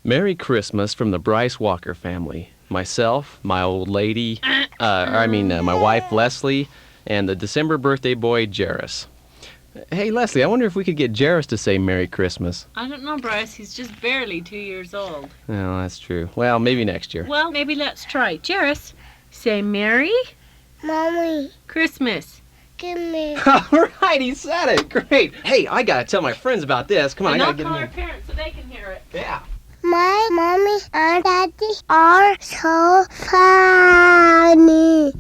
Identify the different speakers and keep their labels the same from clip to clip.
Speaker 1: Merry Christmas from the Bryce Walker family. Myself, my old lady, my wife Leslie, and the December birthday boy Jairus. Hey Leslie, I wonder if we could get Jairus to say Merry Christmas.
Speaker 2: I don't know, Bryce. He's just barely 2 years old.
Speaker 1: Oh, that's true. Well, maybe next year.
Speaker 2: Well, maybe let's try. Jairus, say Merry
Speaker 3: Mommy,
Speaker 2: Christmas.
Speaker 3: give me.
Speaker 1: All right, he said it. Great. Hey, I gotta tell my friends about this. Come on,
Speaker 2: And
Speaker 1: I
Speaker 2: I'll
Speaker 1: gotta get
Speaker 2: call
Speaker 1: in
Speaker 2: our
Speaker 1: here.
Speaker 2: parents so they can hear it.
Speaker 1: Yeah.
Speaker 3: My mommy and daddy are so funny.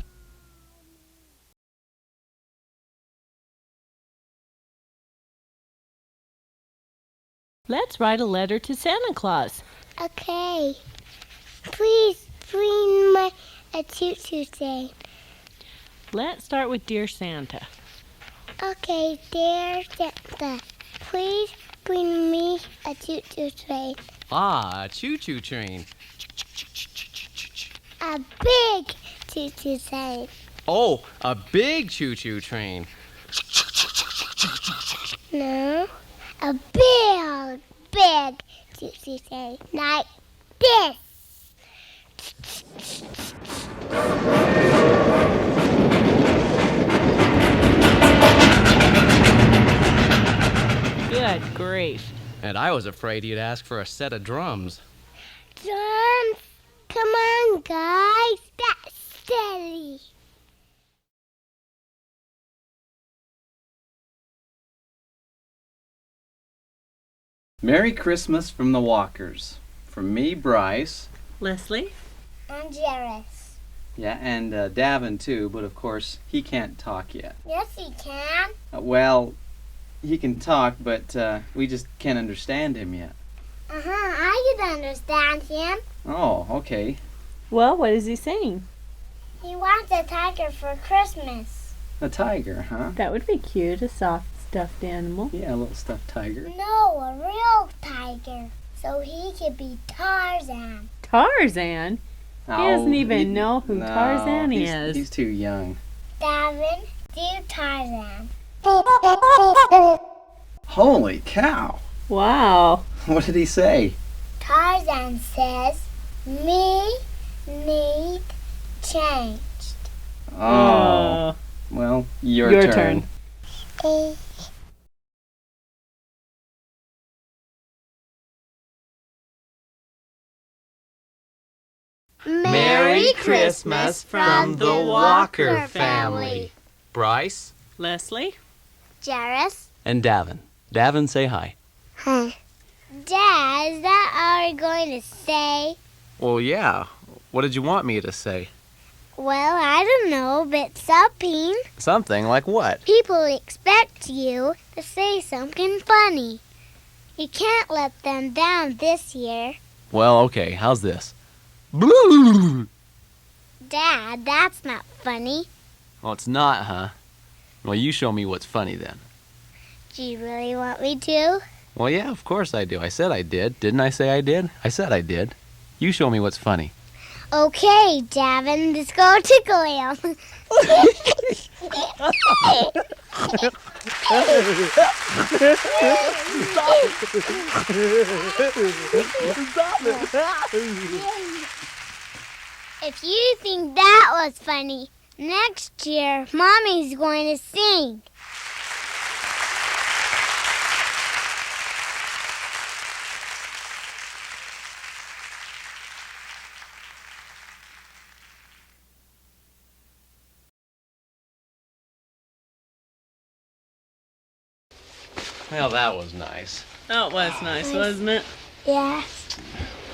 Speaker 2: Let's write a letter to Santa Claus.
Speaker 3: Okay. Please bring my a choo-choo train.
Speaker 2: Let's start with Dear Santa.
Speaker 3: Okay, dear Santa, please bring me a choo-choo train.
Speaker 1: Ah, a choo-choo train.
Speaker 3: A big choo-choo train.
Speaker 1: Oh, a big choo-choo train.
Speaker 3: No, a big choo-choo train. Like this.
Speaker 2: Good grief.
Speaker 1: And I was afraid you'd ask for a set of drums.
Speaker 3: Drums, come on, guys. That's silly.
Speaker 4: Merry Christmas from the Walkers. From me, Bryce.
Speaker 2: Leslie?
Speaker 3: I'm Jairus.
Speaker 4: Yeah, and Davin too, but of course he can't talk yet.
Speaker 3: Yes, he can.
Speaker 4: Well, he can talk, but we just can't understand him yet.
Speaker 3: I can understand him.
Speaker 4: Oh, okay.
Speaker 2: Well, what is he saying?
Speaker 3: He wants a tiger for Christmas.
Speaker 4: A tiger, huh?
Speaker 2: That would be cute, a soft stuffed animal.
Speaker 4: Yeah, a little stuffed tiger.
Speaker 3: No, a real tiger. So he could be Tarzan.
Speaker 2: Tarzan? He doesn't even know who
Speaker 4: no,
Speaker 2: Tarzan
Speaker 4: he's,
Speaker 2: is.
Speaker 4: He's too young.
Speaker 3: Davin, do Tarzan.
Speaker 4: Holy cow!
Speaker 2: Wow.
Speaker 4: What did he say?
Speaker 3: Tarzan says, me need changed.
Speaker 4: Oh, well, your turn.
Speaker 3: Eh.
Speaker 1: Merry Christmas from the Walker family. Bryce
Speaker 2: Leslie?
Speaker 3: Jairus.
Speaker 1: and Davin. Davin, say hi.
Speaker 3: Huh. Dad, is that all you're going to say?
Speaker 1: Well, yeah. What did you want me to say?
Speaker 3: Well, I don't know, but something.
Speaker 1: Something like what?
Speaker 3: People expect you to say something funny. You can't let them down this year.
Speaker 1: Well, okay, how's this?
Speaker 3: Dad, that's not funny.
Speaker 1: Well, it's not, huh? Well, you show me what's funny then.
Speaker 3: Do you really want me to?
Speaker 1: Well, yeah, of course I do. I said I did. Didn't I say I did? I said I did. You show me what's funny.
Speaker 3: Okay, Davin, let's go tickle him. If you think that was funny, next year Mommy's going to sing.
Speaker 1: Well, that was nice.
Speaker 2: Oh, it was nice, wasn't it?
Speaker 3: Yeah.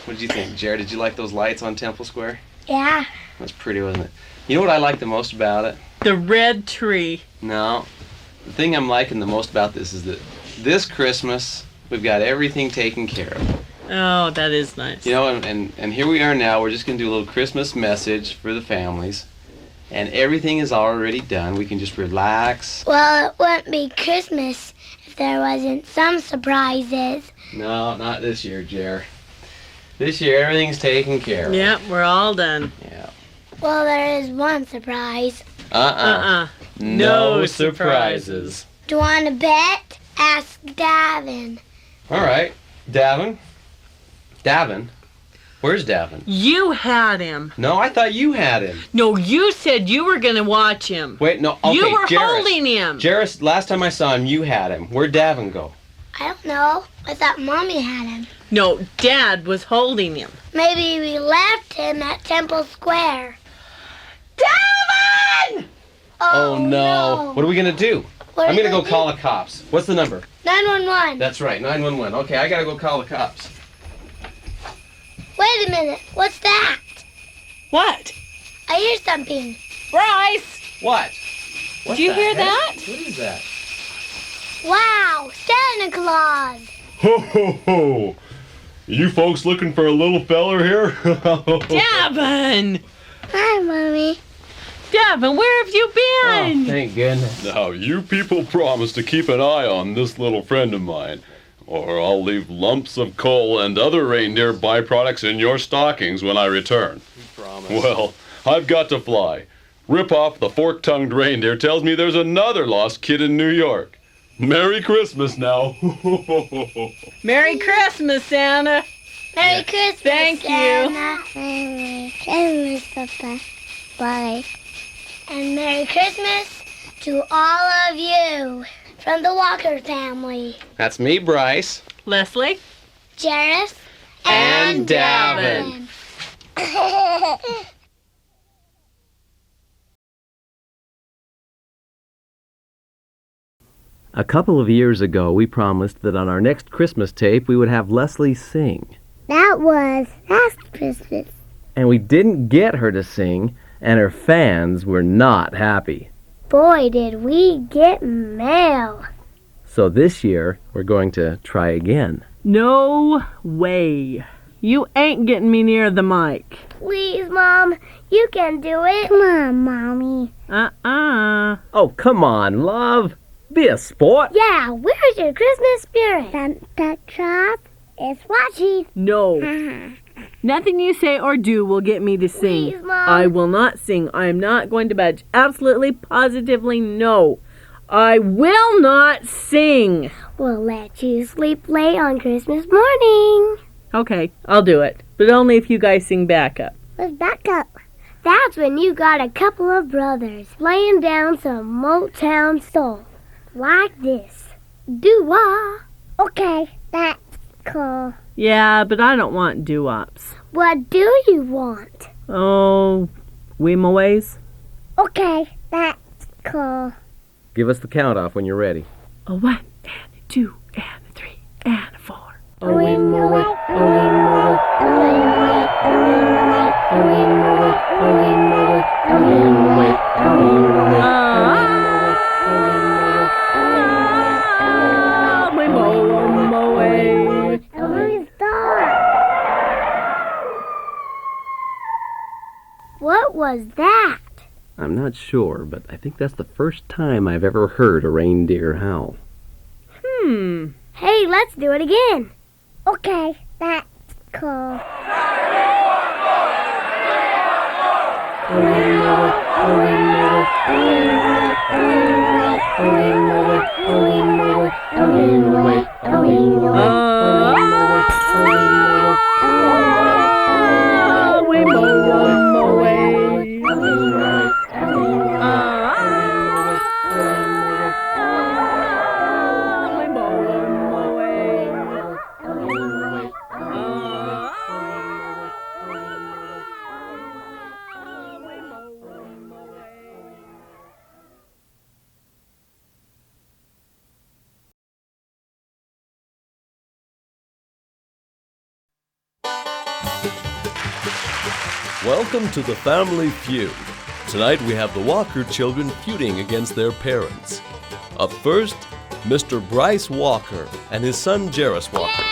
Speaker 1: What did you think, Jared? Did you like those lights on Temple Square?
Speaker 3: Yeah.
Speaker 1: That's pretty, wasn't it? You know what I like the most about it?
Speaker 2: The red tree.
Speaker 1: No. The thing I'm liking the most about this is that this Christmas, we've got everything taken care of.
Speaker 2: Oh, that is nice.
Speaker 1: You know, and here we are now. We're just going to do a little Christmas message for the families. And everything is already done. We can just relax.
Speaker 3: Well, it wouldn't be Christmas if there wasn't some surprises.
Speaker 1: No, not this year, Jer. This year, everything's taken care of.
Speaker 2: Yep, we're all done.
Speaker 1: Yeah.
Speaker 3: Well, there is one surprise.
Speaker 1: No surprises.
Speaker 3: Do you want to bet? Ask Davin.
Speaker 1: All right. Davin, Davin? Where's Davin?
Speaker 2: You had him.
Speaker 1: No, I thought you had him.
Speaker 2: No, you said you were going to watch him.
Speaker 1: Wait, no, okay,
Speaker 2: You were
Speaker 1: Jairus.
Speaker 2: holding him.
Speaker 1: Jairus, last time I saw him, you had him. Where'd Davin go?
Speaker 3: I don't know. I thought Mommy had him.
Speaker 2: No, Dad was holding him.
Speaker 3: Maybe we left him at Temple Square.
Speaker 2: Davin!
Speaker 1: Oh, no. What are we going to do?
Speaker 3: What
Speaker 1: I'm
Speaker 3: are
Speaker 1: going to
Speaker 3: you
Speaker 1: go call the cops. What's the number?
Speaker 3: 911.
Speaker 1: That's right, 911. Okay, I got to go call the cops.
Speaker 3: Wait a minute. What's that?
Speaker 2: What?
Speaker 3: I hear something.
Speaker 2: Bryce!
Speaker 1: What?
Speaker 2: Did you hear that?
Speaker 1: What is that?
Speaker 3: Wow, Santa Claus.
Speaker 5: Ho, ho, ho! You folks looking for a little feller here?
Speaker 2: Davin!
Speaker 3: Hi, Mommy.
Speaker 2: Davin, where have you been?
Speaker 1: Oh, thank goodness.
Speaker 5: Now, you people promise to keep an eye on this little friend of mine, or I'll leave lumps of coal and other reindeer byproducts in your stockings when I return.
Speaker 1: Promise.
Speaker 5: Well, I've got to fly. Rip off the fork-tongued reindeer tells me there's another lost kid in New York. Merry Christmas now.
Speaker 2: Merry Christmas, Santa.
Speaker 3: Merry Christmas,
Speaker 2: Thank you.
Speaker 3: Santa. Merry Christmas, Papa. Bye. And Merry Christmas to all of you from the Walker family.
Speaker 1: That's me, Bryce.
Speaker 2: Leslie?
Speaker 3: Jairus
Speaker 1: And Davin. A couple of years ago, we promised that on our next Christmas tape, we would have Leslie sing.
Speaker 3: That was last Christmas.
Speaker 1: And we didn't get her to sing, and her fans were not happy.
Speaker 3: Boy, did we get mail.
Speaker 1: So this year, we're going to try again.
Speaker 2: No way. You ain't getting me near the mic.
Speaker 3: Please, Mom, you can do it. Come on, Mommy.
Speaker 1: Oh, come on, love. Be a sport.
Speaker 3: Yeah, where's your Christmas spirit? Santa Claus is watching.
Speaker 2: No. Nothing you say or do will get me to sing.
Speaker 3: Please, Mom.
Speaker 2: I will not sing. I am not going to budge. Absolutely, positively, no. I will not sing.
Speaker 3: We'll let you sleep late on Christmas morning.
Speaker 2: Okay, I'll do it. But only if you guys sing backup.
Speaker 3: Let's back up. That's when you got a couple of brothers laying down some Motown soul. Like this. Doo-wah. Okay, that's cool.
Speaker 2: Yeah, but I don't want doo-wops.
Speaker 3: What do you want?
Speaker 2: Oh, Weemaways?
Speaker 3: Okay, that's cool.
Speaker 1: Give us the count off when you're ready.
Speaker 2: A 1 and a 2 and a 3 and a 4.
Speaker 3: What was that?
Speaker 1: I'm not sure, but I think that's the first time I've ever heard a reindeer howl.
Speaker 3: Hey, let's do it again. Okay, that's cool.
Speaker 6: Welcome to the Family Feud. Tonight we have the Walker children feuding against their parents. Up first, Mr. Bryce Walker and his son Jairus Walker.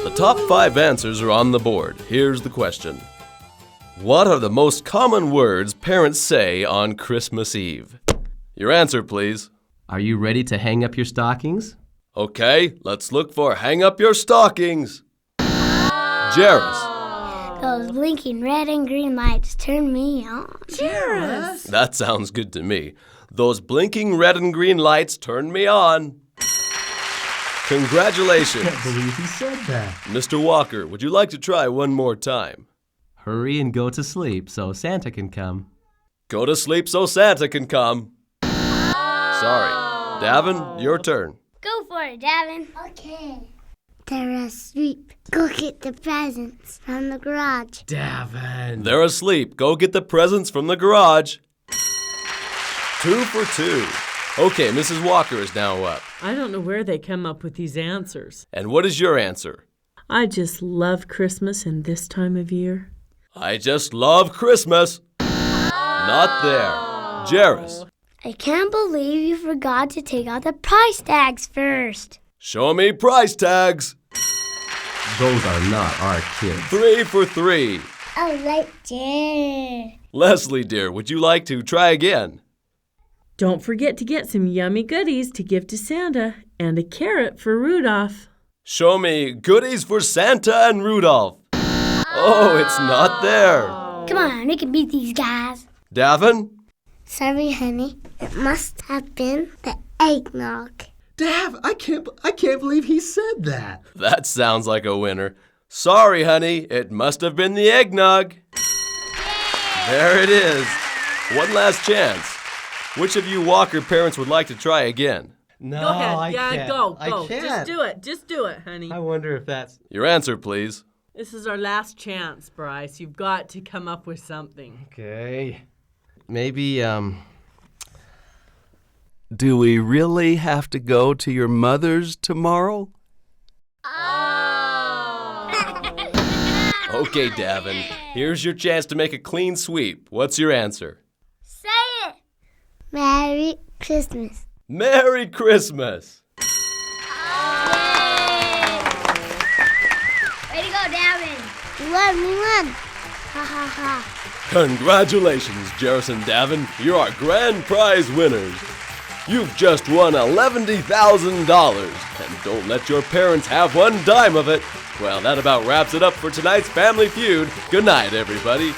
Speaker 6: The top 5 answers are on the board. Here's the question. What are the most common words parents say on Christmas Eve? Your answer, please.
Speaker 1: Are you ready to hang up your stockings?
Speaker 6: Okay, let's look for hang up your stockings. Jairus.
Speaker 3: Those blinking red and green lights turn me on.
Speaker 6: That sounds good to me. Those blinking red and green lights turn me on. Congratulations.
Speaker 7: Can't believe he said that.
Speaker 6: Mr. Walker, would you like to try one more time?
Speaker 7: Hurry and go to sleep so Santa can come.
Speaker 6: Go to sleep so Santa can come. Sorry. Davin, your turn.
Speaker 3: Go for it, Davin. Okay. They're asleep. Go get the presents from the garage.
Speaker 7: Davin.
Speaker 6: They're asleep. Go get the presents from the garage. 2 for 2. Okay, Mrs. Walker is now up.
Speaker 2: I don't know where they come up with these answers.
Speaker 6: And what is your answer?
Speaker 2: I just love Christmas and this time of year.
Speaker 6: I just love Christmas. Not there. Jairus,
Speaker 3: I can't believe you forgot to take out the price tags first.
Speaker 6: show me price tags.
Speaker 7: Those are not our kids.
Speaker 6: 3 for 3.
Speaker 3: I like Jared.
Speaker 6: Leslie, dear, would you like to try again?
Speaker 2: Don't forget to get some yummy goodies to give to Santa and a carrot for Rudolph.
Speaker 6: Show me goodies for Santa and Rudolph. Oh, it's not there.
Speaker 3: Come on, we can beat these guys.
Speaker 6: Davin?
Speaker 3: Sorry, honey. It must have been the eggnog.
Speaker 7: Dav, I can't believe he said that.
Speaker 6: That sounds like a winner. Sorry, honey, it must have been the eggnog. There it is. One last chance. Which of you Walker parents would like to try again?
Speaker 7: No,
Speaker 2: Go ahead.
Speaker 7: I
Speaker 2: Yeah,
Speaker 7: can't.
Speaker 2: go.
Speaker 7: I can't.
Speaker 2: Just do it. Just do it, honey.
Speaker 7: I wonder if that's...
Speaker 6: Your answer, please.
Speaker 2: This is our last chance, Bryce. You've got to come up with something.
Speaker 7: Okay. Maybe, do we really have to go to your mother's tomorrow?
Speaker 6: Okay, Davin. Here's your chance to make a clean sweep. What's your answer?
Speaker 3: Say it. Merry Christmas.
Speaker 6: Merry Christmas.
Speaker 3: Way to go, Davin. You won. Ha ha ha.
Speaker 6: Congratulations, Jairus and Davin. You're our grand prize winners. You've just won $11,000. And don't let your parents have one dime of it. Well, that about wraps it up for tonight's Family Feud. Good night, everybody.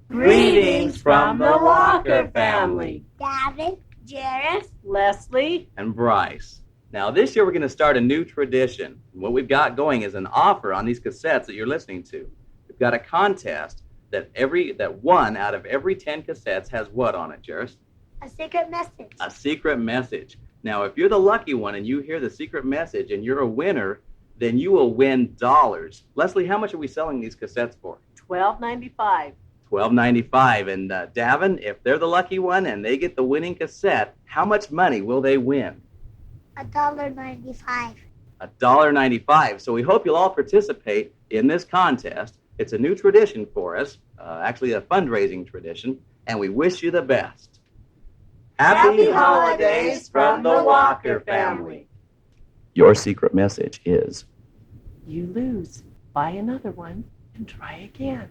Speaker 8: Greetings from the Walker family.
Speaker 3: Davin, Jared,
Speaker 2: Leslie?
Speaker 4: And Bryce. Now, this year we're going to start a new tradition. What we've got going is an offer on these cassettes that you're listening to. We've got a contest that one out of every 10 cassettes has what on it, Jairus?
Speaker 3: a secret message.
Speaker 4: A secret message. Now, if you're the lucky one and you hear the secret message and you're a winner, then you will win dollars. Leslie, how much are we selling these cassettes for?
Speaker 8: $12.95.
Speaker 4: $12.95. And Davin, if they're the lucky one and they get the winning cassette, how much money will they win?
Speaker 3: $1.95.
Speaker 4: $1.95. So we hope you'll all participate in this contest. It's a new tradition for us, actually a fundraising tradition, and we wish you the best.
Speaker 8: Happy holidays from the Walker family.
Speaker 4: Your secret message is...
Speaker 8: You lose. Buy another one and try again.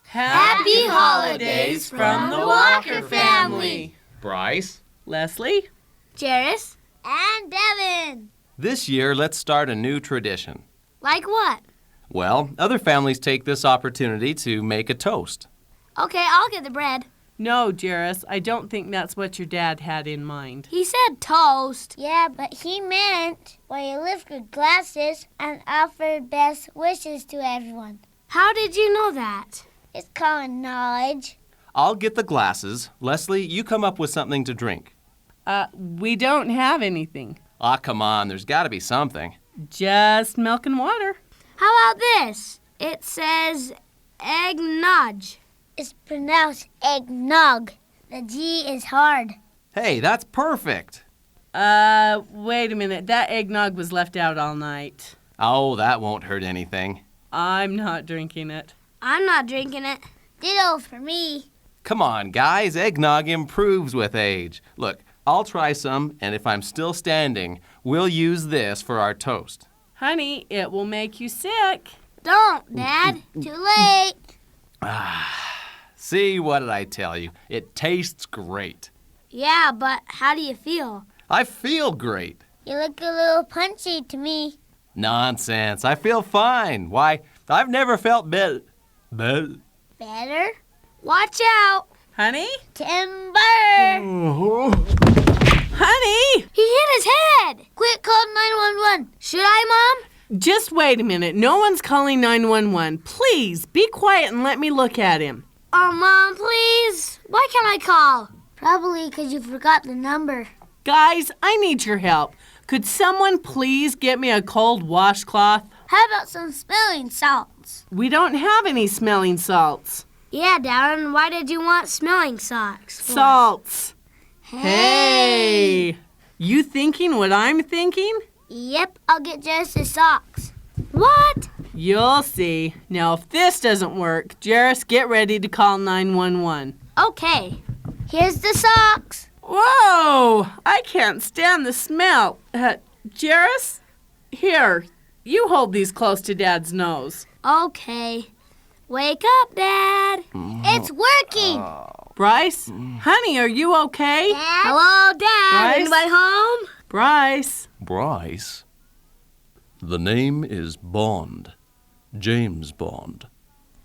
Speaker 2: Happy
Speaker 3: holidays from the Walker family.
Speaker 1: Bryce,
Speaker 2: Leslie?
Speaker 3: Jairus and Devin.
Speaker 1: this year let's start a new tradition.
Speaker 3: Like what?
Speaker 1: Well, other families take this opportunity to make a toast.
Speaker 3: Okay, I'll get the bread.
Speaker 2: No, Jairus, I don't think that's what your dad had in mind.
Speaker 3: He said toast. Yeah, but he meant where you lift good glasses and offer best wishes to everyone. How did you know that? It's common knowledge.
Speaker 1: I'll get the glasses. Leslie, you come up with something to drink.
Speaker 2: We don't have anything.
Speaker 1: Ah, come on, there's got to be something.
Speaker 2: Just milk and water.
Speaker 3: How about this? It says eggnog. It's pronounced eggnog. The G is hard.
Speaker 1: Hey, that's perfect.
Speaker 2: Wait a minute. That eggnog was left out all night.
Speaker 1: Oh, that won't hurt anything.
Speaker 2: I'm not drinking it.
Speaker 3: I'm not drinking it. Ditto for me.
Speaker 1: Come on, guys, eggnog improves with age. Look, I'll try some, and if I'm still standing, we'll use this for our toast.
Speaker 2: Honey, it will make you sick.
Speaker 3: Don't, Dad. Too late.
Speaker 1: See, what did I tell you? It tastes great.
Speaker 3: Yeah, but how do you feel?
Speaker 1: I feel great.
Speaker 3: You look a little punchy to me.
Speaker 6: Nonsense. I feel fine. Why, I've never felt better.
Speaker 3: Better? Watch out!
Speaker 2: Honey?
Speaker 3: Timber!
Speaker 2: Honey!
Speaker 3: He hit his head! Quick, call 911. Should I, Mom?
Speaker 2: Just wait a minute. No one's calling 911. Please, be quiet and let me look at him.
Speaker 3: Oh, Mom, please. Why can't I call? Probably because you forgot the number.
Speaker 2: Guys, I need your help. Could someone please get me a cold washcloth?
Speaker 3: How about some smelling salts?
Speaker 2: We don't have any smelling salts.
Speaker 3: Yeah, Darren, why did you want smelling socks? for?
Speaker 2: Salts.
Speaker 3: Hey!
Speaker 2: You thinking what I'm thinking?
Speaker 3: Yep, I'll get Jairus his socks. What?
Speaker 2: You'll see. Now, if this doesn't work, Jairus, get ready to call 911.
Speaker 3: Okay, here's the socks.
Speaker 2: Whoa! I can't stand the smell. Jairus? Here, you hold these close to Dad's nose.
Speaker 3: Okay. Wake up, Dad. It's working.
Speaker 2: Bryce? Honey, are you okay?
Speaker 3: Dad? Hello, Dad.
Speaker 2: Bryce?
Speaker 3: Anybody home?
Speaker 2: Bryce?
Speaker 6: Bryce? The name is Bond. James Bond.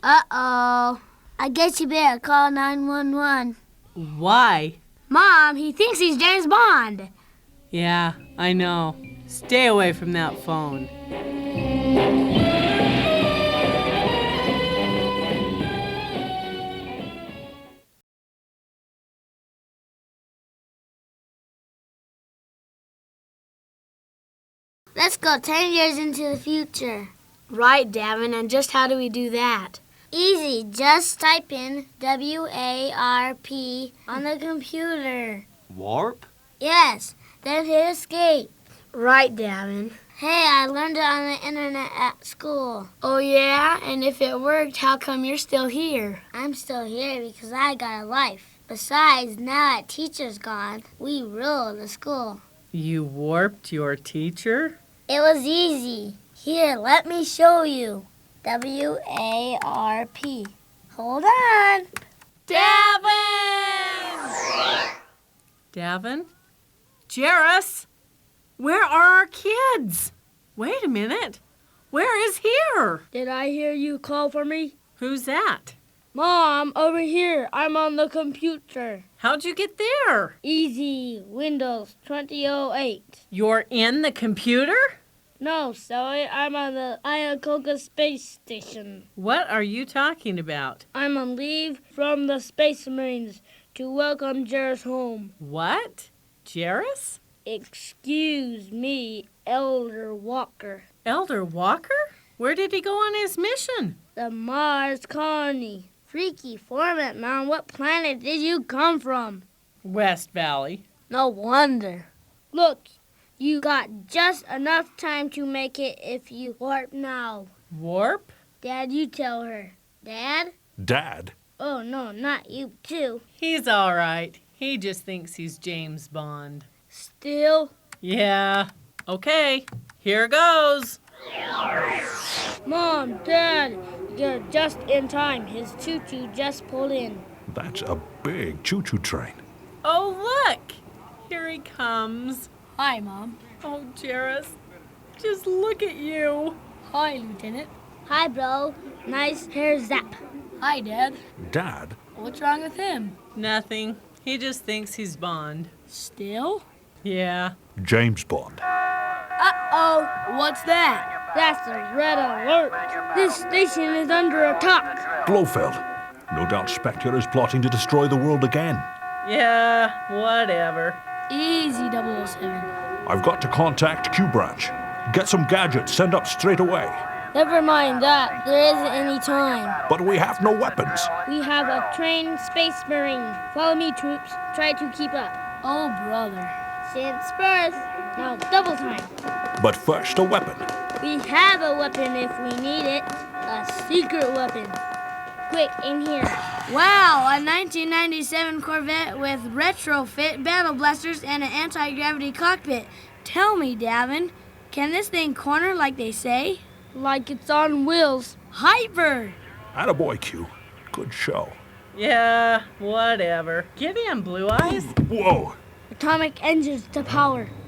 Speaker 3: Uh-oh. I guess you better call 911.
Speaker 2: Why?
Speaker 3: Mom, he thinks he's James Bond.
Speaker 2: Yeah, I know. Stay away from that phone.
Speaker 3: Let's go 10 years into the future. Right, Davin, and just how do we do that? Easy, just type in WARP on the computer.
Speaker 6: Warp?
Speaker 3: Yes, then hit escape. Right, Davin. Hey, I learned it on the internet at school. Oh yeah? And if it worked, how come you're still here? I'm still here because I got a life. Besides, now that teacher's gone, we rule the school.
Speaker 2: You warped your teacher?
Speaker 3: It was easy. Here, let me show you. WARP. Hold on. Davin!
Speaker 2: Davin? Jairus? Where are our kids? Wait a minute. Where is here?
Speaker 9: Did I hear you call for me?
Speaker 2: Who's that?
Speaker 9: Mom, over here. I'm on the computer.
Speaker 2: How'd you get there?
Speaker 9: Easy. Windows 2008.
Speaker 2: You're in the computer?
Speaker 9: No, Sally. I'm on the Iacocca Space Station.
Speaker 2: What are you talking about?
Speaker 9: I'm on leave from the Space Marines to welcome Jairus home.
Speaker 2: What? Jairus?
Speaker 9: Excuse me, Elder Walker.
Speaker 2: Elder Walker? Where did he go on his mission?
Speaker 9: The Mars colony. Freaky format, Mom. What planet did you come from?
Speaker 2: West Valley.
Speaker 9: No wonder. Look, you got just enough time to make it if you warp now.
Speaker 2: Warp?
Speaker 9: Dad, you tell her. Dad?
Speaker 10: Dad?
Speaker 9: Oh, no, not you, too.
Speaker 2: He's all right. He just thinks he's James Bond.
Speaker 9: Still?
Speaker 2: Yeah. Okay, here goes.
Speaker 9: Mom, Dad, you're just in time. His choo-choo just pulled in.
Speaker 10: That's a big choo-choo train.
Speaker 2: Oh, look! Here he comes.
Speaker 9: Hi, Mom.
Speaker 2: Oh, Jairus, just look at you.
Speaker 9: Hi, Lieutenant.
Speaker 3: Hi, bro.
Speaker 9: Nice hair zap. Hi, Dad.
Speaker 10: Dad?
Speaker 9: What's wrong with him?
Speaker 2: Nothing. He just thinks he's Bond.
Speaker 9: Still?
Speaker 2: Yeah.
Speaker 10: James Bond.
Speaker 9: Uh-oh. What's that? That's a red alert. This station is under attack.
Speaker 10: Blofeld. No doubt Spectre is plotting to destroy the world again.
Speaker 2: Yeah, whatever.
Speaker 9: Easy, 007.
Speaker 10: I've got to contact Q Branch. Get some gadgets, send up straight away.
Speaker 9: Never mind that. There isn't any time.
Speaker 10: But we have no weapons.
Speaker 9: We have a trained space marine. Follow me, troops. Try to keep up. Oh, brother. Since birth. Now double time.
Speaker 10: But first, a weapon.
Speaker 9: We have a weapon if we need it. A secret weapon. Quick, in here.
Speaker 3: Wow, a 1997 Corvette with retrofit battle blasters and an anti-gravity cockpit. Tell me, Davin, can this thing corner like they say?
Speaker 9: Like it's on wheels.
Speaker 3: Hyper!
Speaker 10: Attaboy, Q. Good show.
Speaker 2: Yeah, whatever. Get in, Blue Eyes.
Speaker 10: Whoa!
Speaker 9: Atomic engines to power.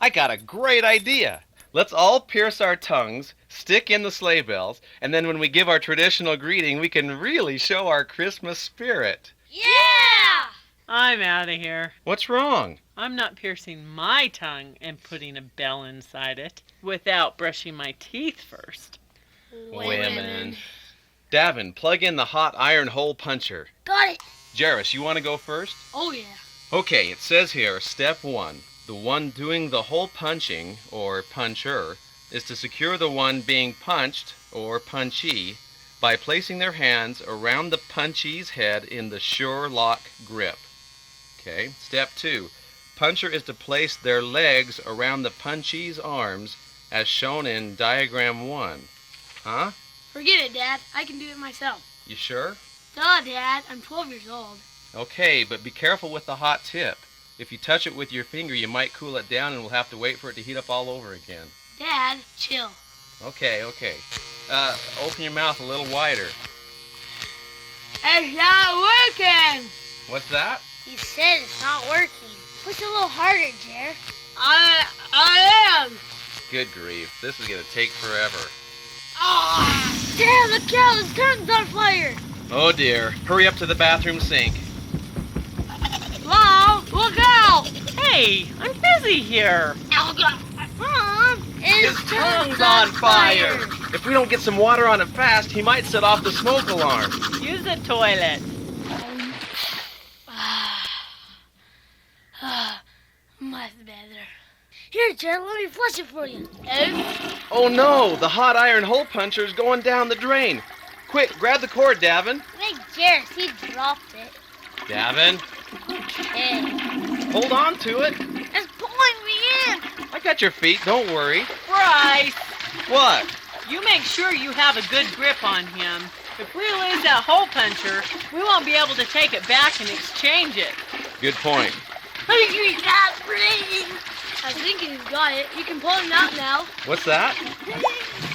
Speaker 1: I got a great idea. Let's all pierce our tongues, stick in the sleigh bells, and then when we give our traditional greeting, we can really show our Christmas spirit.
Speaker 9: Yeah!
Speaker 2: I'm out of here.
Speaker 1: What's wrong?
Speaker 2: I'm not piercing my tongue and putting a bell inside it without brushing my teeth first.
Speaker 1: Women. Davin, plug in the hot iron hole puncher.
Speaker 9: Got it.
Speaker 1: Jairus, you want to go first?
Speaker 9: Oh, yeah.
Speaker 1: Okay, it says here, step 1. The one doing the hole punching, or puncher, is to secure the one being punched, or punchee, by placing their hands around the punchee's head in the sure lock grip. Okay, step 2. Puncher is to place their legs around the punchee's arms, as shown in diagram 1. Huh?
Speaker 9: Forget it, Dad. I can do it myself.
Speaker 1: You sure?
Speaker 9: Duh, Dad. I'm 12 years old.
Speaker 1: Okay, but be careful with the hot tip. If you touch it with your finger, you might cool it down and we'll have to wait for it to heat up all over again.
Speaker 9: Dad, chill.
Speaker 1: Okay. Open your mouth a little wider.
Speaker 9: It's not working.
Speaker 1: What's that?
Speaker 9: He said it's not working. Push a little harder, Jer. I am.
Speaker 1: Good grief, this is gonna take forever.
Speaker 9: Damn, the cow's tongue's on fire.
Speaker 1: Oh dear, hurry up to the bathroom sink.
Speaker 9: Mom, look out.
Speaker 2: Hey, I'm busy here.
Speaker 9: Mom, his
Speaker 1: tongue's on fire. If we don't get some water on it fast, he might set off the smoke alarm.
Speaker 2: Use the toilet.
Speaker 9: Much better. Here, Jer, let me flush it for you.
Speaker 1: Oh no, the hot iron hole puncher's going down the drain. Quick, grab the cord, Davin.
Speaker 9: Make Jer, he dropped it.
Speaker 1: Davin,
Speaker 9: Okay.
Speaker 1: hold on to it.
Speaker 9: It's pulling me in.
Speaker 1: I got your feet, don't worry.
Speaker 2: Bryce,
Speaker 1: What?
Speaker 2: you make sure you have a good grip on him. If we lose that hole puncher, we won't be able to take it back and exchange it.
Speaker 1: Good point.
Speaker 9: You got breathing. I think you've got it. You can pull him out now.
Speaker 1: What's that?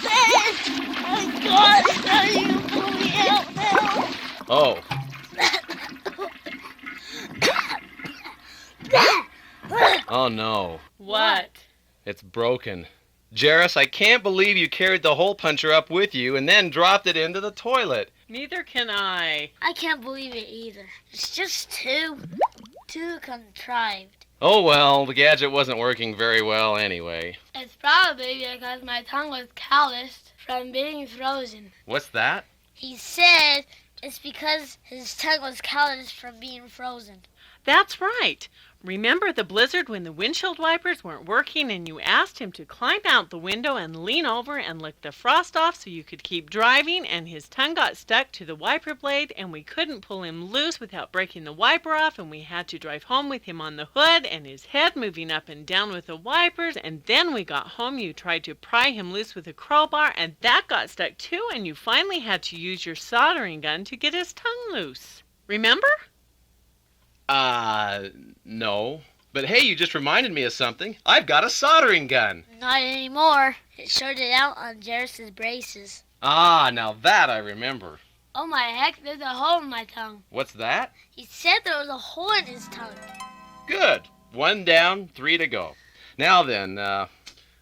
Speaker 9: I got it. Now you can pull me out now.
Speaker 1: Oh, oh no.
Speaker 2: What?
Speaker 1: It's broken. Jairus, I can't believe you carried the hole puncher up with you and then dropped it into the toilet.
Speaker 2: Neither can I.
Speaker 9: I can't believe it either. It's just too contrived.
Speaker 1: Oh well, the gadget wasn't working very well anyway.
Speaker 9: It's probably because my tongue was calloused from being frozen.
Speaker 1: What's that?
Speaker 9: He said it's because his tongue was calloused from being frozen.
Speaker 2: That's right. Remember the blizzard when the windshield wipers weren't working and you asked him to climb out the window and lean over and lick the frost off so you could keep driving, and his tongue got stuck to the wiper blade and we couldn't pull him loose without breaking the wiper off, and we had to drive home with him on the hood and his head moving up and down with the wipers, and then we got home, you tried to pry him loose with a crowbar and that got stuck too, and you finally had to use your soldering gun to get his tongue loose. Remember?
Speaker 1: No. But hey, you just reminded me of something. I've got a soldering gun.
Speaker 9: Not anymore. It shorted out on Jairus' braces.
Speaker 1: Ah, now that I remember.
Speaker 9: Oh my heck, there's a hole in my tongue.
Speaker 1: What's that?
Speaker 9: He said there was a hole in his tongue.
Speaker 1: Good. 1 down, 3 to go. Now then,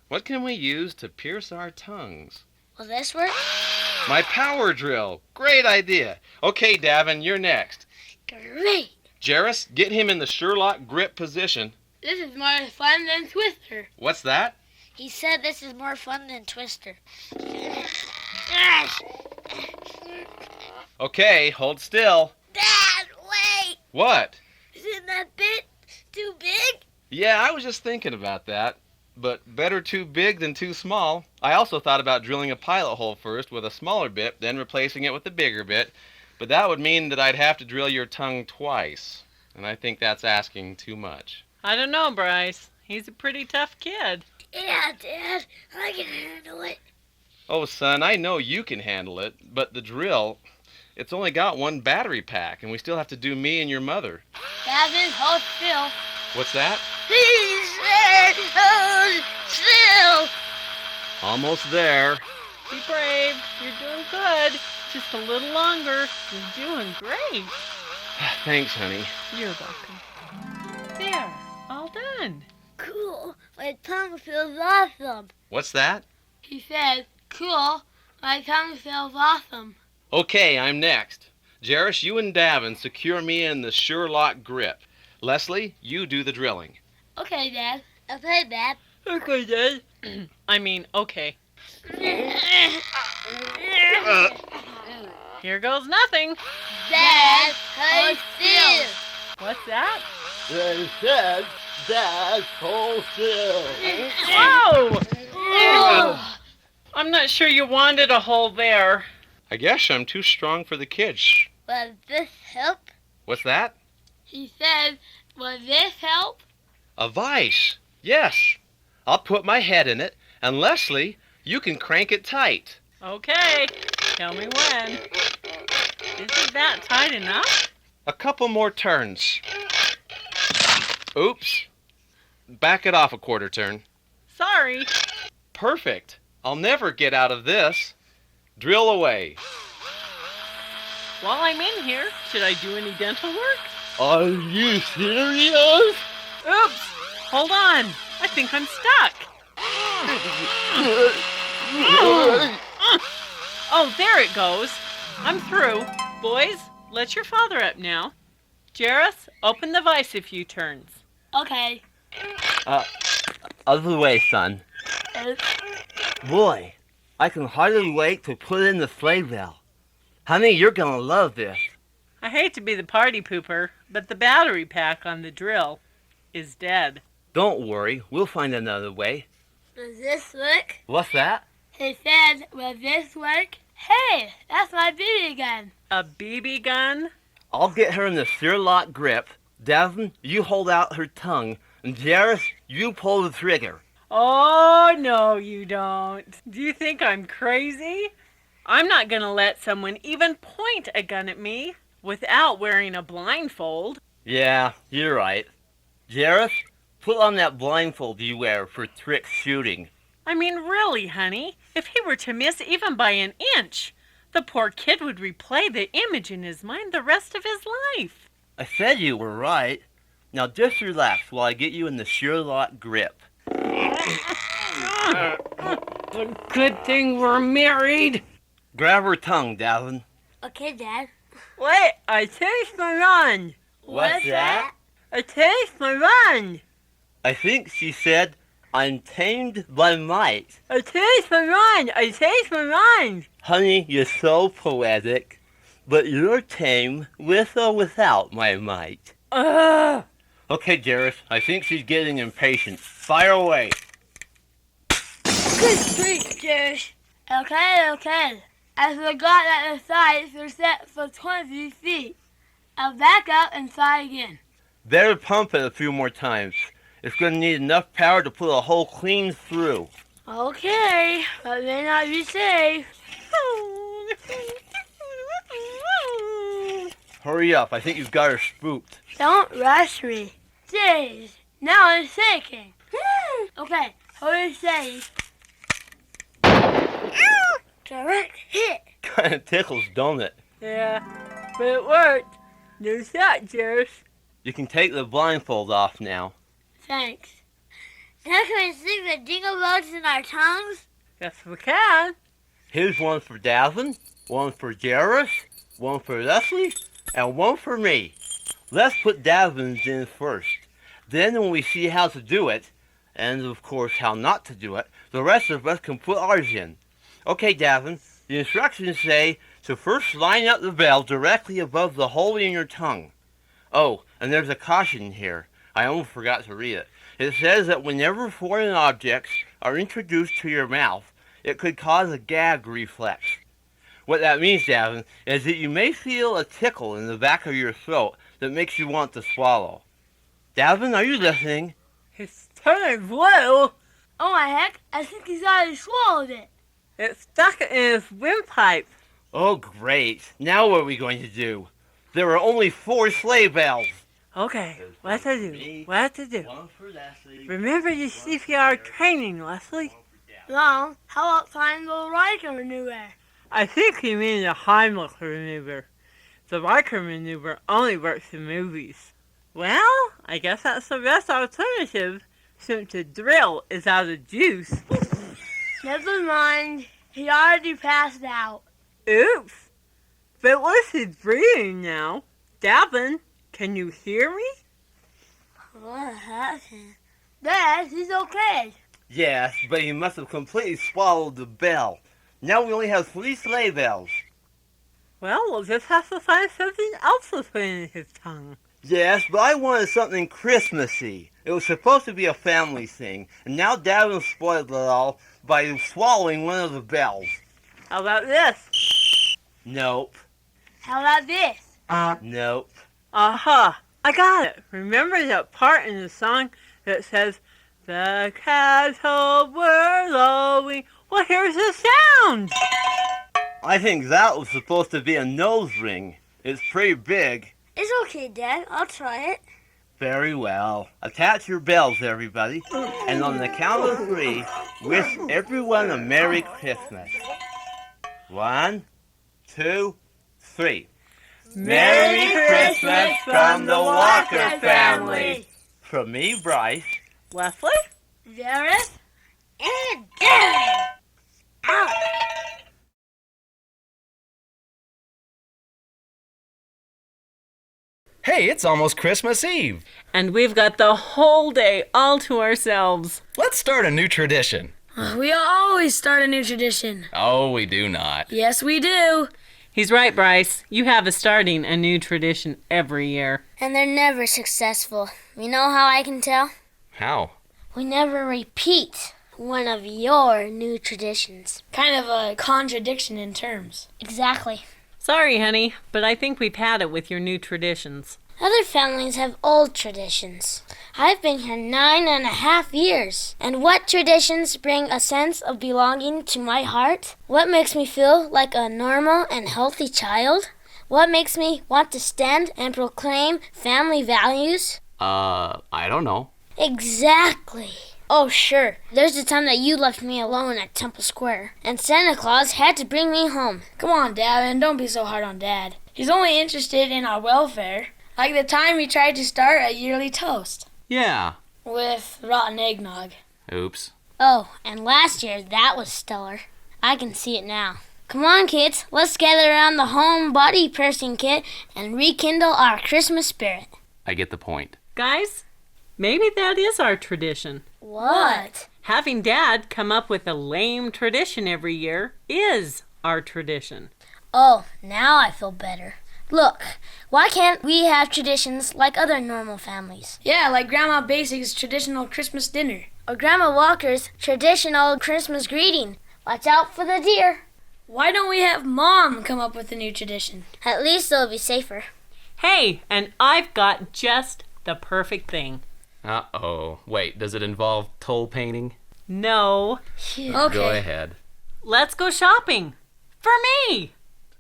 Speaker 1: what can we use to pierce our tongues?
Speaker 9: Will this work?
Speaker 1: My power drill. Great idea. Okay, Davin, you're next.
Speaker 9: Great.
Speaker 1: Jairus, get him in the Sherlock grip position.
Speaker 9: This is more fun than Twister.
Speaker 1: What's that?
Speaker 9: He said this is more fun than Twister.
Speaker 1: Okay, hold still.
Speaker 9: Dad, wait!
Speaker 1: What?
Speaker 9: Isn't that bit too big?
Speaker 1: Yeah, I was just thinking about that. But better too big than too small. I also thought about drilling a pilot hole first with a smaller bit, then replacing it with a bigger bit. But that would mean that I'd have to drill your tongue twice. And I think that's asking too much.
Speaker 2: I don't know, Bryce. He's a pretty tough kid.
Speaker 9: Yeah, Dad, I can handle it.
Speaker 1: Oh, son, I know you can handle it, but the drill, it's only got 1 battery pack, and we still have to do me and your mother.
Speaker 9: Davin, hold still.
Speaker 1: What's that?
Speaker 9: He said hold still.
Speaker 1: Almost there.
Speaker 2: Be brave. You're doing good. Just a little longer. You're doing great.
Speaker 1: Thanks, honey.
Speaker 2: You're welcome. There. All done.
Speaker 9: Cool. my tongue feels awesome.
Speaker 1: What's that?
Speaker 9: He said, cool, my tongue feels awesome.
Speaker 1: Okay, I'm next. Jairus, you and Davin secure me in the Sherlock grip. Leslie, you do the drilling.
Speaker 9: Okay, Dad. Okay, Dad.
Speaker 2: Okay, Dad. I mean, okay. Here goes nothing.
Speaker 9: Dad, hold still.
Speaker 2: What's that?
Speaker 6: They said, Dad, hold still.
Speaker 2: Whoa! I'm not sure you wanted a hole there.
Speaker 1: I guess I'm too strong for the kids.
Speaker 9: Will this help?
Speaker 1: What's that?
Speaker 9: He said, will this help?
Speaker 1: A vice. Yes. I'll put my head in it, and Leslie, you can crank it tight.
Speaker 2: Okay. Tell me when. Isn't that tight enough?
Speaker 1: A couple more turns. Oops. Back it off a quarter turn.
Speaker 2: Sorry.
Speaker 1: Perfect. I'll never get out of this. Drill away.
Speaker 2: While I'm in here, should I do any dental work?
Speaker 6: Are you serious?
Speaker 2: Oops! Hold on. I think I'm stuck. Oh, there it goes. I'm through. Boys, let your father up now. Jairus, open the vise a few turns.
Speaker 9: Okay.
Speaker 11: Other way, son. Boy, I can hardly wait to put in the sleigh bell. Honey, you're gonna love this.
Speaker 2: I hate to be the party pooper, but the battery pack on the drill is dead.
Speaker 11: Don't worry, we'll find another way.
Speaker 9: Does this work?
Speaker 11: What's that?
Speaker 9: He said, will this work? Hey, that's my BB gun.
Speaker 2: A BB gun?
Speaker 11: I'll get her in the Sherlock grip. Davin, you hold out her tongue. And Jairus, you pull the trigger.
Speaker 2: Oh, no, you don't. Do you think I'm crazy? I'm not gonna let someone even point a gun at me without wearing a blindfold.
Speaker 11: Yeah, you're right. Jairus, put on that blindfold you wear for trick shooting.
Speaker 2: I mean, really, honey, if he were to miss even by an inch, the poor kid would replay the image in his mind the rest of his life.
Speaker 11: I said you were right. Now just relax while I get you in the Sherlock grip.
Speaker 2: Good thing we're married.
Speaker 11: Grab her tongue, Davin.
Speaker 9: Okay, Dad.
Speaker 2: Wait, I changed my mind.
Speaker 11: What's that?
Speaker 2: I changed my mind.
Speaker 11: I think she said, I'm tamed by might.
Speaker 2: I changed my mind. I changed my mind.
Speaker 11: Honey, you're so poetic. But you're tame with or without my might.
Speaker 2: Ugh.
Speaker 11: Okay, Jairus, I think she's getting impatient. Fire away.
Speaker 9: Good streak, Josh. Okay. I forgot that the sights were set for 20 feet. I'll back up and try again.
Speaker 11: Better pump it a few more times. It's going to need enough power to put a hole clean through.
Speaker 9: Okay, but may not be safe.
Speaker 11: Hurry up, I think you've got her spooked.
Speaker 9: Don't rush me. Jeez, now I'm shaking. Okay, hold safe. Direct hit.
Speaker 11: Kinda tickles, don't it?
Speaker 2: Yeah, but it worked. No shot, Jairus.
Speaker 11: You can take the blindfold off now.
Speaker 9: Thanks. Now can we sing the jingle bells in our tongues?
Speaker 2: Yes, we can.
Speaker 11: Here's one for Davin, one for Jairus, one for Leslie, and one for me. Let's put Davin's in first. Then when we see how to do it, and of course how not to do it, the rest of us can put ours in. Okay, Davin, the instructions say to first line up the bell directly above the hole in your tongue. Oh, and there's a caution here. I almost forgot to read it. It says that whenever foreign objects are introduced to your mouth, it could cause a gag reflex. What that means, Davin, is that you may feel a tickle in the back of your throat that makes you want to swallow. Davin, are you listening?
Speaker 2: It's turning blue.
Speaker 9: Oh my heck, I think he's already swallowed it.
Speaker 2: It's stuck in his windpipe.
Speaker 11: Oh, great. Now what are we going to do? There are only 4 sleigh bells.
Speaker 2: Okay, what to do? What to do?
Speaker 11: One for Leslie.
Speaker 2: Remember your CPR training, Leslie.
Speaker 9: No, how about find the Riker maneuver?
Speaker 2: I think you mean the Heimlich maneuver. The Riker maneuver only works in movies. Well, I guess that's the best alternative. since the drill is out of juice.
Speaker 9: Never mind. He already passed out.
Speaker 2: Oops. But Leslie's breathing now. Davin, can you hear me?
Speaker 9: What happened? Dad, he's okay.
Speaker 11: Yes, but he must have completely swallowed the bell. Now we only have 3 sleigh bells.
Speaker 2: Well, we'll just have to find something else to put in his tongue.
Speaker 11: Yes, but I wanted something Christmassy. It was supposed to be a family thing, and now Davin spoiled it all by swallowing one of the bells.
Speaker 2: How about this?
Speaker 11: Nope.
Speaker 9: How about this?
Speaker 11: Nope.
Speaker 2: Aha! I got it. Remember that part in the song that says, "The castle were lowing"? Well, here's the sound.
Speaker 11: I think that was supposed to be a nose ring. It's pretty big.
Speaker 9: It's okay, Dad. I'll try it.
Speaker 11: Very well. Attach your bells, everybody. And on the count of 3, wish everyone a Merry Christmas. 1, 2, 3. Merry Christmas from the Walker family. From me, Bryce.
Speaker 2: Leslie?
Speaker 9: Jareth? And Darren! Ouch!
Speaker 12: Hey, it's almost Christmas Eve.
Speaker 2: And we've got the whole day all to ourselves.
Speaker 12: Let's start a new tradition.
Speaker 9: We always start a new tradition.
Speaker 12: Oh, we do not.
Speaker 9: Yes, we do.
Speaker 2: He's right, Bryce. You have us starting a new tradition every year.
Speaker 3: And they're never successful. You know how I can tell?
Speaker 12: How?
Speaker 3: We never repeat one of your new traditions.
Speaker 9: Kind of a contradiction in terms.
Speaker 3: Exactly.
Speaker 2: Sorry, honey, but I think we've had it with your new traditions.
Speaker 3: Other families have old traditions. I've been here 9.5 years. And what traditions bring a sense of belonging to my heart? What makes me feel like a normal and healthy child? What makes me want to stand and proclaim family values?
Speaker 12: I don't know.
Speaker 3: Exactly. Oh, sure. There's the time that you left me alone at Temple Square, and Santa Claus had to bring me home.
Speaker 9: Come on, Davin, don't be so hard on Dad. He's only interested in our welfare. Like the time he tried to start a yearly toast.
Speaker 12: Yeah.
Speaker 9: With rotten eggnog.
Speaker 12: Oops.
Speaker 3: Oh, and last year, that was stellar. I can see it now. Come on, kids. Let's gather around the home body piercing kit and rekindle our Christmas spirit.
Speaker 12: I get the point.
Speaker 2: Guys, maybe that is our tradition.
Speaker 3: What?
Speaker 2: Having Dad come up with a lame tradition every year is our tradition.
Speaker 3: Oh, now I feel better. Look, why can't we have traditions like other normal families?
Speaker 9: Yeah, like Grandma Basic's traditional Christmas dinner.
Speaker 3: Or Grandma Walker's traditional Christmas greeting. Watch out for the deer.
Speaker 9: Why don't we have Mom come up with a new tradition?
Speaker 3: At least it'll be safer.
Speaker 2: Hey, and I've got just the perfect thing.
Speaker 12: Uh-oh. Wait, does it involve toll painting?
Speaker 2: No.
Speaker 9: Okay.
Speaker 12: Go ahead.
Speaker 2: Let's go shopping. For me.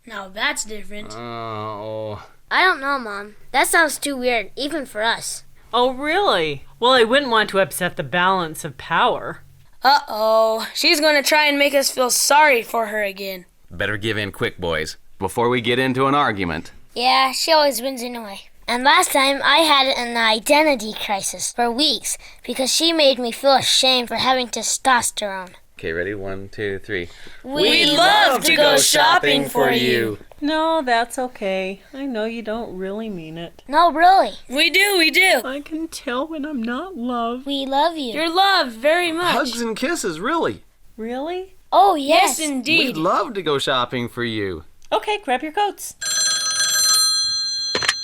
Speaker 9: Now that's different.
Speaker 12: Oh.
Speaker 3: I don't know, Mom. That sounds too weird, even for us.
Speaker 2: Oh, really? Well, I wouldn't want to upset the balance of power.
Speaker 9: Uh-oh. She's going to try and make us feel sorry for her again.
Speaker 12: Better give in quick, boys, before we get into an argument.
Speaker 3: Yeah, she always wins anyway. And last time I had an identity crisis for weeks because she made me feel ashamed for having testosterone.
Speaker 12: Okay, ready? 1, 2, 3.
Speaker 9: We'd love to go shopping for you.
Speaker 2: No, that's okay. I know you don't really mean it.
Speaker 3: No, really.
Speaker 9: We do.
Speaker 2: I can tell when I'm not loved.
Speaker 3: We love you.
Speaker 9: You're loved very much.
Speaker 12: Hugs and kisses, really.
Speaker 2: Really?
Speaker 3: Oh, yes.
Speaker 9: Yes, indeed.
Speaker 12: We'd love to go shopping for you.
Speaker 2: Okay, grab your coats.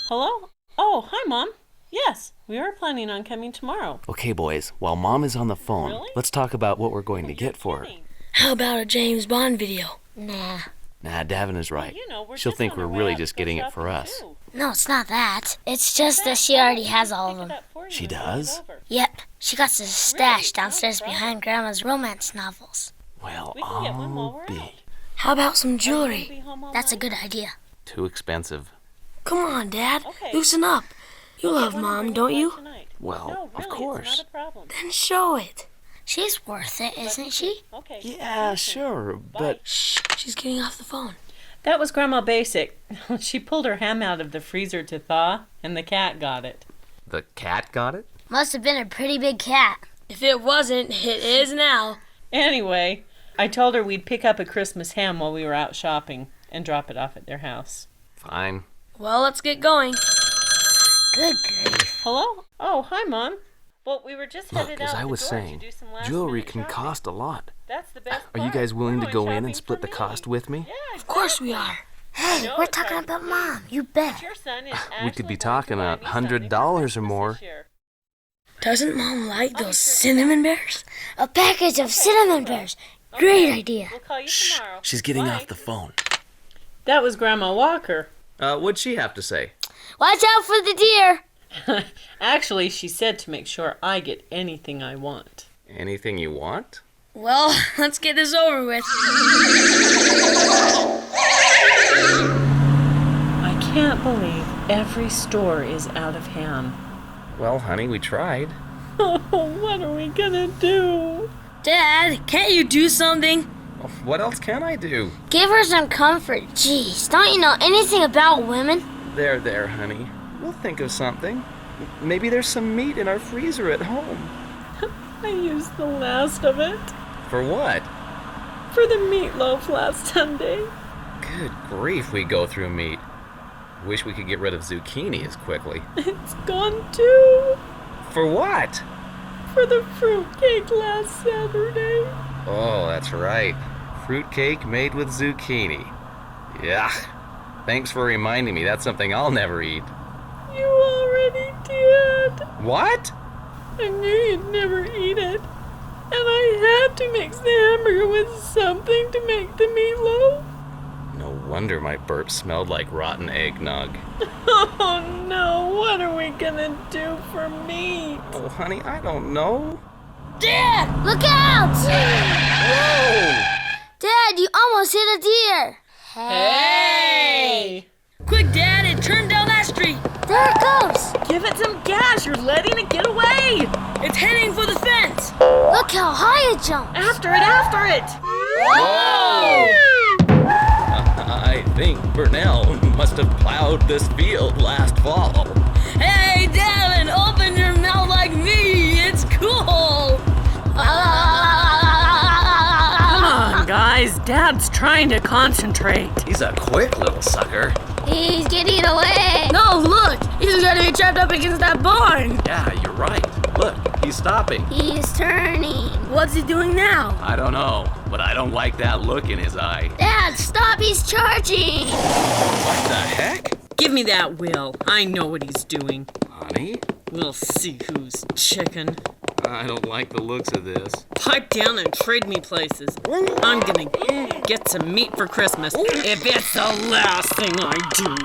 Speaker 2: Hello? Oh, hi, Mom. Yes, we are planning on coming tomorrow.
Speaker 7: Okay, boys, while Mom is on the phone,
Speaker 2: Really?
Speaker 7: let's talk about what we're going to get for her.
Speaker 9: How about a James Bond video?
Speaker 3: Nah.
Speaker 7: Nah, Davin is right.
Speaker 2: You know, we're
Speaker 7: She'll
Speaker 2: just
Speaker 7: think
Speaker 2: on
Speaker 7: we're
Speaker 2: our way
Speaker 7: really
Speaker 2: out to
Speaker 7: just
Speaker 2: go
Speaker 7: getting it
Speaker 2: shopping,
Speaker 7: for us.
Speaker 2: too.
Speaker 3: No, it's not that. It's just that she already has all of them.
Speaker 7: She does?
Speaker 3: Yep. She got this stash
Speaker 2: Really?
Speaker 3: downstairs
Speaker 2: Wow.
Speaker 3: behind Grandma's romance novels.
Speaker 7: Well,
Speaker 2: We can get one while we're
Speaker 7: I'll be
Speaker 2: out.
Speaker 9: How about some
Speaker 2: Are you
Speaker 9: jewelry?
Speaker 2: gonna be home all
Speaker 3: That's a
Speaker 2: night?
Speaker 3: good idea.
Speaker 7: too expensive.
Speaker 9: Come on, Dad.
Speaker 2: Okay.
Speaker 9: Loosen up. You love
Speaker 2: Get one and
Speaker 9: Mom,
Speaker 2: bring
Speaker 9: don't
Speaker 2: it
Speaker 9: you?
Speaker 2: back tonight.
Speaker 7: Well,
Speaker 2: No,
Speaker 7: of
Speaker 2: really,
Speaker 7: course.
Speaker 2: It's not a problem.
Speaker 9: Then show it.
Speaker 3: She's worth it, isn't she?
Speaker 2: Okay.
Speaker 7: Yeah, sure, but
Speaker 9: Shh, she's getting off the phone.
Speaker 2: That was Grandma Basic. She pulled her ham out of the freezer to thaw, and the cat got it.
Speaker 12: The cat got it?
Speaker 3: Must have been a pretty big cat.
Speaker 9: If it wasn't, it is now.
Speaker 2: Anyway, I told her we'd pick up a Christmas ham while we were out shopping and drop it off at their house.
Speaker 12: Fine.
Speaker 9: Well, let's get going. Good grief.
Speaker 2: Hello? Oh, hi, Mom. Well, we were just headed
Speaker 12: Look,
Speaker 2: out
Speaker 12: as I
Speaker 2: the
Speaker 12: was
Speaker 2: door
Speaker 12: saying,
Speaker 2: to do some last
Speaker 12: jewelry
Speaker 2: minute
Speaker 12: can
Speaker 2: shopping.
Speaker 12: cost a lot.
Speaker 2: That's the best
Speaker 12: Are you
Speaker 2: part.
Speaker 12: guys willing
Speaker 2: We're
Speaker 12: to go
Speaker 2: going
Speaker 12: in and
Speaker 2: shopping
Speaker 12: split
Speaker 2: for
Speaker 12: the
Speaker 2: me.
Speaker 12: cost with me?
Speaker 2: Yeah,
Speaker 9: Of course we are.
Speaker 3: Hey,
Speaker 2: know
Speaker 3: we're
Speaker 2: it's
Speaker 3: talking
Speaker 2: like-
Speaker 3: about Mom. You bet.
Speaker 2: Your son is
Speaker 12: We could
Speaker 2: actually
Speaker 12: be
Speaker 2: going to
Speaker 12: talking
Speaker 2: buy
Speaker 12: about
Speaker 2: me something for
Speaker 12: $100 or
Speaker 2: Christmas
Speaker 12: more.
Speaker 2: this year.
Speaker 9: Doesn't Mom like those cinnamon bears?
Speaker 3: A package of cinnamon bears. Great idea.
Speaker 2: We'll call you tomorrow.
Speaker 12: She's getting
Speaker 2: Bye.
Speaker 12: off the phone.
Speaker 2: That was Grandma Walker.
Speaker 12: What'd she have to say?
Speaker 3: Watch out for the deer.
Speaker 2: Actually, she said to make sure I get anything I want.
Speaker 12: Anything you want?
Speaker 9: Well, let's get this over with.
Speaker 2: I can't believe every store is out of ham.
Speaker 12: Well, honey, we tried.
Speaker 2: Oh, what are we gonna do?
Speaker 9: Dad, can't you do something?
Speaker 12: What else can I do?
Speaker 3: Give her some comfort. Jeez, don't you know anything about women?
Speaker 12: There, honey. We'll think of something. Maybe there's some meat in our freezer at home.
Speaker 2: I used the last of it
Speaker 12: For what?
Speaker 2: for the meatloaf last Sunday.
Speaker 12: Good grief, we go through meat. Wish we could get rid of zucchini as quickly.
Speaker 2: It's gone too.
Speaker 12: For what?
Speaker 2: For the fruitcake last Saturday.
Speaker 12: Oh, that's right. Fruitcake made with zucchini. Yuck. Thanks for reminding me. That's something I'll never eat.
Speaker 2: You already did.
Speaker 12: What?
Speaker 2: I knew you'd never eat it. And I had to mix the hamburger with something to make the meatloaf.
Speaker 12: No wonder my burp smelled like rotten eggnog.
Speaker 2: Oh no, what are we gonna do for meat?
Speaker 12: Oh, honey, I don't know.
Speaker 3: Dad, look out!
Speaker 12: Whoa!
Speaker 3: Dad, you almost hit a deer.
Speaker 2: Hey!
Speaker 9: Quick, Dad, and turn down that street.
Speaker 3: There it goes.
Speaker 2: Give it some gas, you're letting it get away!
Speaker 9: It's heading for the fence.
Speaker 3: Look how high it jumps.
Speaker 2: After it!
Speaker 12: Whoa! I think Burnell must have plowed this field last fall.
Speaker 9: Hey, Devin, open your mouth like me. It's cool.
Speaker 2: Come on, guys, Dad's trying to concentrate.
Speaker 12: He's a quick little sucker.
Speaker 3: He's getting away.
Speaker 9: No, look. He's gonna be trapped up against that barn.
Speaker 12: Yeah, you're right. Look, he's stopping.
Speaker 3: He's turning.
Speaker 9: What's he doing now?
Speaker 12: I don't know, but I don't like that look in his eye.
Speaker 3: Dad, stop. He's charging.
Speaker 12: What the heck?
Speaker 2: Give me that wheel. I know what he's doing.
Speaker 12: Honey?
Speaker 2: We'll see who's chicken.
Speaker 12: I don't like the looks of this.
Speaker 2: Pipe down and trade me places. I'm gonna get some meat for Christmas if it's the last thing I do.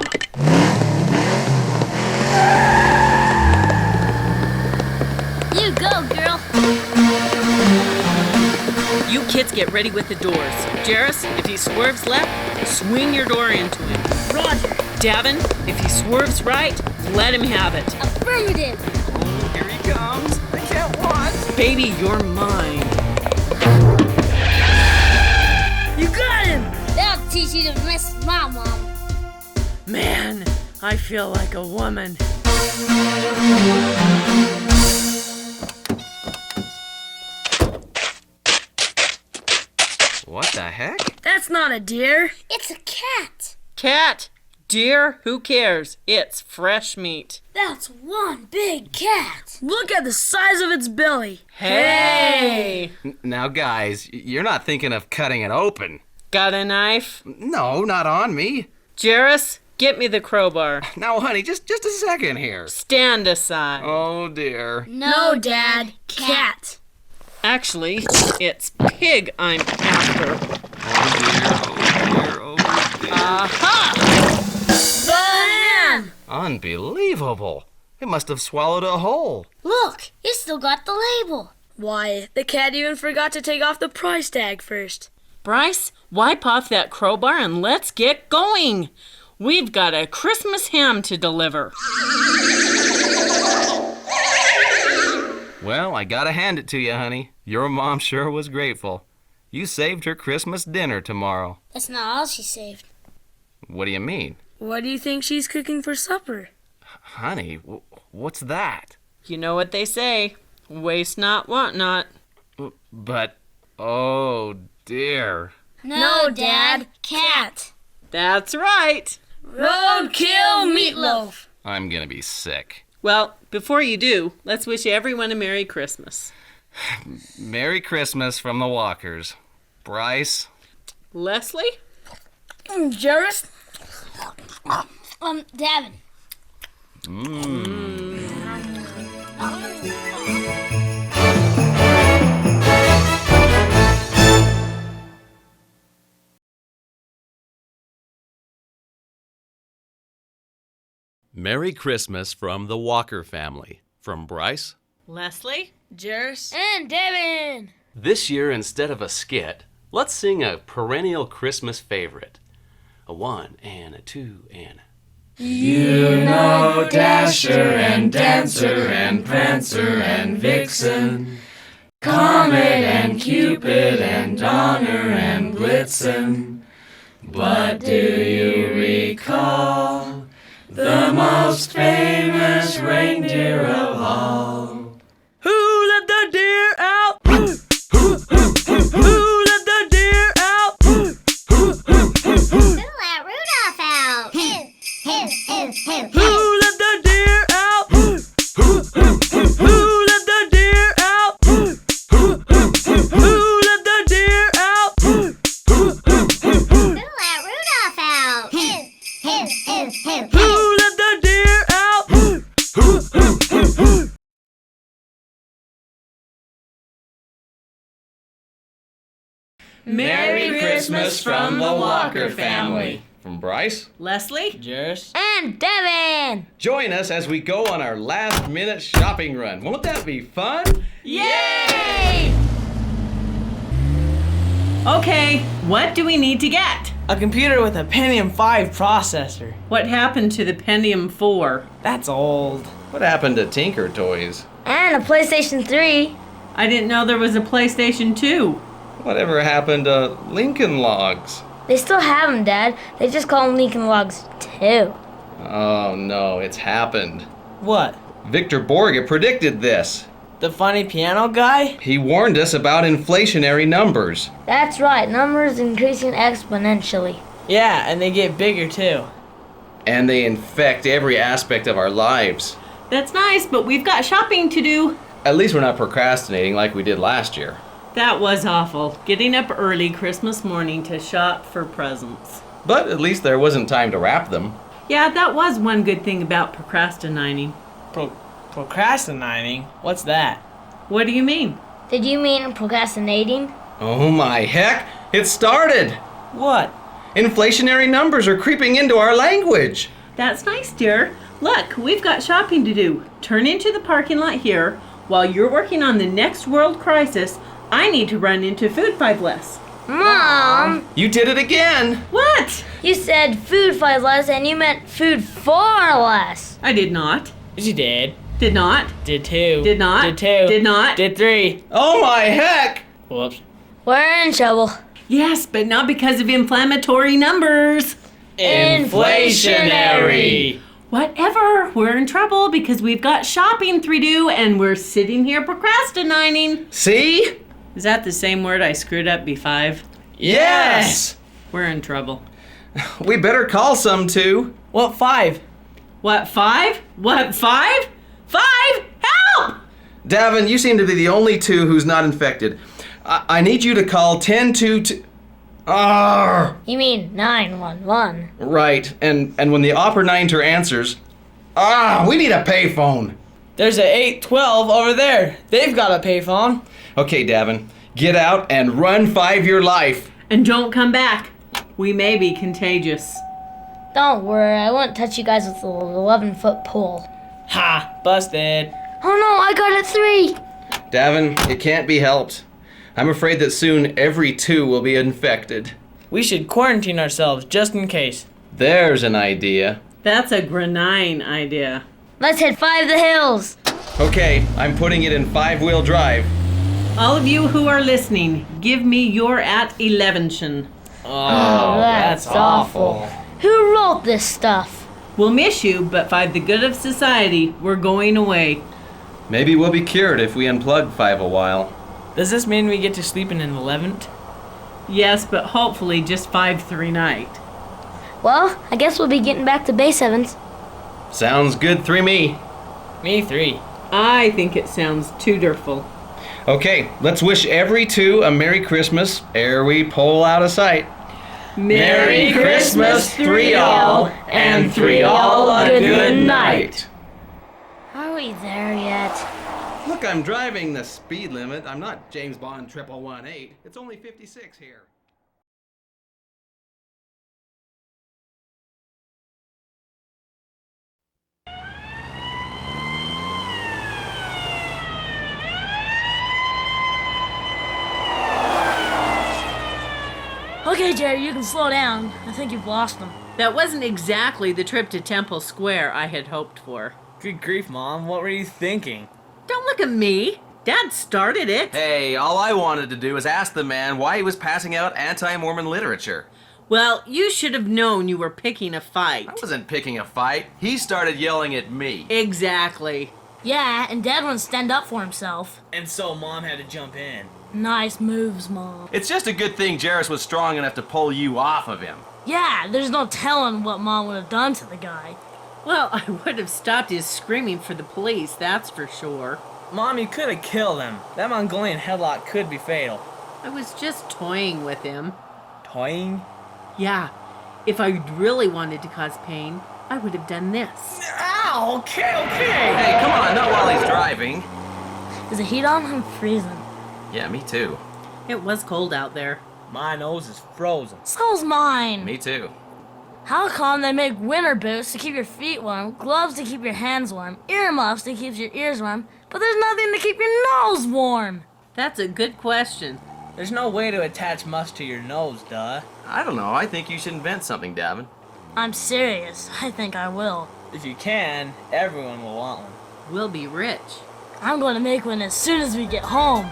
Speaker 3: You go, girl.
Speaker 2: You kids get ready with the doors. Jairus, if he swerves left, swing your door into him.
Speaker 9: Roger.
Speaker 2: Davin, if he swerves right, let him have it.
Speaker 3: Affirmative.
Speaker 12: Oh, here he comes. I can't watch.
Speaker 2: Baby, you're mine.
Speaker 9: You got him.
Speaker 3: That'll teach you to miss my mom.
Speaker 2: Man, I feel like a woman.
Speaker 12: What the heck?
Speaker 9: That's not a deer.
Speaker 3: It's a cat.
Speaker 2: Cat, deer, who cares? It's fresh meat.
Speaker 3: That's one big cat.
Speaker 9: Look at the size of its belly.
Speaker 2: Hey!
Speaker 12: Now, guys, you're not thinking of cutting it open.
Speaker 2: Got a knife?
Speaker 12: No, not on me.
Speaker 2: Jairus, get me the crowbar.
Speaker 12: Now, honey, just a second here.
Speaker 2: Stand aside.
Speaker 12: Oh, dear.
Speaker 9: No, Dad. Cat.
Speaker 2: Actually, it's pig I'm after.
Speaker 12: Oh, dear.
Speaker 2: Aha!
Speaker 9: The ham.
Speaker 12: Unbelievable. It must have swallowed a hole.
Speaker 3: Look, it's still got the label.
Speaker 9: Why, the cat even forgot to take off the price tag first.
Speaker 2: Bryce, wipe off that crowbar and let's get going. We've got a Christmas ham to deliver.
Speaker 12: Well, I gotta hand it to you, honey. Your mom sure was grateful. You saved her Christmas dinner tomorrow.
Speaker 3: That's not all she saved.
Speaker 12: What do you mean?
Speaker 9: What do you think she's cooking for supper?
Speaker 12: Honey, what's that?
Speaker 2: You know what they say. Waste not, want not.
Speaker 12: But, oh dear.
Speaker 9: No, Dad. Cat.
Speaker 2: That's right.
Speaker 9: Roadkill meatloaf.
Speaker 12: I'm gonna be sick.
Speaker 2: Well, before you do, let's wish everyone a Merry Christmas.
Speaker 12: Merry Christmas from the Walkers. Bryce?
Speaker 2: Leslie?
Speaker 9: Jairus? Davin.
Speaker 6: Merry Christmas from the Walker family. From Bryce.
Speaker 2: Leslie?
Speaker 8: Jairus?
Speaker 9: And Devin.
Speaker 1: This year, instead of a skit, let's sing a perennial Christmas favorite. A 1 and a 2 and a...
Speaker 13: You know Dasher and Dancer and Prancer and Vixen, Comet and Cupid and Donner and Blitzen. But do you recall the most famous reindeer of all?
Speaker 8: Who let the deer out? Who let the deer out?
Speaker 3: Who let Rudolph out?
Speaker 8: Who let the deer out? Who let the deer out? Who let the deer out?
Speaker 3: Who let Rudolph out?
Speaker 8: Who let the deer out?
Speaker 13: Merry Christmas from the Walker family.
Speaker 1: From Bryce.
Speaker 2: Leslie?
Speaker 8: Jairus?
Speaker 9: And Devin.
Speaker 1: Join us as we go on our last-minute shopping run. Won't that be fun?
Speaker 9: Yay!
Speaker 2: Okay, what do we need to get?
Speaker 8: A computer with a Pentium 5 processor.
Speaker 2: What happened to the Pentium 4?
Speaker 8: That's old.
Speaker 1: What happened to Tinker Toys?
Speaker 9: And a PlayStation 3.
Speaker 2: I didn't know there was a PlayStation 2.
Speaker 1: Whatever happened to Lincoln Logs?
Speaker 9: They still have them, Dad. They just call them Lincoln Logs 2.
Speaker 1: Oh no, it's happened.
Speaker 8: What?
Speaker 1: Victor Borge predicted this.
Speaker 8: The funny piano guy?
Speaker 1: He warned us about inflationary numbers.
Speaker 9: That's right. Numbers increasing exponentially.
Speaker 8: Yeah, and they get bigger too.
Speaker 1: And they infect every aspect of our lives.
Speaker 2: That's nice, but we've got shopping to do.
Speaker 1: At least we're not procrastinating like we did last year.
Speaker 2: That was awful. Getting up early Christmas morning to shop for presents.
Speaker 1: But at least there wasn't time to wrap them.
Speaker 2: Yeah, that was one good thing about procrastinating.
Speaker 8: Procrastinating? What's that?
Speaker 2: What do you mean?
Speaker 9: Did you mean procrastinating?
Speaker 1: Oh my heck, it started!
Speaker 8: What?
Speaker 1: Inflationary numbers are creeping into our language.
Speaker 2: That's nice, dear. Look, we've got shopping to do. Turn into the parking lot here. While you're working on the next world crisis, I need to run into Food 5 Less.
Speaker 9: Mom!
Speaker 1: You did it again!
Speaker 2: What?
Speaker 9: You said food 5 less and you meant food 4 less.
Speaker 2: I did not.
Speaker 8: You did.
Speaker 2: Did not.
Speaker 8: Did 2.
Speaker 2: Did not.
Speaker 8: Did 2.
Speaker 2: Did not.
Speaker 8: Did 3.
Speaker 1: Oh my heck!
Speaker 8: Whoops.
Speaker 9: We're in trouble.
Speaker 2: Yes, but not because of inflammatory numbers.
Speaker 8: Inflationary.
Speaker 2: Whatever. We're in trouble because we've got shopping to do and we're sitting here procrastinating.
Speaker 1: See?
Speaker 2: Is that the same word I screwed up, B5?
Speaker 1: Yes!
Speaker 2: We're in trouble.
Speaker 1: We better call some too.
Speaker 8: What 5?
Speaker 2: What, 5? What, 5? 5? Help!
Speaker 1: Davin, you seem to be the only 2 who's not infected. I need you to call 1022...
Speaker 9: You mean 911.
Speaker 1: Right, and when the operator answers... we need a payphone.
Speaker 8: There's a 812 over there. They've got a payphone.
Speaker 1: Okay, Davin, get out and run 5 your life.
Speaker 2: And don't come back. We may be contagious.
Speaker 9: Don't worry, I won't touch you guys with the 11-foot pole.
Speaker 8: Ha! Busted.
Speaker 9: Oh no, I got a 3.
Speaker 1: Davin, it can't be helped. I'm afraid that soon every 2 will be infected.
Speaker 8: We should quarantine ourselves just in case.
Speaker 1: There's an idea.
Speaker 2: That's a grenine idea.
Speaker 9: Let's hit 5 the hills.
Speaker 1: Okay, I'm putting it in 5-wheel drive.
Speaker 2: All of you who are listening, give me your at 11tion.
Speaker 8: Oh,
Speaker 9: that's awful. Who wrote this stuff?
Speaker 2: We'll miss you, but by the good of society, we're going away.
Speaker 12: Maybe we'll be cured if we unplug 5 a while.
Speaker 13: Does this mean we get to sleep in an 11th?
Speaker 2: Yes, but hopefully just 5-3 night.
Speaker 9: Well, I guess we'll be getting back to base 7s.
Speaker 12: Sounds good, 3 me.
Speaker 13: Me 3.
Speaker 2: I think it sounds tooderful.
Speaker 12: Okay, let's wish every 2 a Merry Christmas ere we pull out of sight.
Speaker 13: Merry Christmas, 3-all, and 3-all a good night.
Speaker 9: Are we there yet?
Speaker 12: Look, I'm driving the speed limit. I'm not James Bond 1118. It's only 56 here.
Speaker 9: Okay, Jerry, you can slow down. I think you've lost them.
Speaker 2: That wasn't exactly the trip to Temple Square I had hoped for.
Speaker 13: Good grief, Mom. What were you thinking?
Speaker 2: Don't look at me. Dad started it.
Speaker 12: Hey, all I wanted to do was ask the man why he was passing out anti-Mormon literature.
Speaker 2: Well, you should have known you were picking a fight.
Speaker 12: I wasn't picking a fight. He started yelling at me.
Speaker 2: Exactly.
Speaker 9: Yeah, and Dad wouldn't stand up for himself.
Speaker 13: And so Mom had to jump in.
Speaker 9: Nice moves, Mom.
Speaker 12: It's just a good thing Jairus was strong enough to pull you off of him.
Speaker 9: Yeah, there's no telling what Mom would have done to the guy.
Speaker 2: Well, I would have stopped his screaming for the police, that's for sure.
Speaker 13: Mom, you could have killed him. That Mongolian headlock could be fatal.
Speaker 2: I was just toying with him.
Speaker 13: Toying?
Speaker 2: Yeah. If I really wanted to cause pain, I would have done this.
Speaker 13: Ow, okay.
Speaker 12: Hey, come on, not while he's driving.
Speaker 9: Is the heat on? I'm freezing.
Speaker 12: Yeah, me too.
Speaker 2: It was cold out there.
Speaker 13: My nose is frozen.
Speaker 9: So's mine.
Speaker 12: Me too.
Speaker 9: How come they make winter boots to keep your feet warm, gloves to keep your hands warm, earmuffs to keep your ears warm, but there's nothing to keep your nose warm?
Speaker 2: That's a good question.
Speaker 13: There's no way to attach muffs to your nose, duh.
Speaker 12: I don't know. I think you should invent something, Davin.
Speaker 9: I'm serious. I think I will.
Speaker 13: If you can, everyone will want one.
Speaker 2: We'll be rich.
Speaker 9: I'm going to make one as soon as we get home.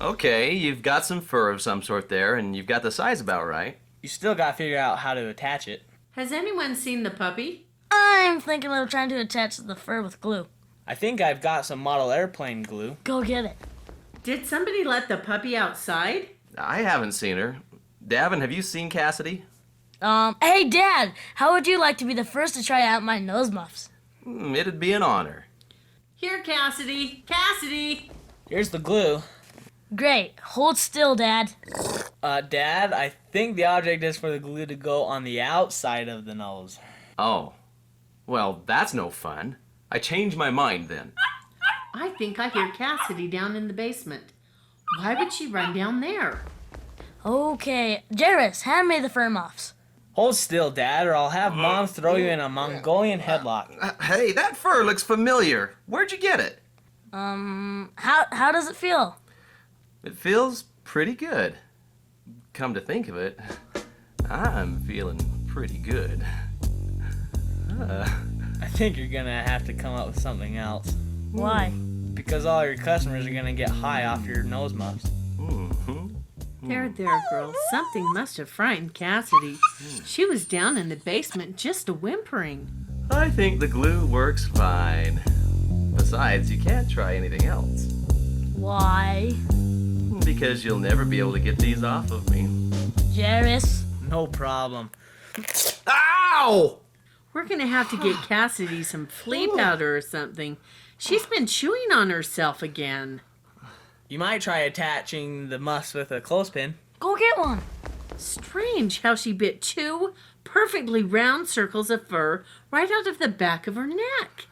Speaker 12: Okay, you've got some fur of some sort there, and you've got the size about right.
Speaker 13: You still gotta figure out how to attach it.
Speaker 2: Has anyone seen the puppy?
Speaker 9: I'm thinking of trying to attach the fur with glue.
Speaker 13: I think I've got some model airplane glue.
Speaker 9: Go get it.
Speaker 2: Did somebody let the puppy outside?
Speaker 12: I haven't seen her. Davin, have you seen Cassidy?
Speaker 9: Hey, Dad, how would you like to be the first to try out my nose muffs?
Speaker 12: It'd be an honor.
Speaker 2: Here, Cassidy. Cassidy!
Speaker 13: Here's the glue.
Speaker 9: Great. Hold still, Dad.
Speaker 13: Dad, I think the object is for the glue to go on the outside of the nose.
Speaker 12: Oh. Well, that's no fun. I changed my mind then.
Speaker 2: I think I hear Cassidy down in the basement. Why would she run down there?
Speaker 9: Okay. Jairus, hand me the fur muffs.
Speaker 13: Hold still, Dad, or I'll have Mom throw you in a Mongolian headlock.
Speaker 12: Hey, that fur looks familiar. Where'd you get it?
Speaker 9: How does it feel?
Speaker 12: It feels pretty good. Come to think of it, I'm feeling pretty good.
Speaker 13: I think you're gonna have to come up with something else.
Speaker 9: Why?
Speaker 13: Because all your customers are gonna get high off your nose muffs.
Speaker 2: There, girl. Something must have frightened Cassidy. She was down in the basement just whimpering.
Speaker 12: I think the glue works fine. Besides, you can't try anything else.
Speaker 9: Why?
Speaker 12: Because you'll never be able to get these off of me.
Speaker 9: Jairus?
Speaker 13: No problem.
Speaker 12: Ow!
Speaker 2: We're gonna have to get Cassidy some flea powder or something. She's been chewing on herself again.
Speaker 13: You might try attaching the muffs with a clothespin.
Speaker 9: Go get one.
Speaker 2: Strange how she bit 2 perfectly round circles of fur right out of the back of her neck.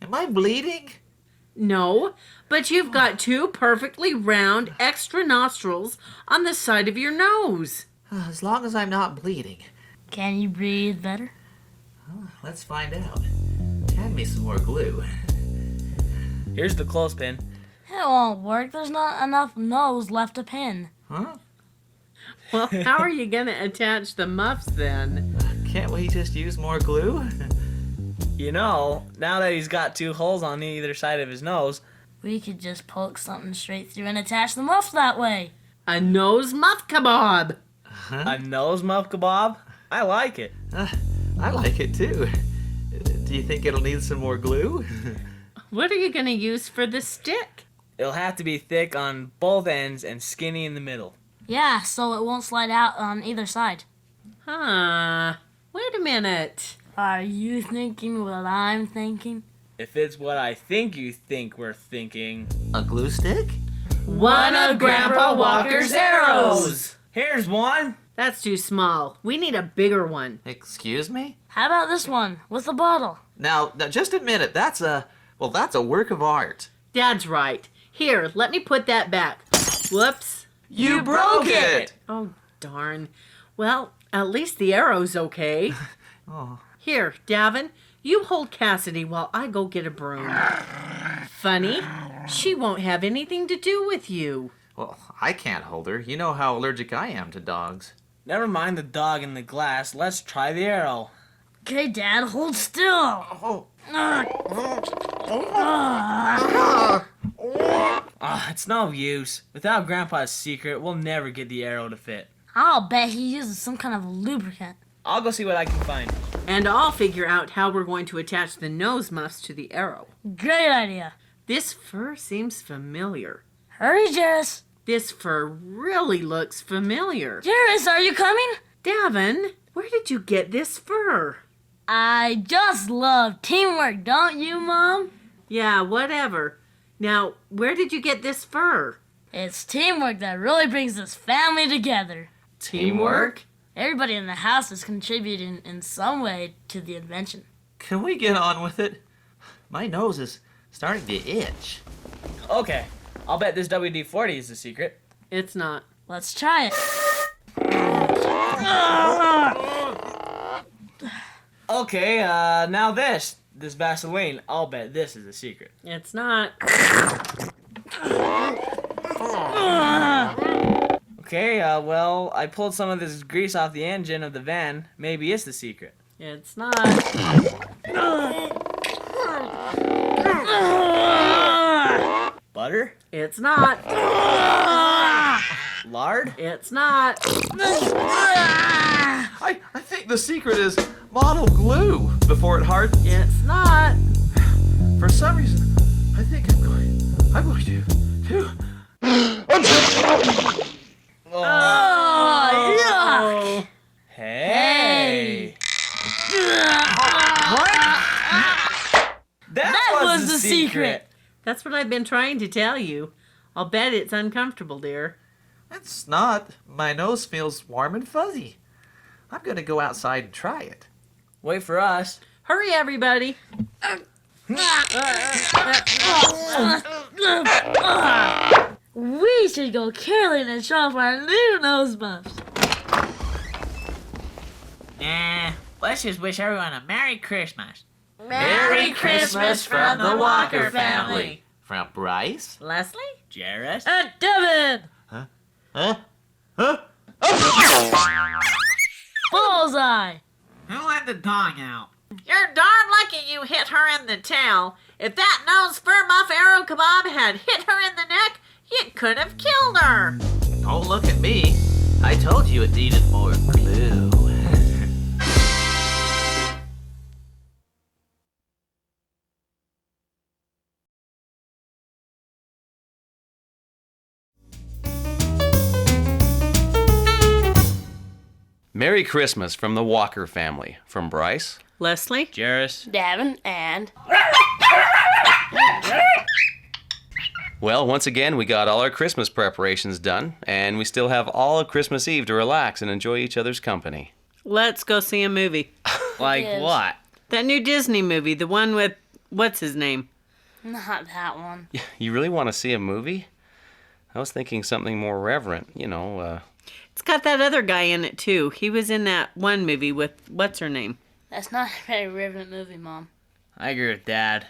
Speaker 14: Am I bleeding?
Speaker 2: No, but you've got 2 perfectly round extra nostrils on the side of your nose.
Speaker 14: As long as I'm not bleeding.
Speaker 9: Can you breathe better?
Speaker 14: Let's find out. Hand me some more glue.
Speaker 13: Here's the clothespin.
Speaker 9: It won't work. There's not enough nose left to pin.
Speaker 14: Huh?
Speaker 2: Well, how are you going to attach the muffs then?
Speaker 14: Can't we just use more glue?
Speaker 13: You know, now that he's got 2 holes on either side of his nose,
Speaker 9: we could just poke something straight through and attach the muffs that way.
Speaker 2: A nose muff kebab.
Speaker 13: A nose muff kebab? I like it.
Speaker 14: I like it too. Do you think it'll need some more glue?
Speaker 2: What are you going to use for the stick?
Speaker 13: It'll have to be thick on both ends and skinny in the middle.
Speaker 9: Yeah, so it won't slide out on either side.
Speaker 2: Huh. Wait a minute.
Speaker 9: Are you thinking what I'm thinking?
Speaker 13: If it's what I think you think we're thinking...
Speaker 14: A glue stick?
Speaker 2: One of Grandpa Walker's arrows!
Speaker 13: Here's one!
Speaker 2: That's too small. We need a bigger one.
Speaker 14: Excuse me?
Speaker 9: How about this one, with a bottle?
Speaker 14: Now just admit it. That's a work of art.
Speaker 2: Dad's right. Here, let me put that back. Whoops.
Speaker 14: You broke it!
Speaker 2: Oh, darn. Well, at least the arrow's okay.
Speaker 14: Oh.
Speaker 2: Here, Davin, you hold Cassidy while I go get a broom. Funny, she won't have anything to do with you.
Speaker 14: Well, I can't hold her. You know how allergic I am to dogs.
Speaker 13: Never mind the dog in the glass. Let's try the arrow.
Speaker 9: Okay, Dad, hold still.
Speaker 13: It's no use. Without Grandpa's secret, we'll never get the arrow to fit.
Speaker 9: I'll bet he uses some kind of lubricant.
Speaker 13: I'll go see what I can find.
Speaker 2: And I'll figure out how we're going to attach the nose muffs to the arrow.
Speaker 9: Great idea.
Speaker 2: This fur seems familiar.
Speaker 9: Hurry, Jairus.
Speaker 2: This fur really looks familiar.
Speaker 9: Jairus, are you coming?
Speaker 2: Davin, where did you get this fur?
Speaker 9: I just love teamwork, don't you, Mom?
Speaker 2: Yeah, whatever. Now, where did you get this fur?
Speaker 9: It's teamwork that really brings this family together.
Speaker 2: Teamwork?
Speaker 9: Everybody in the house is contributing in some way to the invention.
Speaker 14: Can we get on with it? My nose is starting to itch.
Speaker 13: Okay, I'll bet this WD-40 is the secret.
Speaker 2: It's not.
Speaker 9: Let's try it.
Speaker 13: Okay, now this Vaseline. I'll bet this is the secret.
Speaker 2: It's not.
Speaker 13: Okay, well, I pulled some of this grease off the engine of the van. Maybe it's the secret.
Speaker 2: It's not.
Speaker 13: Butter?
Speaker 2: It's not.
Speaker 13: Lard?
Speaker 2: It's not.
Speaker 14: I think the secret is model glue before it hardens.
Speaker 2: It's not.
Speaker 14: For some reason, I think I'm going to.
Speaker 9: Oh, yuck!
Speaker 13: Hey!
Speaker 9: That was the secret!
Speaker 2: That's what I've been trying to tell you. I'll bet it's uncomfortable, dear.
Speaker 14: It's not. My nose feels warm and fuzzy. I'm going to go outside and try it.
Speaker 13: Wait for us.
Speaker 2: Hurry, everybody.
Speaker 9: We should go caroling and show off our new nose muffs.
Speaker 8: Let's just wish everyone a Merry Christmas.
Speaker 9: Merry Christmas from the Walker family.
Speaker 14: From Bryce?
Speaker 8: Leslie?
Speaker 13: Jairus?
Speaker 9: And Devin!
Speaker 14: Huh?
Speaker 9: Bullseye!
Speaker 8: Who let the dog out? You're darn lucky you hit her in the tail. If that nose fur muff arrow kebab had hit her in the neck, you could have killed her.
Speaker 14: Don't look at me. I told you it needed more glue.
Speaker 1: Merry Christmas from the Walker family. From Bryce.
Speaker 2: Leslie?
Speaker 13: Jairus?
Speaker 9: Davin and...
Speaker 1: Well, once again, we got all our Christmas preparations done, and we still have all of Christmas Eve to relax and enjoy each other's company.
Speaker 2: Let's go see a movie.
Speaker 13: Like
Speaker 9: Yes.
Speaker 13: what?
Speaker 2: That new Disney movie, the one with, what's his name?
Speaker 9: Not that one.
Speaker 1: You really want to see a movie? I was thinking something more reverent,
Speaker 2: It's got that other guy in it, too. He was in that one movie with, what's her name?
Speaker 9: That's not a very reverent movie, Mom.
Speaker 13: I agree with Dad.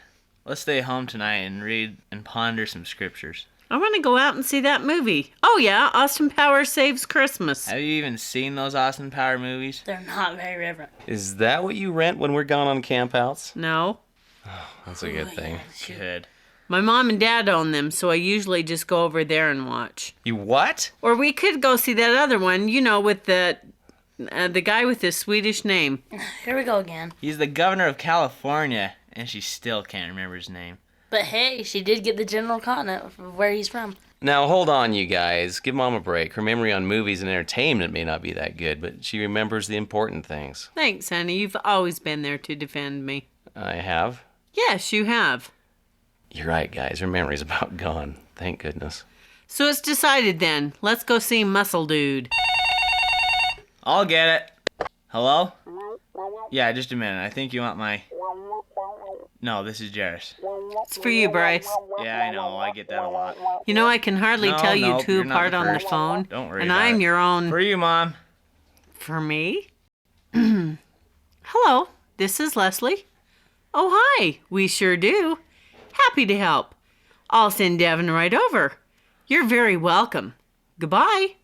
Speaker 13: Let's stay home tonight and read and ponder some scriptures.
Speaker 2: I want to go out and see that movie. Oh, yeah, Austin Powers Saves Christmas.
Speaker 13: Have you even seen those Austin Power movies?
Speaker 9: They're not very reverent.
Speaker 1: Is that what you rent when we're gone on campouts?
Speaker 2: No.
Speaker 1: That's a good thing.
Speaker 13: Good.
Speaker 2: My mom and dad own them, so I usually just go over there and watch.
Speaker 1: You what?
Speaker 2: Or we could go see that other one, with the The guy with the Swedish name.
Speaker 9: Here we go again.
Speaker 13: He's the governor of California, and she still can't remember his name.
Speaker 9: But hey, she did get the general continent of where he's from.
Speaker 1: Now, hold on, you guys. Give Mom a break. Her memory on movies and entertainment may not be that good, but she remembers the important things.
Speaker 2: Thanks, honey. You've always been there to defend me.
Speaker 1: I have?
Speaker 2: Yes, you have.
Speaker 1: You're right, guys. Her memory's about gone. Thank goodness.
Speaker 2: So it's decided then. Let's go see Muscle Dude.
Speaker 13: I'll get it. Hello? Yeah, just a minute. I think you want my... No, this is Jairus.
Speaker 2: It's for you, Bryce.
Speaker 13: Yeah, I know. I get that a lot.
Speaker 2: You know, I can hardly tell you two
Speaker 13: you're not
Speaker 2: apart
Speaker 13: the
Speaker 2: on the
Speaker 13: first.
Speaker 2: phone.
Speaker 13: Don't worry
Speaker 2: And
Speaker 13: about
Speaker 2: I'm
Speaker 13: it.
Speaker 2: your own...
Speaker 13: For you, Mom.
Speaker 2: For me? Hello, this is Leslie. Oh, hi. We sure do. Happy to help. I'll send Devin right over. You're very welcome. Goodbye.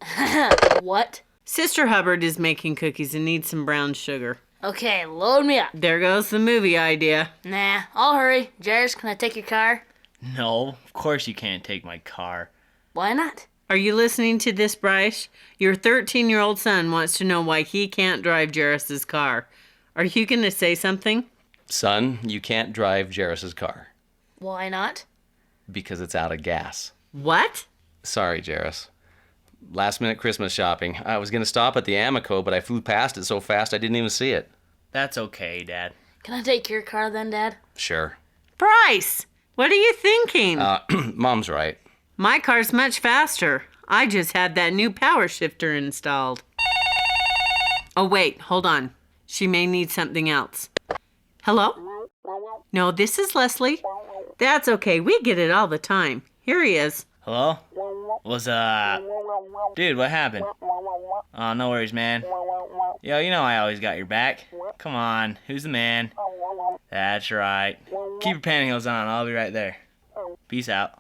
Speaker 9: What?
Speaker 2: Sister Hubbard is making cookies and needs some brown sugar.
Speaker 9: Okay, load me up.
Speaker 2: There goes the movie idea.
Speaker 9: Nah, I'll hurry. Jairus, can I take your car?
Speaker 13: No, of course you can't take my car.
Speaker 9: Why not?
Speaker 2: Are you listening to this, Bryce? Your 13-year-old son wants to know why he can't drive Jairus's car. Are you going to say something?
Speaker 1: Son, you can't drive Jairus's car.
Speaker 9: Why not?
Speaker 1: Because it's out of gas.
Speaker 2: What?
Speaker 1: Sorry, Jairus. Last minute Christmas shopping. I was going to stop at the Amico, but I flew past it so fast I didn't even see it.
Speaker 13: That's okay, Dad.
Speaker 9: Can I take your car then, Dad?
Speaker 1: Sure.
Speaker 2: Bryce, what are you thinking?
Speaker 1: Mom's right.
Speaker 2: My car's much faster. I just had that new power shifter installed. Oh, wait, hold on. She may need something else. Hello? No, this is Leslie. That's okay. We get it all the time. Here he is.
Speaker 13: Hello? What's up? Dude, what happened? Oh, no worries, man. Yo, you know I always got your back. Come on, who's the man? That's right. Keep your pantyhose on, I'll be right there. Peace out.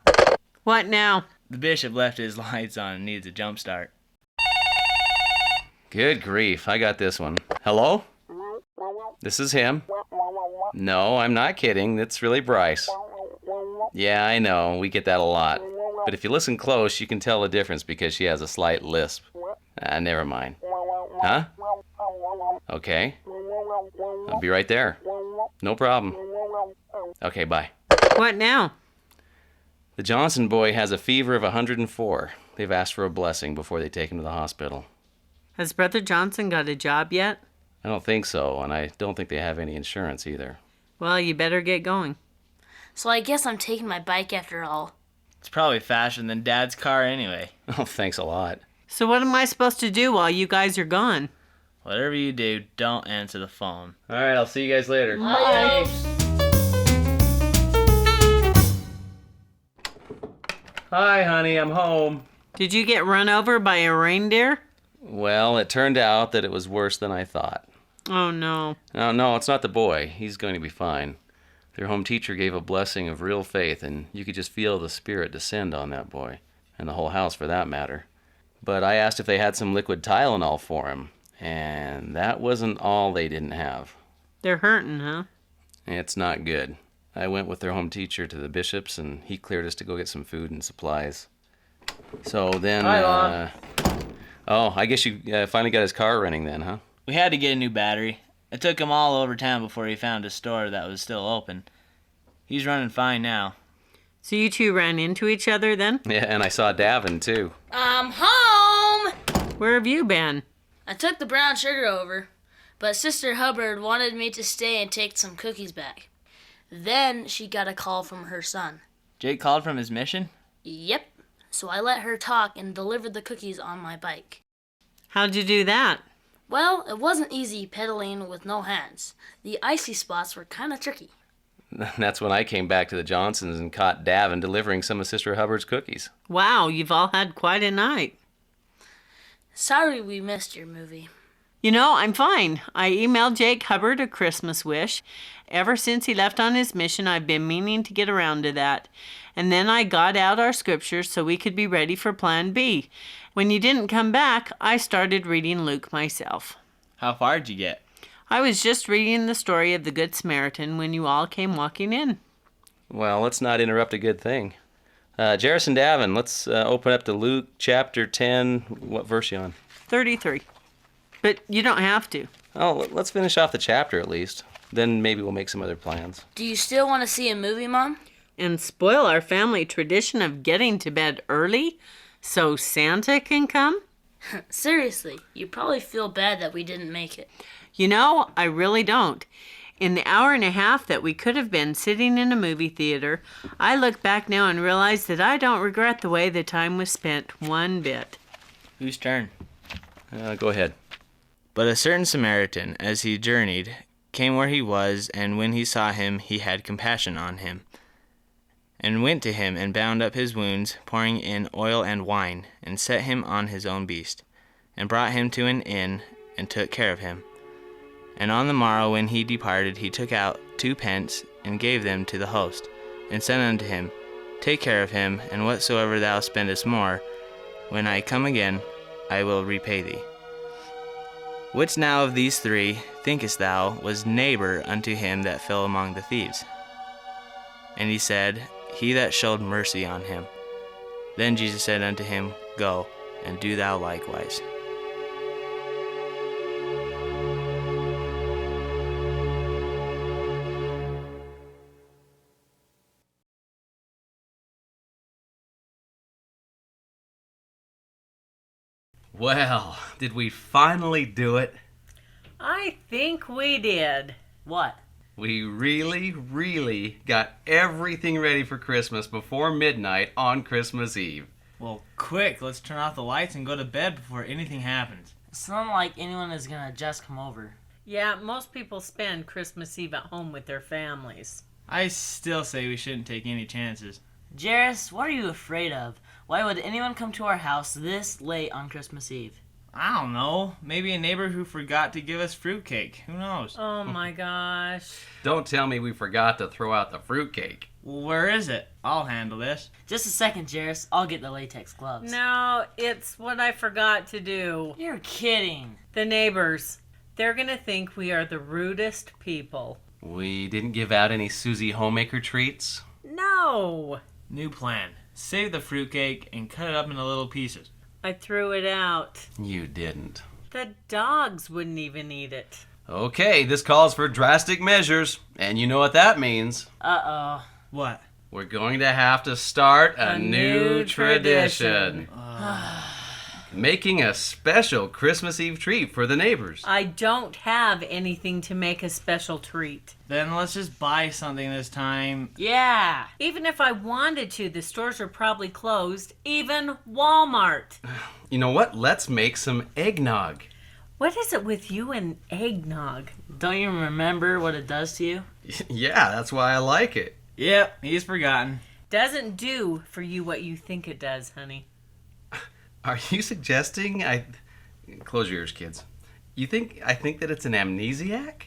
Speaker 2: What now?
Speaker 13: The bishop left his lights on and needs a jump start.
Speaker 1: Good grief, I got this one. Hello? This is him. No, I'm not kidding. It's really Bryce. Yeah, I know. We get that a lot. But if you listen close, you can tell the difference because she has a slight lisp. Never mind. Huh? Okay. I'll be right there. No problem. Okay, bye.
Speaker 2: What now?
Speaker 1: The Johnson boy has a fever of 104. They've asked for a blessing before they take him to the hospital.
Speaker 2: Has Brother Johnson got a job yet?
Speaker 1: I don't think so, and I don't think they have any insurance either.
Speaker 2: Well, you better get going.
Speaker 9: So I guess I'm taking my bike after all.
Speaker 13: It's probably faster than Dad's car anyway.
Speaker 1: Oh, thanks a lot.
Speaker 2: So what am I supposed to do while you guys are gone?
Speaker 13: Whatever you do, don't answer the phone.
Speaker 1: All right, I'll see you guys later.
Speaker 9: Bye.
Speaker 1: Hi, honey, I'm home.
Speaker 2: Did you get run over by a reindeer?
Speaker 1: Well, it turned out that it was worse than I thought.
Speaker 2: Oh, no.
Speaker 1: No, it's not the boy. He's going to be fine. Their home teacher gave a blessing of real faith, and you could just feel the Spirit descend on that boy, and the whole house for that matter. But I asked if they had some liquid Tylenol for him, and that wasn't all they didn't have.
Speaker 2: They're hurting, huh?
Speaker 1: It's not good. I went with their home teacher to the bishop's, and he cleared us to go get some food and supplies. So then,
Speaker 13: Hi, Mom.
Speaker 1: Oh, I guess you finally got his car running then, huh?
Speaker 13: We had to get a new battery. It took him all over town before he found a store that was still open. He's running fine now.
Speaker 2: So you two ran into each other then?
Speaker 1: Yeah, and I saw Davin, too.
Speaker 9: I'm home!
Speaker 2: Where have you been?
Speaker 9: I took the brown sugar over, but Sister Hubbard wanted me to stay and take some cookies back. Then she got a call from her son.
Speaker 13: Jake called from his mission?
Speaker 9: Yep. So I let her talk and delivered the cookies on my bike.
Speaker 2: How'd you do that?
Speaker 9: Well, it wasn't easy pedaling with no hands. The icy spots were kind of tricky.
Speaker 1: That's when I came back to the Johnsons and caught Davin delivering some of Sister Hubbard's cookies.
Speaker 2: Wow, you've all had quite a night.
Speaker 9: Sorry we missed your movie.
Speaker 2: You know, I'm fine. I emailed Jake Hubbard a Christmas wish. Ever since he left on his mission, I've been meaning to get around to that. And then I got out our scriptures so we could be ready for Plan B. When you didn't come back, I started reading Luke myself.
Speaker 13: How far did you get?
Speaker 2: I was just reading the story of the Good Samaritan when you all came walking in.
Speaker 1: Well, let's not interrupt a good thing. Jairus and Davin, let's open up to Luke chapter 10. What verse are you on?
Speaker 2: 33. But you don't have to.
Speaker 12: Oh, let's finish off the chapter at least. Then maybe we'll make some other plans.
Speaker 9: Do you still want to see a movie, Mom?
Speaker 2: And spoil our family tradition of getting to bed early so Santa can come?
Speaker 9: Seriously, you probably feel bad that we didn't make it.
Speaker 2: You know, I really don't. In the hour and a half that we could have been sitting in a movie theater, I look back now and realize that I don't regret the way the time was spent one bit.
Speaker 13: Whose turn?
Speaker 12: Go ahead.
Speaker 13: But a certain Samaritan, as he journeyed, came where he was, and when he saw him, he had compassion on him, and went to him, and bound up his wounds, pouring in oil and wine, and set him on his own beast, and brought him to an inn, and took care of him. And on the morrow when he departed, he took out 2 pence, and gave them to the host, and said unto him, Take care of him, and whatsoever thou spendest more, when I come again, I will repay thee. Which now of these 3, thinkest thou, was neighbor unto him that fell among the thieves? And he said, He that showed mercy on him. Then Jesus said unto him, Go, and do thou likewise.
Speaker 1: Well, did we finally do it?
Speaker 2: I think we did.
Speaker 8: What?
Speaker 1: We really got everything ready for Christmas before midnight on Christmas Eve.
Speaker 13: Well, quick, let's turn off the lights and go to bed before anything happens.
Speaker 8: It's not like anyone is gonna just come over.
Speaker 2: Yeah, most people spend Christmas Eve at home with their families.
Speaker 13: I still say we shouldn't take any chances.
Speaker 8: Jairus, what are you afraid of? Why would anyone come to our house this late on Christmas Eve?
Speaker 13: I don't know. Maybe a neighbor who forgot to give us fruitcake. Who knows?
Speaker 2: Oh my gosh.
Speaker 1: Don't tell me we forgot to throw out the fruitcake.
Speaker 13: Well, where is it? I'll handle this.
Speaker 8: Just a second, Jairus. I'll get the latex gloves.
Speaker 2: No, it's what I forgot to do.
Speaker 8: You're kidding.
Speaker 2: The neighbors. They're gonna think we are the rudest people.
Speaker 1: We didn't give out any Susie Homemaker treats?
Speaker 2: No.
Speaker 13: New plan. Save the fruitcake and cut it up into little pieces.
Speaker 2: I threw it out.
Speaker 1: You didn't.
Speaker 2: The dogs wouldn't even eat it.
Speaker 1: Okay, this calls for drastic measures, and you know what that means.
Speaker 8: Uh-oh.
Speaker 13: What?
Speaker 1: We're going to have to start a new tradition. Making a special Christmas Eve treat for the neighbors.
Speaker 2: I don't have anything to make a special treat.
Speaker 13: Then let's just buy something this time.
Speaker 2: Yeah. Even if I wanted to, the stores are probably closed. Even Walmart.
Speaker 1: You know what? Let's make some eggnog.
Speaker 2: What is it with you and eggnog?
Speaker 8: Don't you remember what it does to you?
Speaker 1: Yeah, that's why I like it.
Speaker 13: Yep, he's forgotten.
Speaker 2: Doesn't do for you what you think it does, honey.
Speaker 1: Are you suggesting Close your ears, kids. I think that it's an amnesiac?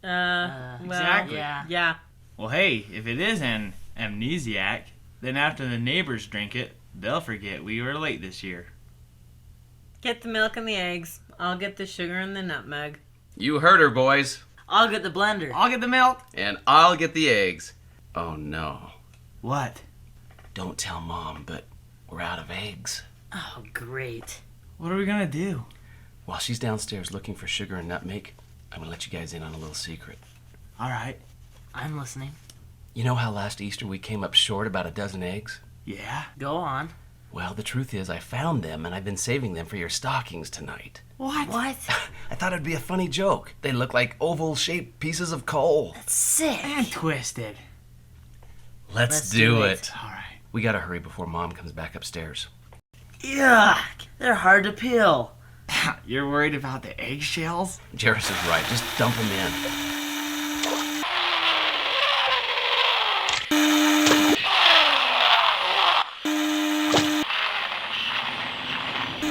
Speaker 2: Well,
Speaker 13: exactly.
Speaker 2: Yeah.
Speaker 13: Well, hey, if it is an amnesiac, then after the neighbors drink it, they'll forget we were late this year.
Speaker 2: Get the milk and the eggs. I'll get the sugar and the nutmeg.
Speaker 1: You heard her, boys.
Speaker 8: I'll get the blender.
Speaker 13: I'll get the milk.
Speaker 1: And I'll get the eggs. Oh, no.
Speaker 13: What?
Speaker 1: Don't tell Mom, but we're out of eggs.
Speaker 8: Oh, great.
Speaker 13: What are we gonna do?
Speaker 1: While she's downstairs looking for sugar and nutmeg, I'm gonna let you guys in on a little secret.
Speaker 13: All right.
Speaker 8: I'm listening.
Speaker 1: You know how last Easter we came up short about a dozen eggs?
Speaker 13: Yeah?
Speaker 8: Go on.
Speaker 1: Well, the truth is I found them and I've been saving them for your stockings tonight.
Speaker 8: What?
Speaker 1: I thought it'd be a funny joke. They look like oval-shaped pieces of coal.
Speaker 8: That's sick.
Speaker 13: And twisted.
Speaker 1: Let's do it.
Speaker 13: All right.
Speaker 1: We gotta hurry before Mom comes back upstairs.
Speaker 8: Yuck. They're hard to peel.
Speaker 13: You're worried about the eggshells?
Speaker 1: Jairus is right. Just dump them in.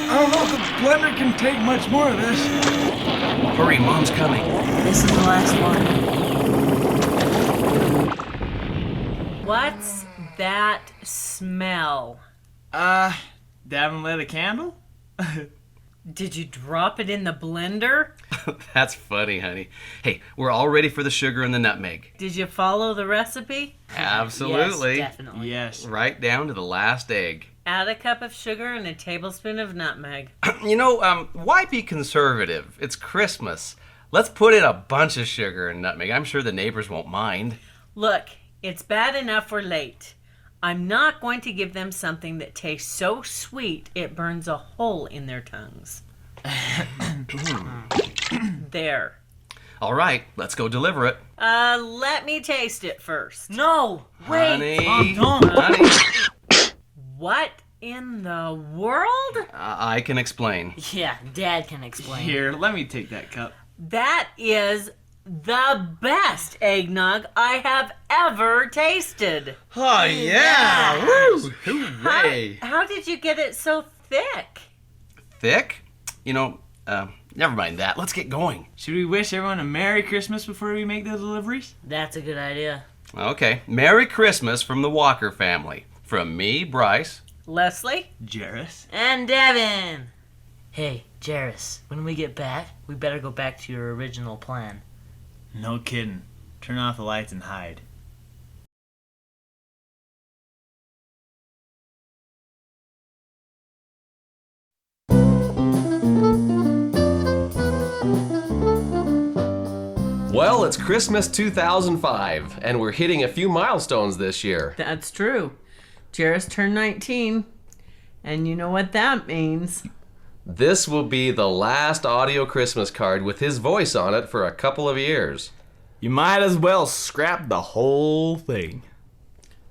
Speaker 15: I don't know if the blender can take much more of this.
Speaker 1: Hurry, Mom's coming.
Speaker 8: This is the last one.
Speaker 2: What's that smell?
Speaker 13: Davin lit a candle?
Speaker 2: Did you drop it in the blender?
Speaker 1: That's funny, honey. Hey, we're all ready for the sugar and the nutmeg.
Speaker 2: Did you follow the recipe?
Speaker 1: Absolutely.
Speaker 8: Yes, definitely.
Speaker 13: Yes.
Speaker 1: Right down to the last egg.
Speaker 2: Add a cup of sugar and a tablespoon of nutmeg.
Speaker 12: Why be conservative? It's Christmas. Let's put in a bunch of sugar and nutmeg. I'm sure the neighbors won't mind.
Speaker 2: Look, it's bad enough we're late. I'm not going to give them something that tastes so sweet it burns a hole in their tongues. There.
Speaker 12: All right, let's go deliver it.
Speaker 2: Let me taste it first.
Speaker 13: No! Wait!
Speaker 12: Honey.
Speaker 2: What in the world?
Speaker 12: I can explain.
Speaker 13: Yeah, Dad can explain.
Speaker 14: Here, let me take that cup.
Speaker 2: That is the best eggnog I have ever tasted.
Speaker 12: Oh, yeah! Woo! Hooray!
Speaker 2: How did you get it so thick?
Speaker 12: Thick? Never mind that. Let's get going.
Speaker 14: Should we wish everyone a Merry Christmas before we make the deliveries?
Speaker 13: That's a good idea.
Speaker 12: Okay. Merry Christmas from the Walker family. From me, Bryce.
Speaker 2: Leslie?
Speaker 14: Jairus.
Speaker 13: And Devin! Hey, Jairus, when we get back, we better go back to your original plan.
Speaker 14: No kidding. Turn off the lights and hide.
Speaker 1: Well, it's Christmas 2005, and we're hitting a few milestones this year.
Speaker 2: That's true. Jairus turned 19, and you know what that means.
Speaker 1: This will be the last audio Christmas card with his voice on it for a couple of years.
Speaker 14: You might as well scrap the whole thing.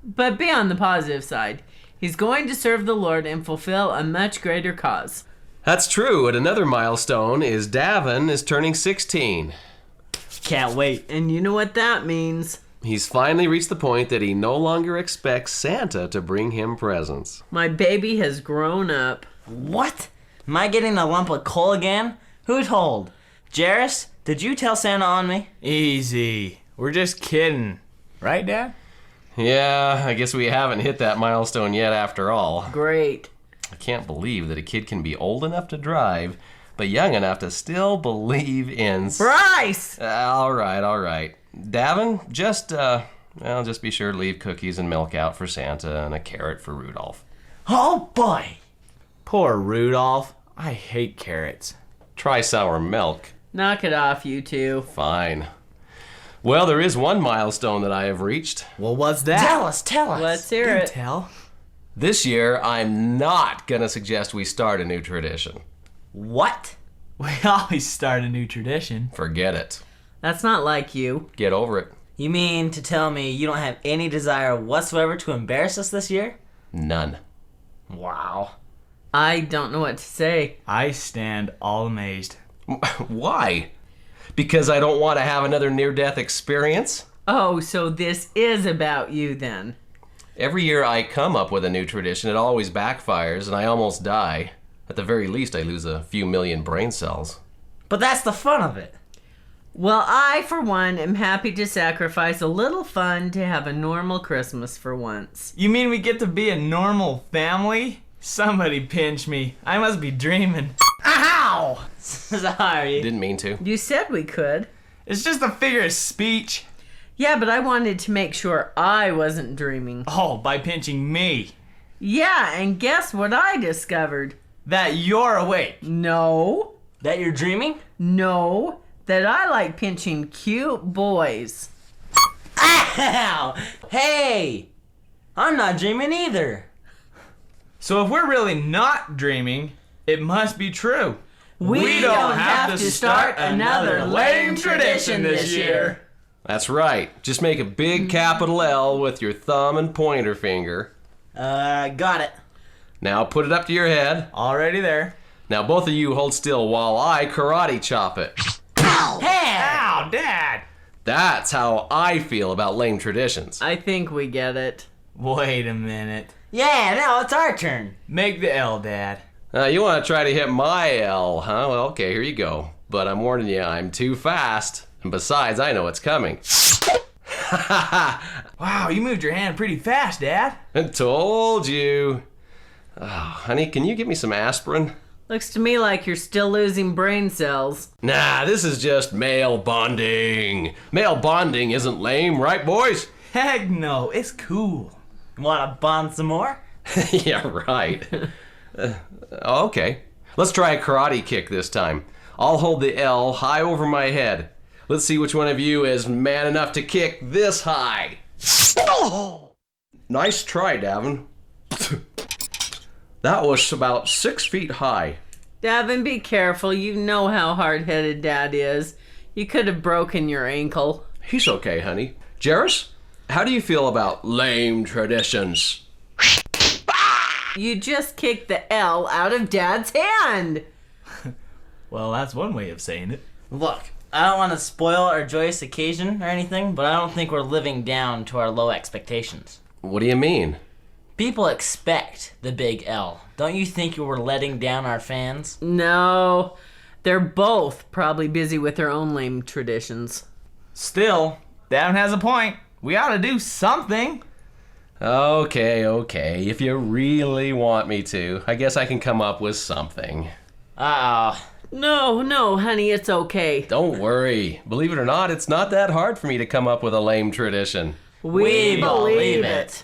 Speaker 2: But be on the positive side. He's going to serve the Lord and fulfill a much greater cause.
Speaker 1: That's true, and another milestone is Davin is turning 16.
Speaker 14: Can't wait.
Speaker 2: And you know what that means.
Speaker 1: He's finally reached the point that he no longer expects Santa to bring him presents.
Speaker 2: My baby has grown up.
Speaker 13: What? Am I getting a lump of coal again? Who told? Jairus, did you tell Santa on me?
Speaker 14: Easy. We're just kidding. Right, Dad?
Speaker 1: Yeah, I guess we haven't hit that milestone yet after all.
Speaker 2: Great.
Speaker 1: I can't believe that a kid can be old enough to drive, but young enough to still believe in...
Speaker 2: Bryce!
Speaker 1: All right. Davin, just be sure to leave cookies and milk out for Santa and a carrot for Rudolph.
Speaker 13: Oh, boy!
Speaker 14: Poor Rudolph. I hate carrots.
Speaker 1: Try sour milk.
Speaker 2: Knock it off, you two.
Speaker 1: Fine. Well, there is one milestone that I have reached.
Speaker 14: Well, what's that?
Speaker 13: Tell us.
Speaker 2: Let's hear it.
Speaker 14: Tell.
Speaker 1: This year, I'm not gonna suggest we start a new tradition.
Speaker 13: What?
Speaker 14: We always start a new tradition.
Speaker 1: Forget it.
Speaker 2: That's not like you.
Speaker 1: Get over it.
Speaker 13: You mean to tell me you don't have any desire whatsoever to embarrass us this year?
Speaker 1: None.
Speaker 13: Wow.
Speaker 2: I don't know what to say.
Speaker 14: I stand all amazed.
Speaker 1: Why? Because I don't want to have another near-death experience?
Speaker 2: Oh, so this is about you then.
Speaker 1: Every year I come up with a new tradition, it always backfires and I almost die. At the very least, I lose a few million brain cells.
Speaker 13: But that's the fun of it.
Speaker 2: Well, I, for one, am happy to sacrifice a little fun to have a normal Christmas for once.
Speaker 14: You mean we get to be a normal family? Somebody pinch me. I must be dreaming.
Speaker 13: Ow! Sorry.
Speaker 1: Didn't mean to.
Speaker 2: You said we could.
Speaker 14: It's just a figure of speech.
Speaker 2: Yeah, but I wanted to make sure I wasn't dreaming.
Speaker 14: Oh, by pinching me.
Speaker 2: Yeah, and guess what I discovered?
Speaker 14: That you're awake.
Speaker 2: No.
Speaker 13: That you're dreaming?
Speaker 2: No. That I like pinching cute boys.
Speaker 13: Ow! Hey! I'm not dreaming either.
Speaker 14: So if we're really not dreaming, it must be true.
Speaker 2: We don't have to start another lame tradition this year.
Speaker 1: That's right. Just make a big capital L with your thumb and pointer finger.
Speaker 13: Got it.
Speaker 1: Now put it up to your head.
Speaker 14: Already there.
Speaker 1: Now both of you hold still while I karate chop it.
Speaker 13: Ow! Hey!
Speaker 14: Ow, Dad!
Speaker 1: That's how I feel about lame traditions.
Speaker 2: I think we get it.
Speaker 14: Wait a minute.
Speaker 13: Yeah, now it's our turn.
Speaker 14: Make the L, Dad.
Speaker 1: You want to try to hit my L, huh? Well, okay, here you go. But I'm warning you, I'm too fast. And besides, I know it's coming.
Speaker 14: Wow, you moved your hand pretty fast, Dad.
Speaker 1: I told you. Oh, honey, can you get me some aspirin?
Speaker 2: Looks to me like you're still losing brain cells.
Speaker 1: Nah, this is just male bonding. Male bonding isn't lame, right, boys?
Speaker 14: Heck no, it's cool.
Speaker 13: Wanna bond some more?
Speaker 6: Yeah, right. Okay. Let's try a karate kick this time. I'll hold the L high over my head. Let's see which one of you is man enough to kick this high. Nice try, Davin. That was about 6 feet high.
Speaker 2: Davin, be careful. You know how hard-headed Dad is. You could have broken your ankle.
Speaker 6: He's okay, honey. Jairus, how do you feel about lame traditions?
Speaker 2: You just kicked the L out of Dad's hand.
Speaker 16: Well, that's one way of saying it.
Speaker 13: Look, I don't want to spoil our joyous occasion or anything, but I don't think we're living down to our low expectations.
Speaker 6: What do you mean?
Speaker 13: People expect the big L. Don't you think we're letting down our fans?
Speaker 2: No, they're both probably busy with their own lame traditions.
Speaker 16: Still, Davin has a point. We ought to do something.
Speaker 6: Okay. If you really want me to, I guess I can come up with something.
Speaker 2: No, honey, it's okay.
Speaker 6: Don't worry. Believe it or not, it's not that hard for me to come up with a lame tradition.
Speaker 2: We believe it.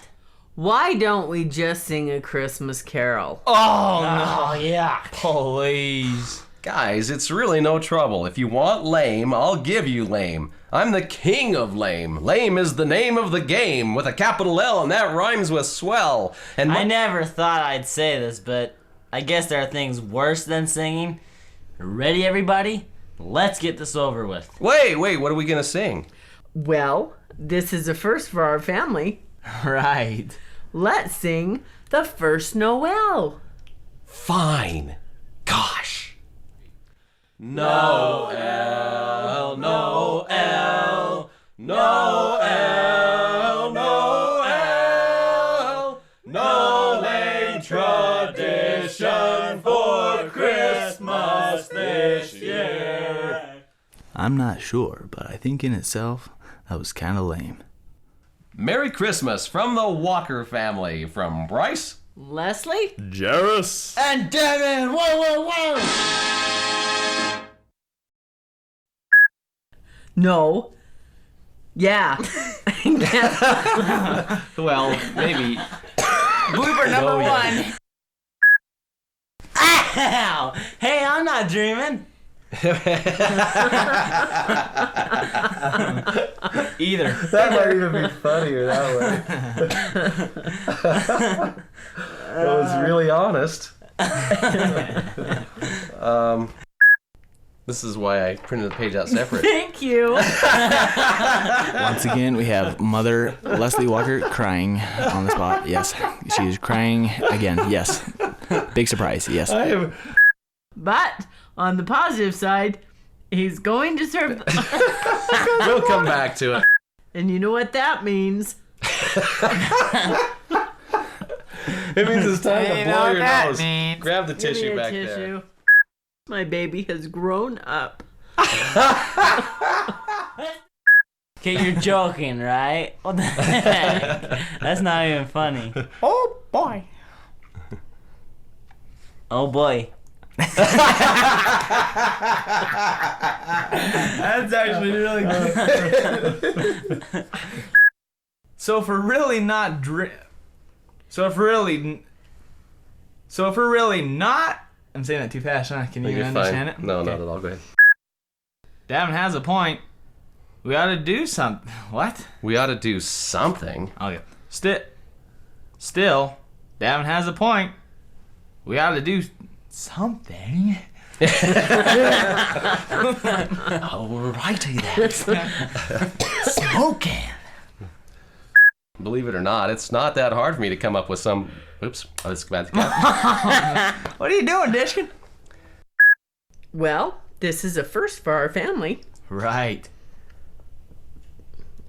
Speaker 2: Why don't we just sing a Christmas carol?
Speaker 16: Oh,
Speaker 13: no, yeah.
Speaker 16: Please.
Speaker 6: Guys, it's really no trouble. If you want lame, I'll give you lame. I'm the king of lame. Lame is the name of the game with a capital L, and that rhymes with swell. And
Speaker 13: I never thought I'd say this, but I guess there are things worse than singing. Ready, everybody? Let's get this over with.
Speaker 6: Wait, what are we gonna sing?
Speaker 2: Well, this is a first for our family.
Speaker 16: Right.
Speaker 2: Let's sing the first Noel.
Speaker 6: Fine. Gosh. Noel, Noel, Noel, Noel, no lame tradition for Christmas this year.
Speaker 17: I'm not sure, but I think in itself, that was kind of lame.
Speaker 6: Merry Christmas from the Walker family, from Bryce,
Speaker 2: Leslie,
Speaker 10: Jairus,
Speaker 13: and Devin. Whoa.
Speaker 2: No. Yeah.
Speaker 16: Well, maybe.
Speaker 13: Blooper number one. Ow! Hey, I'm not dreaming.
Speaker 16: Either.
Speaker 6: That might even be funnier that way. That was really honest. This is why I printed the page out separate.
Speaker 2: Thank you.
Speaker 17: Once again, we have Mother Leslie Walker crying on the spot. Yes, she's crying again. Yes. Big surprise. Yes.
Speaker 2: But on the positive side, he's going to serve.
Speaker 6: We'll come back to it.
Speaker 2: And you know what that means?
Speaker 6: It means it's time to blow your nose.
Speaker 2: Means.
Speaker 6: Grab the
Speaker 2: Give me
Speaker 6: tissue
Speaker 2: a
Speaker 6: back
Speaker 2: tissue.
Speaker 6: there.
Speaker 2: My baby has grown up.
Speaker 13: Okay, you're joking, right? What the heck? That's not even funny.
Speaker 16: Oh, boy.
Speaker 13: Oh, boy.
Speaker 16: That's actually really good. So if we're really not I'm saying that too fast, huh? Can you
Speaker 6: You're
Speaker 16: understand
Speaker 6: fine.
Speaker 16: it?
Speaker 6: No,
Speaker 16: Okay.
Speaker 6: not at all. Go ahead.
Speaker 16: Davin has a point. We ought to do something. What?
Speaker 6: We ought to do something.
Speaker 16: Okay. Still, Davin has a point. We ought to do something.
Speaker 6: Alrighty then.
Speaker 16: Smoking.
Speaker 6: Believe it or not, it's not that hard for me to come up with some. Oops. Oh, this is bad.
Speaker 16: What are you doing, Dishkin?
Speaker 2: Well, this is a first for our family.
Speaker 16: Right.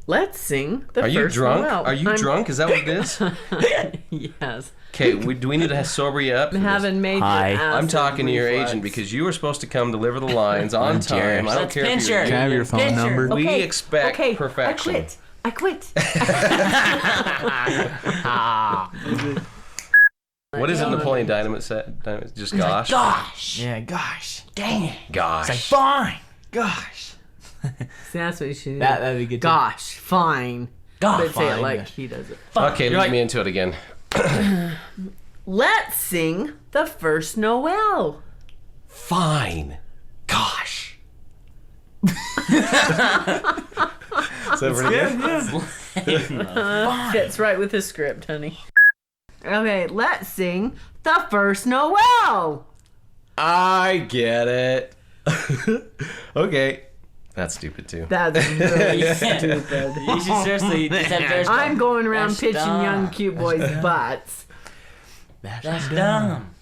Speaker 2: Let's sing the
Speaker 6: Are you
Speaker 2: first
Speaker 6: drunk?
Speaker 2: Noel.
Speaker 6: Are you drunk? Is that what it is?
Speaker 2: Yes.
Speaker 6: Okay, do we need to sober you up?
Speaker 2: I haven't made
Speaker 17: Hi.
Speaker 2: your
Speaker 6: I'm
Speaker 2: acid
Speaker 6: talking to your
Speaker 2: reflux.
Speaker 6: agent because you were supposed to come deliver the lines on
Speaker 17: I'm
Speaker 6: time.
Speaker 17: Jairus.
Speaker 6: I don't
Speaker 13: Let's
Speaker 6: care if
Speaker 13: pinch
Speaker 6: you're
Speaker 13: her.
Speaker 17: Can I have your phone
Speaker 2: Pinch her.
Speaker 17: number?
Speaker 6: We
Speaker 2: Okay,
Speaker 6: expect
Speaker 2: okay,
Speaker 6: perfection.
Speaker 2: I quit.
Speaker 6: What is it Napoleon Dynamite said? Just gosh.
Speaker 13: Gosh.
Speaker 16: Yeah, gosh.
Speaker 13: Dang it.
Speaker 6: Gosh.
Speaker 16: It's like, fine. Gosh.
Speaker 2: See, that's what you should do.
Speaker 16: That'd be good too.
Speaker 2: Gosh, fine.
Speaker 13: Gosh,
Speaker 2: But say it
Speaker 16: fine.
Speaker 2: like he does it.
Speaker 6: Okay,
Speaker 16: You're
Speaker 6: lead
Speaker 16: like-
Speaker 6: me into it again.
Speaker 8: Let's sing the first Noel.
Speaker 18: Fine. Gosh.
Speaker 8: So
Speaker 18: pretty good?
Speaker 8: Fits right with his script, honey. Okay, let's sing the first Noel.
Speaker 18: I get it. Okay. That's stupid too.
Speaker 8: That's really stupid.
Speaker 13: You should seriously just have theirs go.
Speaker 8: I'm going around
Speaker 13: That's
Speaker 8: pitching
Speaker 13: dumb.
Speaker 8: young cute boys' butts.
Speaker 13: That's dumb.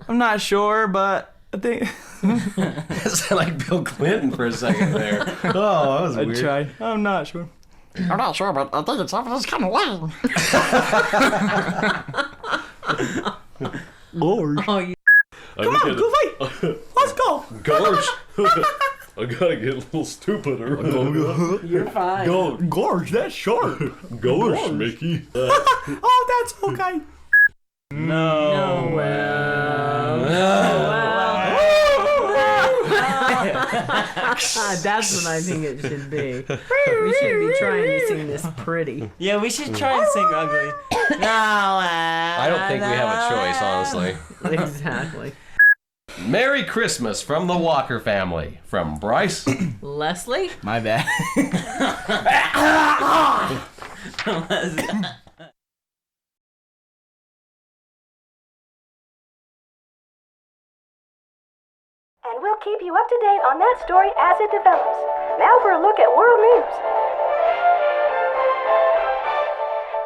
Speaker 17: I'm not sure, but I think
Speaker 18: It sounded like Bill Clinton for a second there. Oh, that was
Speaker 17: I
Speaker 18: weird.
Speaker 17: tried. I'm not sure.
Speaker 19: I'm not sure, but I think it's kind of lame.
Speaker 17: Lord.
Speaker 8: Oh, you.
Speaker 5: Come on,
Speaker 17: Goofy! Let's go!
Speaker 5: Gosh. I gotta get a little stupider.
Speaker 8: You're fine.
Speaker 17: Gorge, that's sharp.
Speaker 5: Gosh, Mickey.
Speaker 17: Oh, that's okay.
Speaker 8: Noel. That's what I think it should be. We should be trying to sing this pretty.
Speaker 13: Yeah, we should try and sing ugly. No,
Speaker 18: I don't think we have a choice, honestly.
Speaker 8: Exactly.
Speaker 1: Merry Christmas from the Walker family. From Bryce.
Speaker 8: Leslie?
Speaker 17: My bad.
Speaker 20: And we'll keep you up to date on that story as it develops. Now for a look at world news.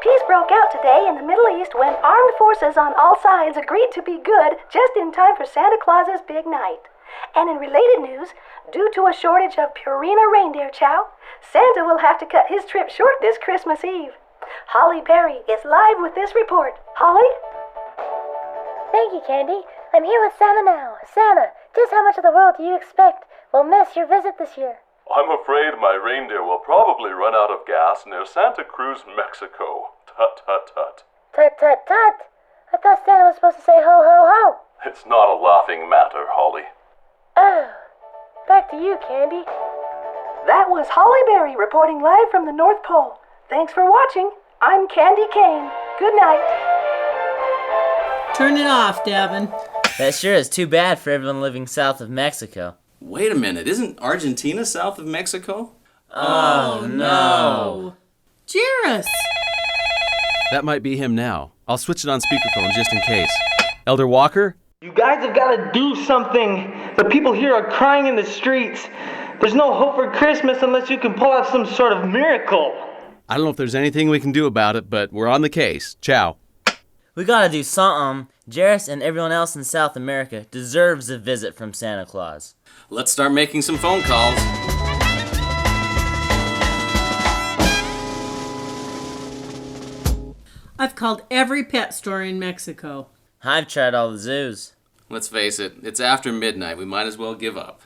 Speaker 20: Peace broke out today in the Middle East when armed forces on all sides agreed to be good just in time for Santa Claus's big night. And in related news, due to a shortage of Purina reindeer chow, Santa will have to cut his trip short this Christmas Eve. Holly Berry is live with this report. Holly?
Speaker 3: Thank you, Candy. I'm here with Santa now. Santa, just how much of the world do you expect will miss your visit this year?
Speaker 5: I'm afraid my reindeer will probably run out of gas near Santa Cruz, Mexico. Tut, tut, tut.
Speaker 3: Tut, tut, tut. I thought Santa was supposed to say ho, ho, ho.
Speaker 5: It's not a laughing matter, Holly.
Speaker 3: Oh, back to you, Candy.
Speaker 20: That was Holly Berry reporting live from the North Pole. Thanks for watching. I'm Candy Kane. Good night.
Speaker 8: Turn it off, Davin.
Speaker 13: That sure is too bad for everyone living south of Mexico.
Speaker 4: Wait a minute, isn't Argentina south of Mexico?
Speaker 13: Oh, no.
Speaker 8: Jairus!
Speaker 1: That might be him now. I'll switch it on speakerphone just in case. Elder Walker?
Speaker 21: You guys have got to do something. The people here are crying in the streets. There's no hope for Christmas unless you can pull off some sort of miracle.
Speaker 1: I don't know if there's anything we can do about it, but we're on the case. Ciao.
Speaker 13: We gotta do something. Jairus and everyone else in South America deserves a visit from Santa Claus.
Speaker 4: Let's start making some phone calls.
Speaker 2: I've called every pet store in Mexico.
Speaker 13: I've tried all the zoos.
Speaker 4: Let's face it, it's after midnight. We might as well give up.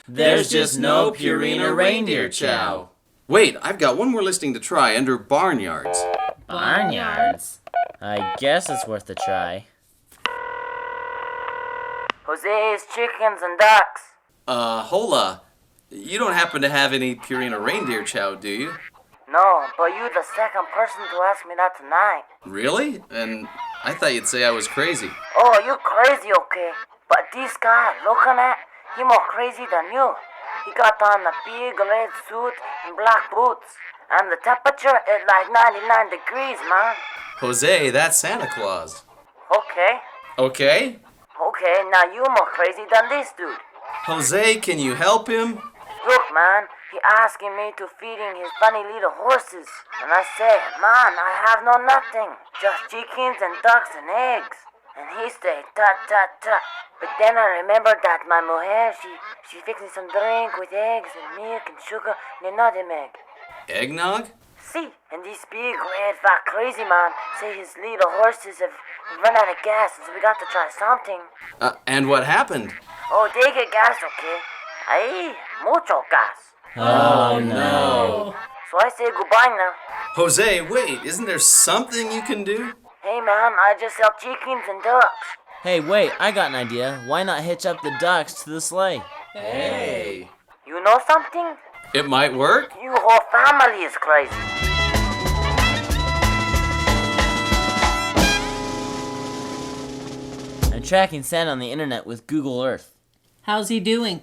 Speaker 13: There's just no Purina reindeer chow.
Speaker 4: Wait, I've got one more listing to try under barnyards.
Speaker 13: Barnyards? I guess it's worth a try.
Speaker 22: Jose's chickens and ducks.
Speaker 4: Hola. You don't happen to have any Purina reindeer chow, do you?
Speaker 22: No, but you're the second person to ask me that tonight.
Speaker 4: Really? And I thought you'd say I was crazy.
Speaker 22: Oh, you crazy, okay? But this guy, looking at, he more crazy than you. He got on a big red suit and black boots. And the temperature is like 99 degrees, man.
Speaker 4: Jose, that's Santa Claus.
Speaker 22: Okay.
Speaker 4: Okay?
Speaker 22: Okay, now you more crazy than this dude.
Speaker 4: Jose, can you help him?
Speaker 22: Look, man, he asking me to feeding his funny little horses. And I say, man, I have no nothing. Just chickens and ducks and eggs. And he say, tut, tut, tut. But then I remembered that my mujer, she fixing some drink with eggs and milk and sugar and a nutmeg.
Speaker 4: Eggnog?
Speaker 22: See, and this big red fat crazy man say his little horses have run out of gas, so we got to try something.
Speaker 4: And what happened?
Speaker 22: Oh, they get gas, okay? Ay, mucho gas.
Speaker 13: Oh, no.
Speaker 22: So I say goodbye now.
Speaker 4: Jose, wait, isn't there something you can do?
Speaker 22: Hey man, I just sell chickens and ducks.
Speaker 13: Hey, wait, I got an idea. Why not hitch up the ducks to the sleigh?
Speaker 4: Hey.
Speaker 22: You know something?
Speaker 4: It might work.
Speaker 22: You whole family is crazy.
Speaker 13: tracking Santa on the internet with Google Earth.
Speaker 2: How's he doing?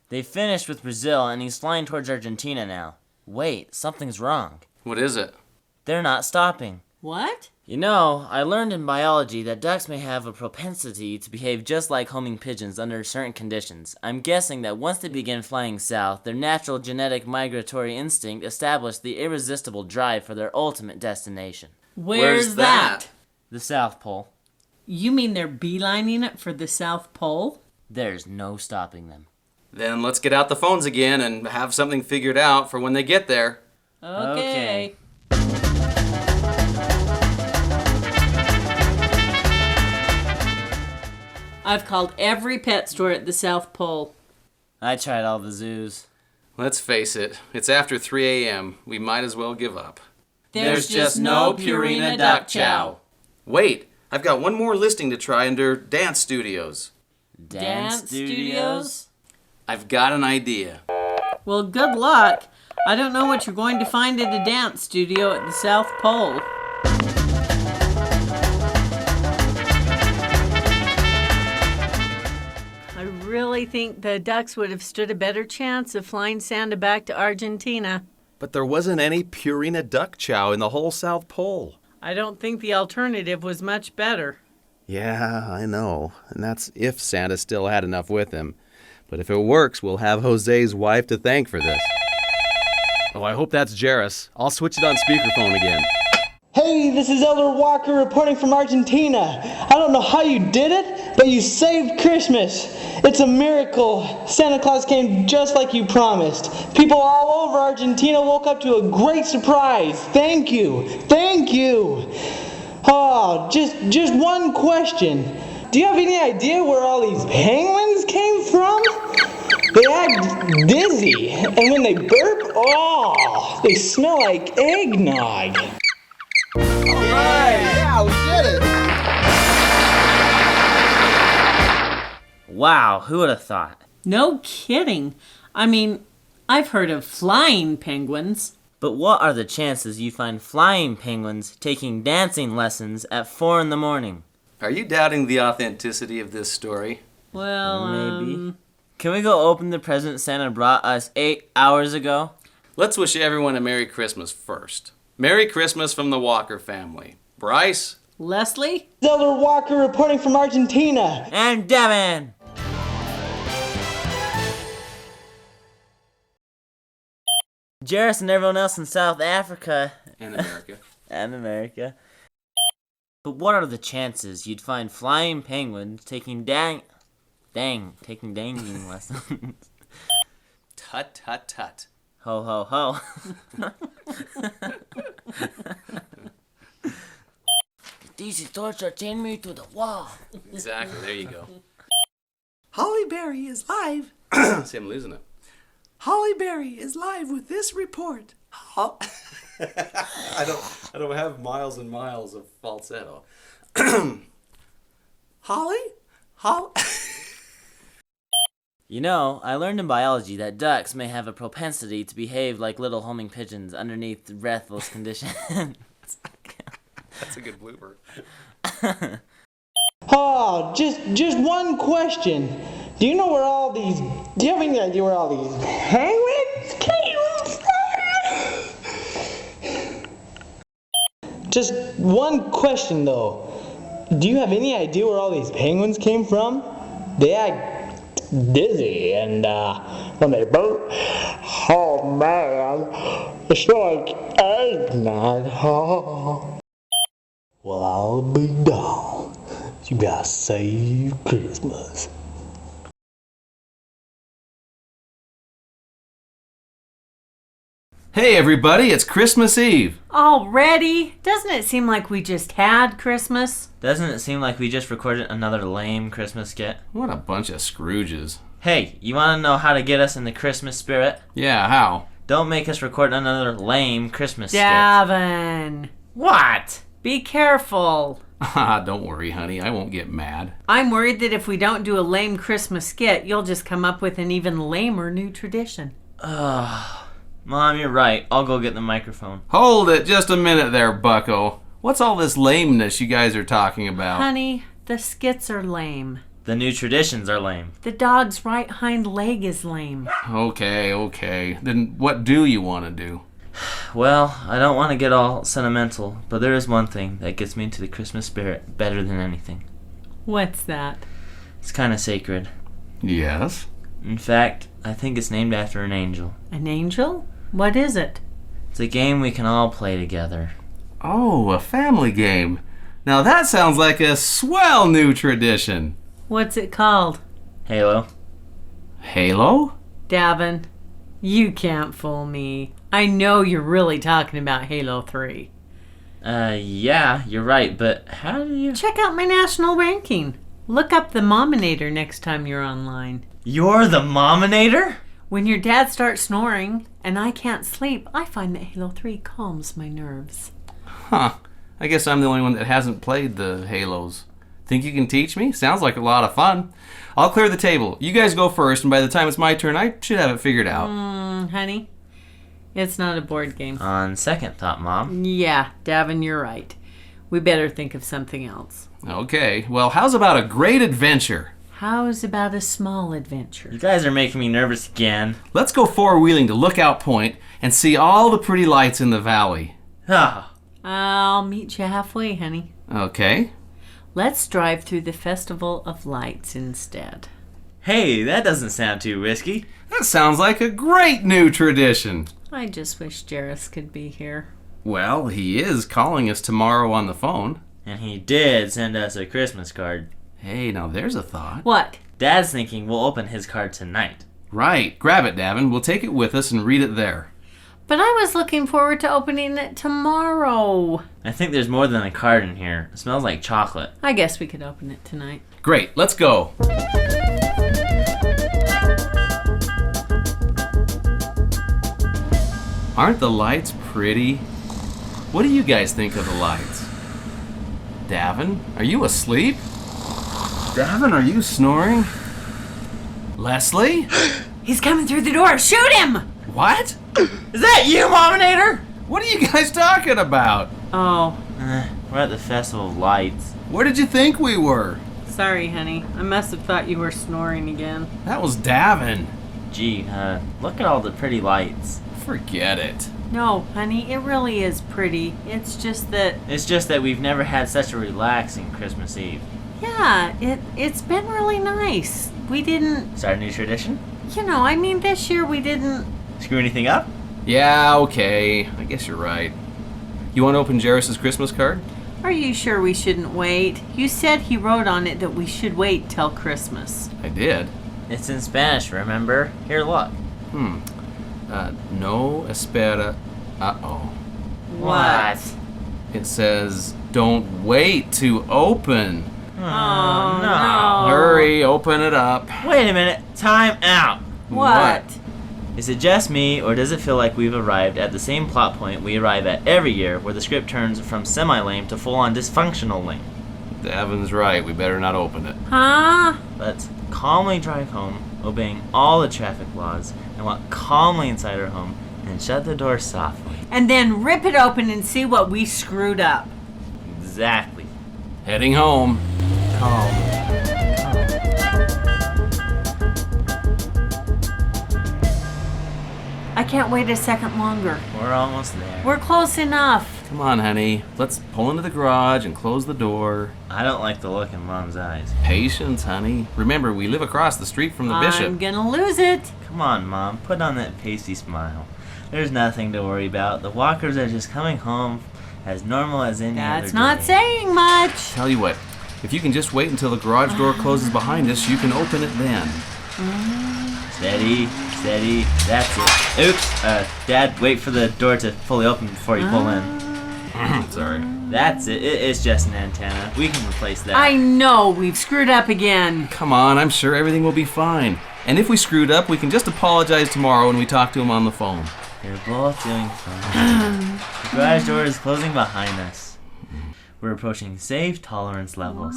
Speaker 13: They finished with Brazil, and he's flying towards Argentina now. Wait, something's wrong.
Speaker 12: What is it?
Speaker 13: They're not stopping.
Speaker 2: What?
Speaker 13: You know, I learned in biology that ducks may have a propensity to behave just like homing pigeons under certain conditions. I'm guessing that once they begin flying south, their natural genetic migratory instinct established the irresistible drive for their ultimate destination.
Speaker 2: Where's that?
Speaker 13: The South Pole.
Speaker 2: You mean they're beelining it for the South Pole?
Speaker 13: There's no stopping them.
Speaker 12: Then let's get out the phones again and have something figured out for when they get there.
Speaker 2: Okay. I've called every pet store at the South Pole.
Speaker 13: I tried all the zoos.
Speaker 12: Let's face it, it's after 3 a.m. We might as well give up.
Speaker 2: There's just no Purina duck chow.
Speaker 12: Wait, I've got one more listing to try under dance studios.
Speaker 2: Dance studios?
Speaker 12: I've got an idea.
Speaker 2: Well, good luck. I don't know what you're going to find at a dance studio at the South Pole. I really think the ducks would have stood a better chance of flying Santa back to Argentina.
Speaker 7: But there wasn't any Purina duck chow in the whole South Pole.
Speaker 2: I don't think the alternative was much better.
Speaker 7: Yeah, I know. And that's if Santa still had enough with him. But if it works, we'll have Jose's wife to thank for this. Oh, I hope that's Jairus. I'll switch it on speakerphone again.
Speaker 21: Hey, this is Elder Walker reporting from Argentina. I don't know how you did it, but you saved Christmas. It's a miracle. Santa Claus came just like you promised. People all over Argentina woke up to a great surprise. Thank you. Thank you. Oh, just one question. Do you have any idea where all these penguins came from? They act dizzy, and when they burp, oh, they smell like eggnog.
Speaker 18: Alright, yeah, we did it!
Speaker 13: Wow, who would have thought?
Speaker 2: No kidding. I mean, I've heard of flying penguins.
Speaker 13: But what are the chances you find flying penguins taking dancing lessons at 4 in the morning?
Speaker 12: Are you doubting the authenticity of this story?
Speaker 2: Well,
Speaker 13: maybe. Can we go open the present Santa brought us 8 hours ago?
Speaker 12: Let's wish everyone a Merry Christmas first. Merry Christmas from the Walker family. Bryce?
Speaker 2: Leslie?
Speaker 21: Elder Walker reporting from Argentina.
Speaker 13: And Devin! Jairus and everyone else in South Africa.
Speaker 12: And America.
Speaker 13: And America. But what are the chances you'd find flying penguins taking danging lessons?
Speaker 12: Tut, tut, tut.
Speaker 13: Ho, ho, ho. These torches chain me to the wall.
Speaker 12: Exactly, there you go.
Speaker 11: Holly Berry is live.
Speaker 12: See, I'm losing it.
Speaker 11: Holly Berry is live with this report.
Speaker 7: I don't have miles and miles of falsetto.
Speaker 11: Holly?
Speaker 13: You know, I learned in biology that ducks may have a propensity to behave like little homing pigeons underneath breathless conditions.
Speaker 12: That's a good blooper.
Speaker 21: Oh, just one question. Do you have any idea where all these penguins came from? Just one question though. Do you have any idea where all these penguins came from? They act dizzy and when they burp, oh man, it's like eggnog. Oh. Well, I'll be down. You gotta save Christmas.
Speaker 12: Hey everybody, it's Christmas Eve.
Speaker 2: Already? Doesn't it seem like we just had Christmas?
Speaker 13: Doesn't it seem like we just recorded another lame Christmas skit?
Speaker 12: What a bunch of Scrooges.
Speaker 13: Hey, you want to know how to get us in the Christmas spirit?
Speaker 12: Yeah, how?
Speaker 13: Don't make us record another lame Christmas skit.
Speaker 2: Davin.
Speaker 13: What?
Speaker 2: Be careful.
Speaker 12: Don't worry, honey. I won't get mad.
Speaker 2: I'm worried that if we don't do a lame Christmas skit, you'll just come up with an even lamer new tradition.
Speaker 13: Mom, you're right. I'll go get the microphone.
Speaker 12: Hold it just a minute there, bucko. What's all this lameness you guys are talking about?
Speaker 2: Honey, The skits are lame.
Speaker 13: The new traditions are lame.
Speaker 2: The dog's right hind leg is lame.
Speaker 7: Okay. Then what do you want to do?
Speaker 13: Well, I don't want to get all sentimental, but there is one thing that gets me into the Christmas spirit better than anything.
Speaker 2: What's that?
Speaker 13: It's kind of sacred.
Speaker 7: Yes?
Speaker 13: In fact, I think it's named after an angel.
Speaker 2: An angel? What is it?
Speaker 13: It's a game we can all play together.
Speaker 7: Oh, a family game. Now that sounds like a swell new tradition.
Speaker 2: What's it called?
Speaker 13: Halo.
Speaker 7: Halo?
Speaker 2: Davin, you can't fool me. I know you're really talking about Halo 3.
Speaker 13: Yeah, you're right, but how do you...
Speaker 2: Check out my national ranking. Look up the Mominator next time you're online.
Speaker 13: You're the Mominator?
Speaker 2: When your dad starts snoring and I can't sleep, I find that Halo 3 calms my nerves.
Speaker 7: Huh. I guess I'm the only one that hasn't played the Halos. Think you can teach me? Sounds like a lot of fun. I'll clear the table. You guys go first, and by the time it's my turn, I should have it figured out.
Speaker 2: Honey, it's not a board game.
Speaker 13: On second thought, Mom.
Speaker 2: Yeah, Davin, you're right. We better think of something else.
Speaker 7: Okay, well, how's about a great adventure?
Speaker 2: How's about a small adventure?
Speaker 13: You guys are making me nervous again.
Speaker 7: Let's go four-wheeling to Lookout Point and see all the pretty lights in the valley.
Speaker 13: Ah.
Speaker 2: I'll meet you halfway, honey.
Speaker 7: Okay.
Speaker 2: Let's drive through the Festival of Lights instead.
Speaker 13: Hey, that doesn't sound too risky.
Speaker 7: That sounds like a great new tradition.
Speaker 2: I just wish Jairus could be here.
Speaker 7: Well, he is calling us tomorrow on the phone.
Speaker 13: And he did send us a Christmas card.
Speaker 7: Hey, now there's a thought.
Speaker 2: What?
Speaker 13: Dad's thinking we'll open his card tonight.
Speaker 7: Right. Grab it, Davin. We'll take it with us and read it there.
Speaker 2: But I was looking forward to opening it tomorrow.
Speaker 13: I think there's more than a card in here. It smells like chocolate.
Speaker 2: I guess we could open it tonight.
Speaker 7: Great. Let's go. Aren't the lights pretty? What do you guys think of the lights? Davin, are you asleep? Davin, are you snoring? Leslie?
Speaker 2: He's coming through the door. Shoot him!
Speaker 7: What?
Speaker 13: Is that you, Mominator?
Speaker 7: What are you guys talking about?
Speaker 2: Oh.
Speaker 13: We're at the Festival of Lights.
Speaker 7: Where did you think we were?
Speaker 2: Sorry, honey. I must have thought you were snoring again.
Speaker 7: That was Davin.
Speaker 13: Gee, look at all the pretty lights.
Speaker 7: Forget it.
Speaker 2: No, honey, it really is pretty. It's just that
Speaker 13: we've never had such a relaxing Christmas Eve.
Speaker 2: Yeah, it's been really nice. We didn't...
Speaker 13: Start a new tradition?
Speaker 2: This year we didn't...
Speaker 13: Screw anything up?
Speaker 7: Yeah, okay. I guess you're right. You want to open Jairus' Christmas card?
Speaker 2: Are you sure we shouldn't wait? You said he wrote on it that we should wait till Christmas.
Speaker 7: I did.
Speaker 13: It's in Spanish, remember? Here, look.
Speaker 7: No espera. Uh-oh.
Speaker 2: What?
Speaker 7: It says, don't wait to open.
Speaker 2: Oh, no.
Speaker 7: Hurry, open it up.
Speaker 13: Wait a minute. Time out.
Speaker 2: What?
Speaker 13: Is it just me, or does it feel like we've arrived at the same plot point we arrive at every year, where the script turns from semi-lame to full-on dysfunctional lame?
Speaker 7: Davin's right. We better not open it.
Speaker 2: Huh?
Speaker 13: Let's calmly drive home, obeying all the traffic laws, and walk calmly inside our home, and shut the door softly.
Speaker 2: And then rip it open and see what we screwed up.
Speaker 13: Exactly.
Speaker 7: Heading home.
Speaker 13: Calm.
Speaker 2: I can't wait a second longer.
Speaker 13: We're almost there.
Speaker 2: We're close enough.
Speaker 7: Come on, honey. Let's pull into the garage and close the door.
Speaker 13: I don't like the look in Mom's eyes.
Speaker 7: Patience, honey. Remember, we live across the street from the bishop.
Speaker 2: I'm gonna lose it.
Speaker 13: Come on, Mom. Put on that pasty smile. There's nothing to worry about. The Walkers are just coming home as normal as any other day.
Speaker 2: That's not saying much.
Speaker 7: Tell you what, if you can just wait until the garage door closes behind us, you can open it then.
Speaker 13: Steady, steady. That's it. Oops. Dad, wait for the door to fully open before you pull in.
Speaker 7: Sorry.
Speaker 13: That's it. It's just an antenna. We can replace that.
Speaker 2: I know. We've screwed up again.
Speaker 7: Come on, I'm sure everything will be fine. And if we screwed up, we can just apologize tomorrow when we talk to him on the phone.
Speaker 13: They're both doing fine. The garage door is closing behind us. We're approaching safe tolerance levels.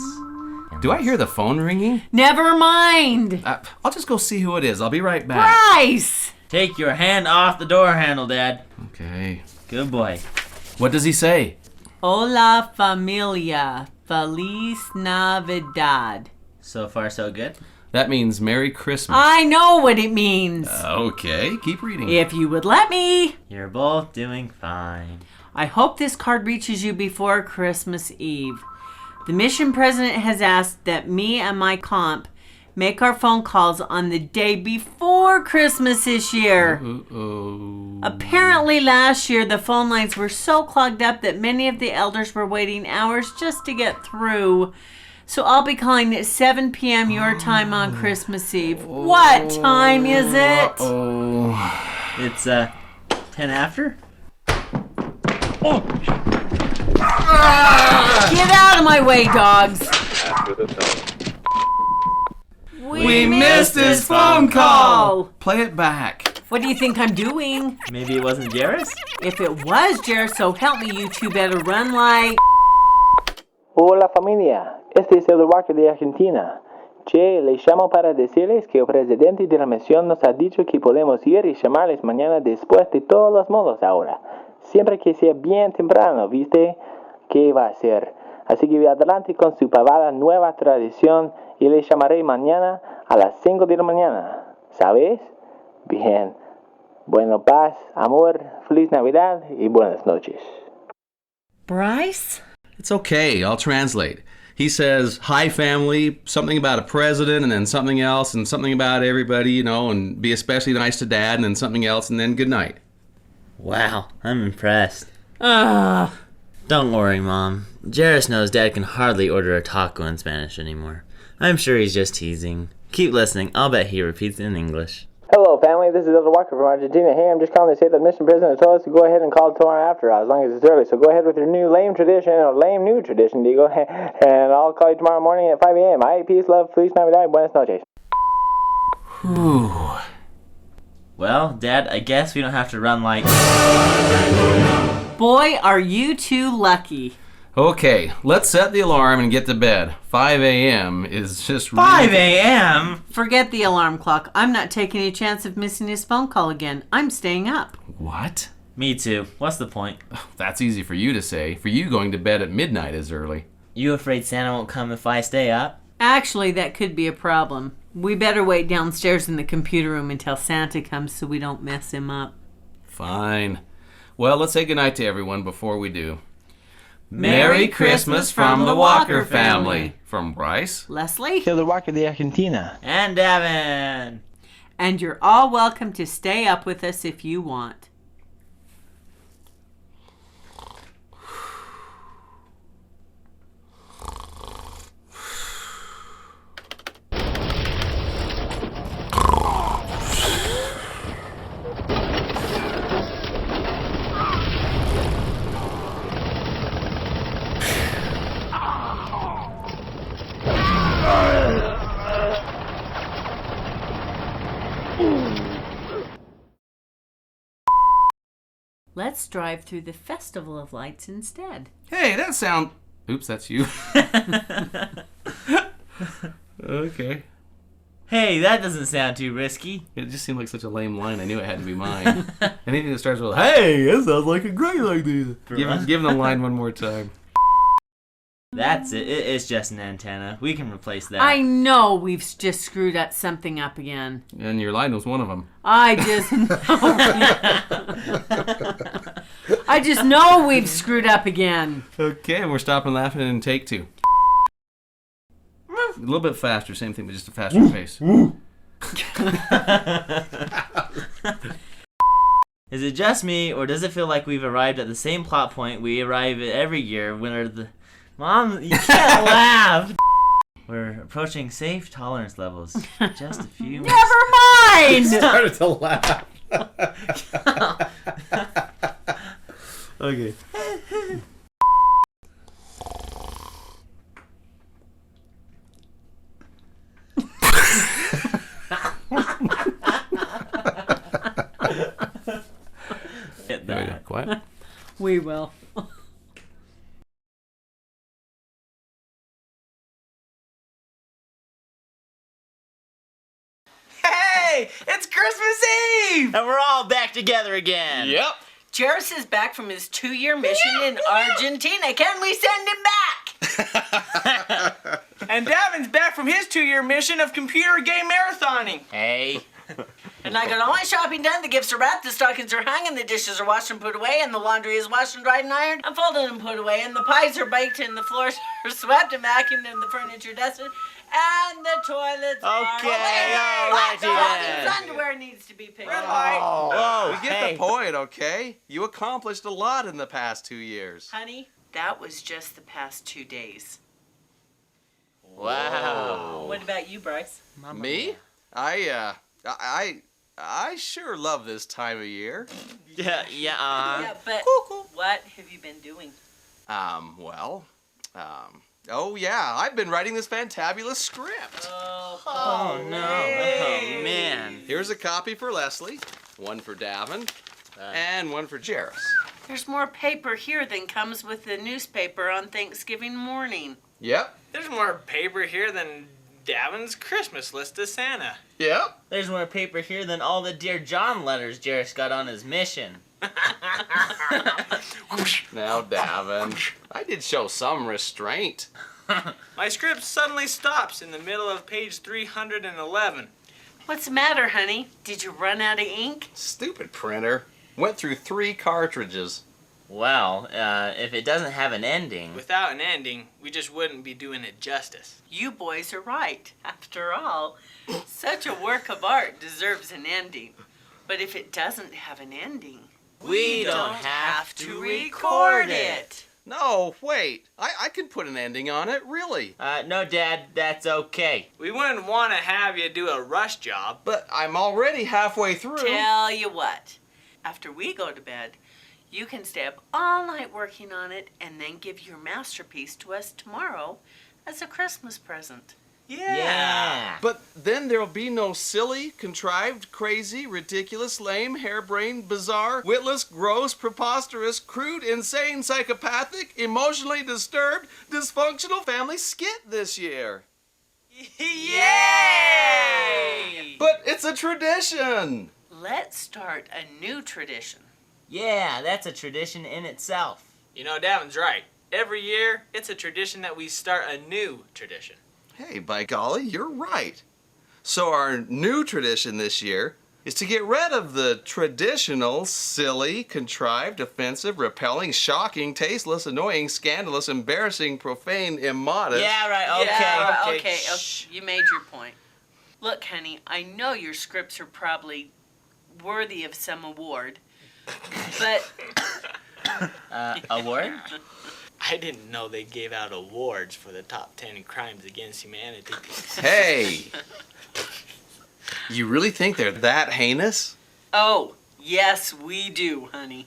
Speaker 7: Do I hear the phone ringing?
Speaker 2: Never mind.
Speaker 7: I'll just go see who it is. I'll be right back.
Speaker 2: Bryce!
Speaker 13: Take your hand off the door handle, Dad.
Speaker 7: Okay.
Speaker 13: Good boy.
Speaker 7: What does he say?
Speaker 2: Hola, familia. Feliz Navidad.
Speaker 13: So far, so good.
Speaker 7: That means Merry Christmas.
Speaker 2: I know what it means.
Speaker 7: Okay, keep reading.
Speaker 2: If you would let me.
Speaker 13: You're both doing fine.
Speaker 2: I hope this card reaches you before Christmas Eve. The mission president has asked that me and my comp make our phone calls on the day before Christmas this year. Apparently last year the phone lines were so clogged up that many of the elders were waiting hours just to get through. So I'll be calling at 7 p.m. your time on Christmas Eve. What time is it?
Speaker 13: It's 10 after?
Speaker 2: Get out of my way, dogs.
Speaker 4: After the tone.
Speaker 2: We missed his phone call.
Speaker 7: Play it back.
Speaker 2: What do you think I'm doing?
Speaker 13: Maybe it wasn't Jairus?
Speaker 2: If it was Jairus, so help me, you two better run like...
Speaker 21: Hola familia, este es el Walker de Argentina. Che, les llamo para decirles que el presidente de la misión nos ha dicho que podemos ir y llamarles mañana después de todos los modos ahora. Siempre que sea bien temprano, ¿viste? ¿Qué va a ser? Así que adelante con su pavada nueva tradición y les llamaré mañana a las 5 de la mañana. ¿Sabes? Bien. Bueno, paz, amor, feliz Navidad y buenas noches.
Speaker 2: Bryce?
Speaker 7: It's okay, I'll translate. He says, hi family, something about a president, and then something else, and something about everybody, you know, and be especially nice to dad, and then something else, and then good night.
Speaker 13: Wow, I'm impressed. Don't worry, Mom. Jairus knows Dad can hardly order a taco in Spanish anymore. I'm sure he's just teasing. Keep listening. I'll bet he repeats in English.
Speaker 21: Hello, family. This is Elder Walker from Argentina. Hey, I'm just calling to say that the mission president told us to go ahead and call tomorrow after, as long as it's early. So go ahead with your new lame tradition, or lame new tradition, Diego. And I'll call you tomorrow morning at 5 a.m. All right, peace, love, feliz Navidad, buenas noches.
Speaker 13: Whew. Well, Dad, I guess we don't have to run like...
Speaker 2: Boy, are you two lucky.
Speaker 7: Okay, let's set the alarm and get to bed. 5 a.m. is just
Speaker 13: 5 a.m.?
Speaker 2: Forget the alarm clock. I'm not taking a chance of missing his phone call again. I'm staying up.
Speaker 7: What?
Speaker 13: Me too. What's the point?
Speaker 7: That's easy for you to say. For you, going to bed at midnight is early.
Speaker 13: You afraid Santa won't come if I stay up?
Speaker 2: Actually, that could be a problem. We better wait downstairs in the computer room until Santa comes so we don't mess him up.
Speaker 7: Fine. Well, let's say goodnight to everyone before we do.
Speaker 2: Merry Christmas from the Walker family.
Speaker 7: From Bryce,
Speaker 2: Leslie,
Speaker 21: Elder Walker de Argentina,
Speaker 13: and Devin.
Speaker 2: And you're all welcome to stay up with us if you want. Let's drive through the Festival of Lights instead.
Speaker 7: Hey, that sound... Oops, that's you. Okay.
Speaker 13: Hey, that doesn't sound too risky.
Speaker 7: It just seemed like such a lame line. I knew it had to be mine. Anything that starts with, hey, that sounds like a great idea. Give the line one more time.
Speaker 13: That's it. It's just an antenna. We can replace that.
Speaker 2: I know we've just screwed up something up again.
Speaker 7: And your line was one of them.
Speaker 2: I just know we've screwed up again.
Speaker 7: Okay, we're stopping laughing in take 2. A little bit faster, same thing, but just a faster pace.
Speaker 13: Is it just me, or does it feel like we've arrived at the same plot point we arrive at every year when the... Mom, you can't laugh! We're approaching safe tolerance levels. Just a few...
Speaker 2: Never mind!
Speaker 7: Started to laugh. Okay.
Speaker 13: Get that.
Speaker 7: Quiet.
Speaker 2: We will.
Speaker 13: Hey, it's Christmas Eve! And we're all back together again.
Speaker 7: Yep.
Speaker 2: Jairus is back from his 2-year mission in Argentina. Can we send him back?
Speaker 16: And Davin's back from his 2-year mission of computer game marathoning.
Speaker 13: Hey.
Speaker 8: And I got all my shopping done, the gifts are wrapped, the stockings are hung, and the dishes are washed and put away, and the laundry is washed and dried and ironed, and folded and put away, and the pies are baked, and the floors are swept and vacuumed, and the furniture dusted, and the toilets are...
Speaker 13: Okay, all right,
Speaker 8: His underwear needs to be picked up.
Speaker 7: Whoa, we get
Speaker 13: hey.
Speaker 7: the point, okay? You accomplished a lot in the past 2 years.
Speaker 8: Honey, that was just the past 2 days.
Speaker 13: Wow.
Speaker 8: What about you, Bryce?
Speaker 7: Me? I sure love this time of year.
Speaker 8: Yeah, but what have you been doing?
Speaker 7: Oh yeah, I've been writing this fantabulous script.
Speaker 13: Oh, no. Oh, man.
Speaker 7: Here's a copy for Leslie, one for Davin, and one for Jairus.
Speaker 8: There's more paper here than comes with the newspaper on Thanksgiving morning.
Speaker 7: Yep.
Speaker 16: There's more paper here than Davin's Christmas list to Santa.
Speaker 7: Yep.
Speaker 13: There's more paper here than all the Dear John letters Jairus got on his mission.
Speaker 7: Now, Davin, I did show some restraint.
Speaker 16: My script suddenly stops in the middle of page 311.
Speaker 8: What's the matter, honey? Did you run out of ink?
Speaker 7: Stupid printer. Went through 3 cartridges.
Speaker 13: Well, if it doesn't have an ending...
Speaker 16: Without an ending, we just wouldn't be doing it justice.
Speaker 8: You boys are right. After all, such a work of art deserves an ending. But if it doesn't have an ending,
Speaker 13: we don't have to record it.
Speaker 7: No, wait. I can put an ending on it, really.
Speaker 13: No, Dad, that's okay.
Speaker 16: We wouldn't want to have you do a rush job.
Speaker 7: But I'm already halfway through.
Speaker 8: Tell you what, after we go to bed, you can stay up all night working on it and then give your masterpiece to us tomorrow as a Christmas present.
Speaker 13: Yeah.
Speaker 7: But then there'll be no silly, contrived, crazy, ridiculous, lame, harebrained, bizarre, witless, gross, preposterous, crude, insane, psychopathic, emotionally disturbed, dysfunctional family skit this year.
Speaker 16: Yay!
Speaker 7: But it's a tradition.
Speaker 8: Let's start a new tradition.
Speaker 13: Yeah, that's a tradition in itself.
Speaker 16: You know, Davin's right. Every year, it's a tradition that we start a new tradition.
Speaker 7: Hey, by golly, you're right. So our new tradition this year is to get rid of the traditional, silly, contrived, offensive, repelling, shocking, tasteless, annoying, scandalous, embarrassing, profane, immodest.
Speaker 13: Yeah, right, okay.
Speaker 8: Yeah, okay. You made your point. Look, honey, I know your scripts are probably worthy of some award, but...
Speaker 13: Award?
Speaker 16: I didn't know they gave out awards for the top 10 crimes against humanity.
Speaker 7: Hey! You really think they're that heinous?
Speaker 8: Oh, yes, we do, honey.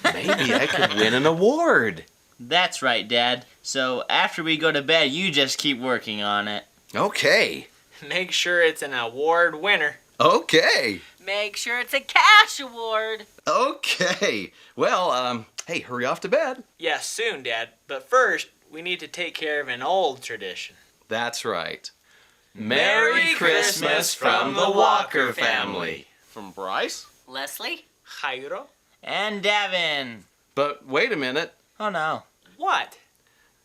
Speaker 7: Maybe I could win an award.
Speaker 13: That's right, Dad. So after we go to bed, you just keep working on it.
Speaker 7: Okay.
Speaker 16: Make sure it's an award winner.
Speaker 7: Okay.
Speaker 8: Make sure it's a cash award.
Speaker 7: Okay. Well, hey, hurry off to bed.
Speaker 16: Yes, soon, Dad. But first, we need to take care of an old tradition.
Speaker 7: That's right. Merry Christmas from the Walker family. From Bryce?
Speaker 8: Leslie?
Speaker 16: Jairo?
Speaker 13: And Davin.
Speaker 7: But wait a minute.
Speaker 13: Oh, no.
Speaker 16: What?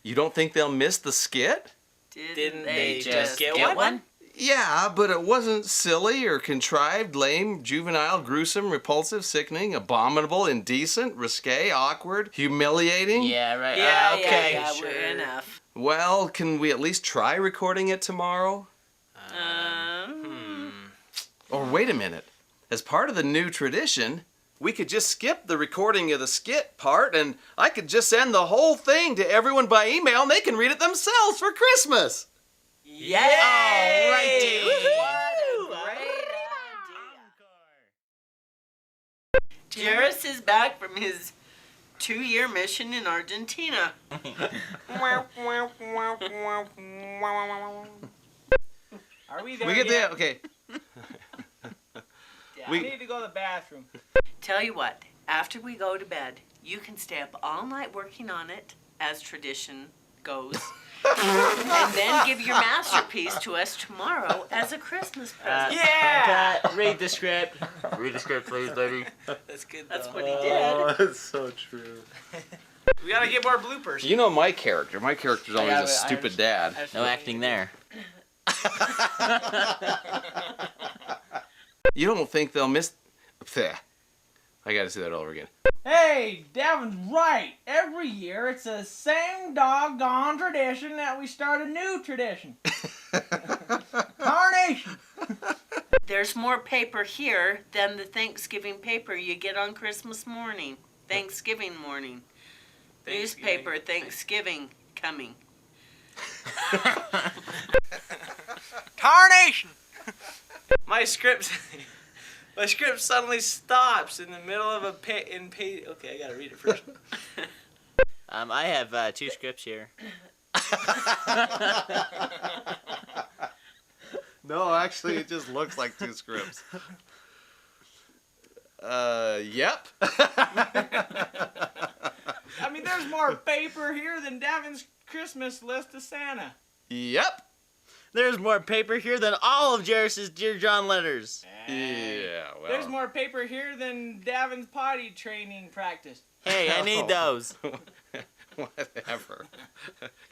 Speaker 7: You don't think they'll miss the skit?
Speaker 16: Didn't they just get one?
Speaker 7: Yeah, but it wasn't silly or contrived, lame, juvenile, gruesome, repulsive, sickening, abominable, indecent, risque, awkward, humiliating.
Speaker 13: Yeah, right.
Speaker 8: Okay,
Speaker 13: sure.
Speaker 8: we're enough.
Speaker 7: Well, can we at least try recording it tomorrow? Or wait a minute. As part of the new tradition, we could just skip the recording of the skit part and I could just send the whole thing to everyone by email and they can read it themselves for Christmas.
Speaker 8: Yay!
Speaker 13: All right, dude.
Speaker 8: What a great idea. Jairus is back from his 2-year mission in Argentina.
Speaker 16: Are we there
Speaker 7: We get
Speaker 16: yet?
Speaker 7: there, okay.
Speaker 16: We need to go to the bathroom.
Speaker 8: Tell you what, after we go to bed, you can stay up all night working on it, as tradition goes, and then give your masterpiece to us tomorrow as a Christmas present.
Speaker 16: Yeah!
Speaker 13: Read the script.
Speaker 12: Read the script, please, lady.
Speaker 16: That's good,
Speaker 8: That's
Speaker 16: though.
Speaker 8: what he did.
Speaker 18: That's so true.
Speaker 16: We gotta get more bloopers.
Speaker 7: You know my character. My character's always a stupid dad.
Speaker 13: No acting there.
Speaker 7: You don't think they'll miss... Pfft. I gotta say that over again.
Speaker 9: Hey, Davin's right. Every year it's the same doggone tradition that we start a new tradition. Carnation.
Speaker 2: There's more paper here than the Thanksgiving paper you get on Christmas morning. Thanksgiving morning. Newspaper, Thanksgiving coming.
Speaker 9: Carnation.
Speaker 16: My script suddenly stops in the middle of a page. Okay, I gotta read it first.
Speaker 13: I have 2 scripts here.
Speaker 7: No, actually, it just looks like 2 scripts. Yep.
Speaker 9: I mean, there's more paper here than Davin's Christmas list to Santa.
Speaker 7: Yep.
Speaker 13: There's more paper here than all of Jairus' Dear John letters.
Speaker 7: Yeah, well.
Speaker 9: There's more paper here than Davin's potty training practice.
Speaker 13: Hey, I need those.
Speaker 7: Whatever.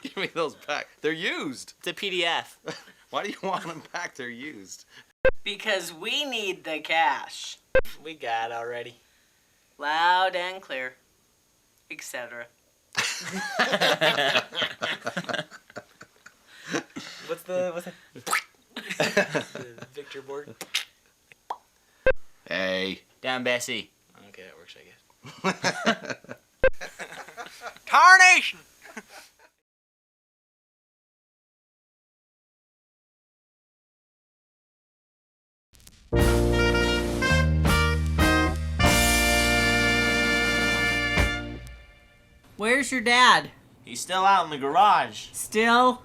Speaker 7: Give me those back. They're used.
Speaker 13: It's a PDF.
Speaker 7: Why do you want them back? They're used.
Speaker 2: Because we need the cash.
Speaker 16: We got it already.
Speaker 2: Loud and clear. Etc.
Speaker 16: What's the Victor board?
Speaker 7: Hey.
Speaker 13: Down, Bessie.
Speaker 16: Okay, that works, I guess.
Speaker 9: Carnation.
Speaker 2: Where's your dad?
Speaker 13: He's still out in the garage.
Speaker 2: Still?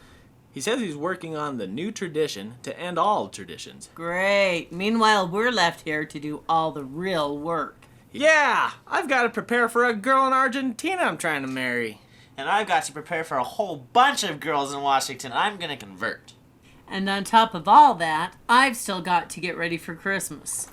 Speaker 16: He says he's working on the new tradition to end all traditions.
Speaker 2: Great. Meanwhile, we're left here to do all the real work.
Speaker 16: Yeah, I've got to prepare for a girl in Argentina I'm trying to marry.
Speaker 13: And I've got to prepare for a whole bunch of girls in Washington I'm gonna convert.
Speaker 2: And on top of all that, I've still got to get ready for Christmas.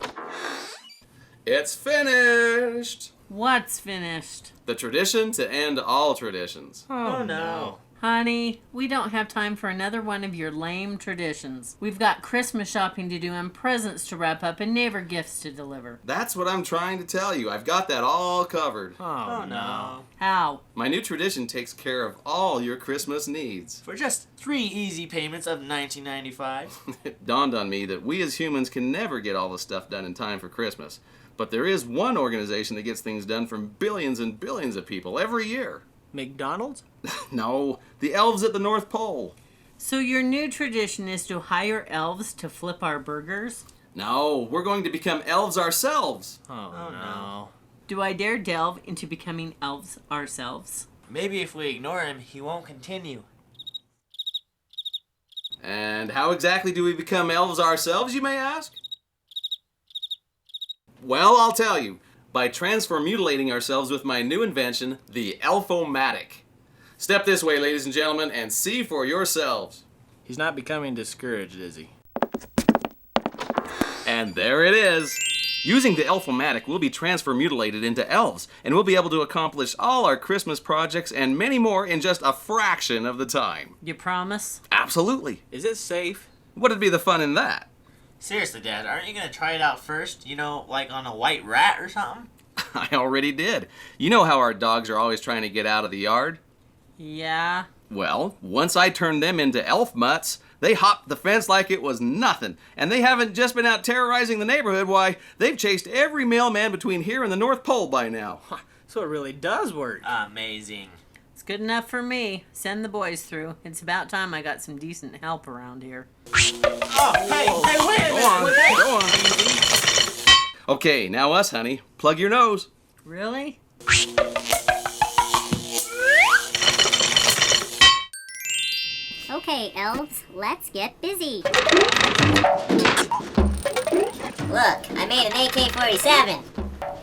Speaker 7: It's finished.
Speaker 2: What's finished?
Speaker 7: The tradition to end all traditions.
Speaker 2: Oh no. Honey, we don't have time for another one of your lame traditions. We've got Christmas shopping to do and presents to wrap up and neighbor gifts to deliver.
Speaker 7: That's what I'm trying to tell you. I've got that all covered.
Speaker 16: Oh no.
Speaker 2: How?
Speaker 7: My new tradition takes care of all your Christmas needs.
Speaker 13: For just 3 easy payments of $19.95.
Speaker 7: It dawned on me that we as humans can never get all the stuff done in time for Christmas. But there is one organization that gets things done from billions and billions of people every year.
Speaker 16: McDonald's?
Speaker 7: No, the elves at the North Pole.
Speaker 2: So your new tradition is to hire elves to flip our burgers?
Speaker 7: No, we're going to become elves ourselves.
Speaker 16: Oh no.
Speaker 2: Do I dare delve into becoming elves ourselves?
Speaker 13: Maybe if we ignore him, he won't continue.
Speaker 7: And how exactly do we become elves ourselves, you may ask? Well, I'll tell you. By transformulating ourselves with my new invention, the Elf-O-Matic. Step this way, ladies and gentlemen, and see for yourselves.
Speaker 16: He's not becoming discouraged, is he?
Speaker 7: And there it is. Using the Elf-O-Matic, we'll be transformulated into elves, and we'll be able to accomplish all our Christmas projects and many more in just a fraction of the time.
Speaker 2: You promise?
Speaker 7: Absolutely.
Speaker 16: Is it safe?
Speaker 7: What'd be the fun in that?
Speaker 13: Seriously, Dad, aren't you gonna try it out first? You know, like on a white rat or something?
Speaker 7: I already did. You know how our dogs are always trying to get out of the yard?
Speaker 2: Yeah.
Speaker 7: Well, once I turned them into elf mutts, they hopped the fence like it was nothing. And they haven't just been out terrorizing the neighborhood, why, they've chased every mailman between here and the North Pole by now.
Speaker 16: So it really does work.
Speaker 13: Amazing.
Speaker 2: It's good enough for me. Send the boys through. It's about time I got some decent help around here.
Speaker 13: Oh, hey, wait a minute.
Speaker 7: Go on. Okay, now us, honey. Plug your nose.
Speaker 2: Really?
Speaker 15: Okay, elves, let's get busy.
Speaker 23: Look, I made an AK-47.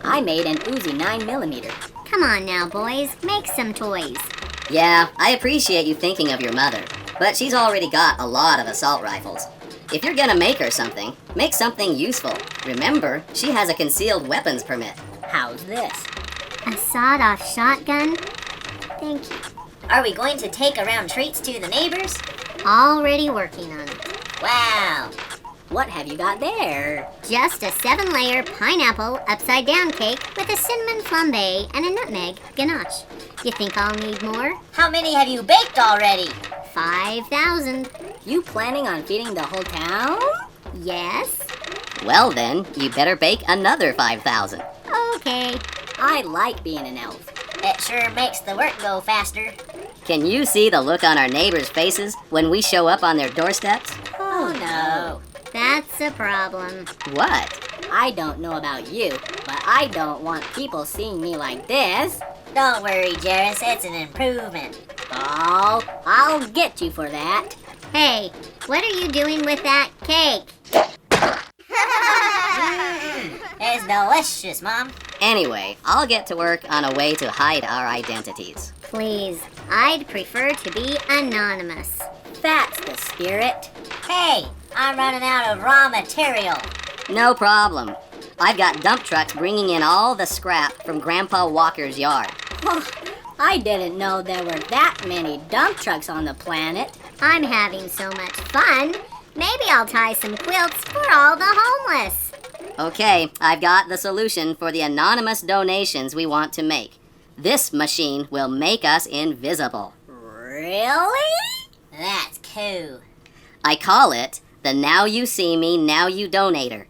Speaker 15: I made an Uzi 9mm. Come on now, boys, make some toys.
Speaker 23: Yeah, I appreciate you thinking of your mother, but she's already got a lot of assault rifles. If you're gonna make her something, make something useful. Remember, she has a concealed weapons permit.
Speaker 15: How's this? A sawed-off shotgun? Thank you. Are we going to take around treats to the neighbors? Already working on it. Wow. What have you got there? Just a 7-layer pineapple upside-down cake with a cinnamon flambe and a nutmeg ganache. You think I'll need more? How many have you baked already? 5,000. You planning on feeding the whole town? Yes.
Speaker 23: Well then, you better bake another 5,000.
Speaker 15: Okay. I like being an elf. It sure makes the work go faster.
Speaker 23: Can you see the look on our neighbors' faces when we show up on their doorsteps?
Speaker 15: Oh no. That's a problem.
Speaker 23: What?
Speaker 15: I don't know about you, but I don't want people seeing me like this. Don't worry, Jairus, it's an improvement. Oh, I'll get you for that. Hey, what are you doing with that cake? It's delicious, Mom.
Speaker 23: Anyway, I'll get to work on a way to hide our identities.
Speaker 15: Please, I'd prefer to be anonymous. That's the spirit. Hey, I'm running out of raw material.
Speaker 23: No problem. I've got dump trucks bringing in all the scrap from Grandpa Walker's yard.
Speaker 15: I didn't know there were that many dump trucks on the planet. I'm having so much fun. Maybe I'll tie some quilts for all the homeless.
Speaker 23: Okay, I've got the solution for the anonymous donations we want to make. This machine will make us invisible.
Speaker 15: Really? That's cool.
Speaker 23: I call it the Now You See Me, Now You Donator.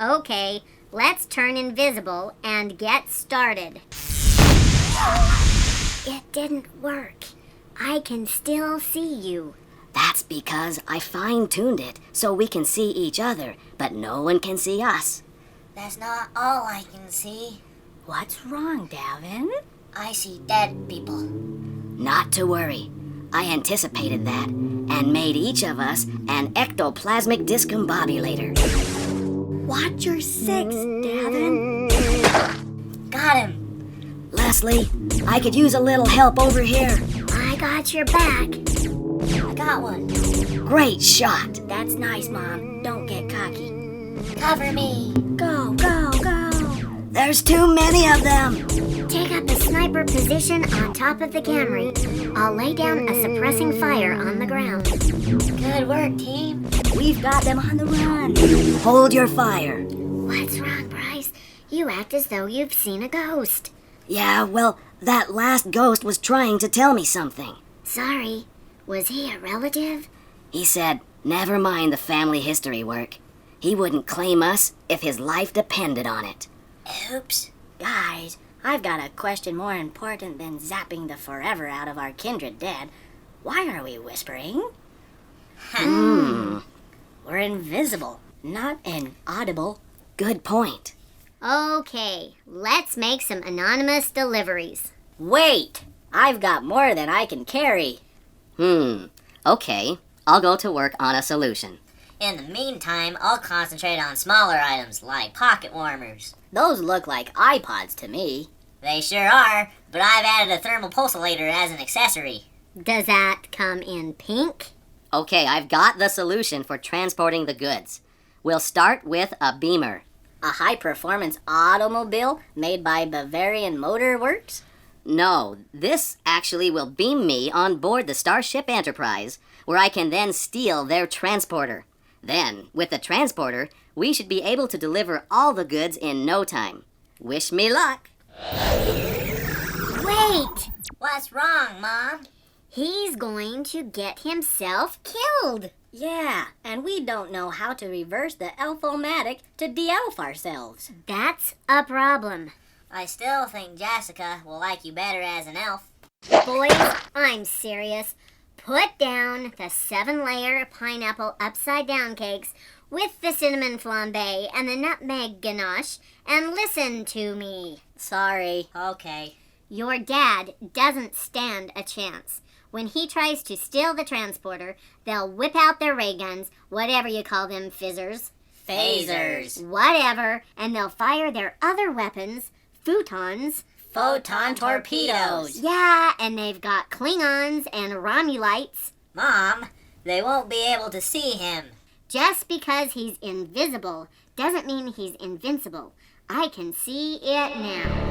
Speaker 15: Okay, let's turn invisible and get started. It didn't work. I can still see you.
Speaker 23: That's because I fine-tuned it so we can see each other, but no one can see us.
Speaker 15: That's not all I can see. What's wrong, Davin? I see dead people.
Speaker 23: Not to worry. I anticipated that and made each of us an ectoplasmic discombobulator.
Speaker 15: Watch your six, Davin. Got him.
Speaker 23: Leslie, I could use a little help over here.
Speaker 15: I got your back. I got one.
Speaker 23: Great shot.
Speaker 15: That's nice, Mom. Don't get cocky. Cover me. Go, go, go.
Speaker 23: There's too many of them.
Speaker 15: Take up a sniper position on top of the Camry. I'll lay down a suppressing fire on the ground. Good work, team.
Speaker 23: We've got them on the run. Hold your fire.
Speaker 15: What's wrong, Bryce? You act as though you've seen a ghost.
Speaker 23: Yeah, well, that last ghost was trying to tell me something.
Speaker 15: Sorry. Was he a relative?
Speaker 23: He said, never mind the family history work. He wouldn't claim us if his life depended on it.
Speaker 15: Oops. Guys, I've got a question more important than zapping the forever out of our kindred dead. Why are we whispering? We're invisible, not inaudible.
Speaker 23: Good point.
Speaker 15: Okay, let's make some anonymous deliveries. Wait! I've got more than I can carry.
Speaker 23: Okay. I'll go to work on a solution.
Speaker 15: In the meantime, I'll concentrate on smaller items like pocket warmers. Those look like iPods to me. They sure are, but I've added a thermal pulsator as an accessory. Does that come in pink?
Speaker 23: Okay, I've got the solution for transporting the goods. We'll start with a beamer.
Speaker 15: A high-performance automobile made by Bavarian Motor Works?
Speaker 23: No, this actually will beam me on board the Starship Enterprise, where I can then steal their transporter. Then, with the transporter, we should be able to deliver all the goods in no time. Wish me luck.
Speaker 15: Wait! What's wrong, Mom? He's going to get himself killed. Yeah, and we don't know how to reverse the elf-o-matic to de-elf ourselves. That's a problem. I still think Jessica will like you better as an elf. Boys, I'm serious. Put down the 7-layer pineapple upside-down cakes with the cinnamon flambe and the nutmeg ganache and listen to me. Sorry. Okay. Your dad doesn't stand a chance. When he tries to steal the transporter, they'll whip out their ray guns, whatever you call them, fizzers. Phasers. Whatever, and they'll fire their other weapons, futons. Photon torpedoes. Yeah, and they've got Klingons and Romulites. Mom, they won't be able to see him. Just because he's invisible doesn't mean he's invincible. I can see it now.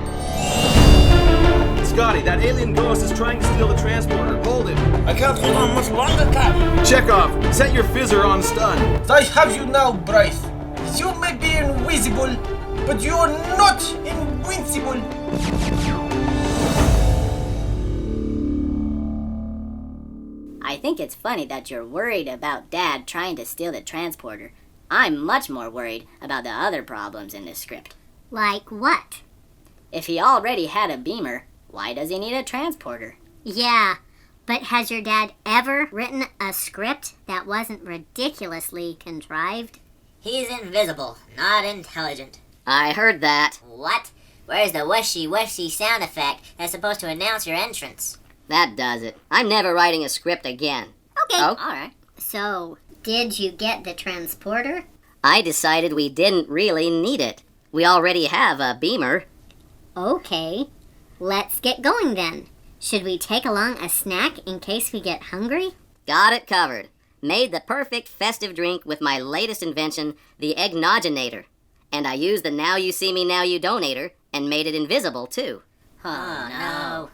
Speaker 7: Scotty, that alien ghost is trying to steal the transporter. Hold him.
Speaker 19: I can't hold on much longer, Captain.
Speaker 7: Chekhov, set your fizzer on stun.
Speaker 9: I have you now, Bryce. You may be invisible, but you are not invincible.
Speaker 23: I think it's funny that you're worried about Dad trying to steal the transporter. I'm much more worried about the other problems in this script.
Speaker 15: Like what?
Speaker 23: If he already had a beamer, why does he need a transporter?
Speaker 15: Yeah, but has your dad ever written a script that wasn't ridiculously contrived?
Speaker 23: He's invisible, not intelligent. I heard that. What? Where's the whooshy sound effect that's supposed to announce your entrance? That does it. I'm never writing a script again.
Speaker 15: Okay.
Speaker 23: Oh, alright.
Speaker 15: So, did you get the transporter?
Speaker 23: I decided we didn't really need it. We already have a beamer.
Speaker 15: Okay. Let's get going then. Should we take along a snack in case we get hungry?
Speaker 23: Got it covered. Made the perfect festive drink with my latest invention, the Eggnoginator. And I used the Now You See Me Now You Donator and made it invisible too.
Speaker 15: Oh no.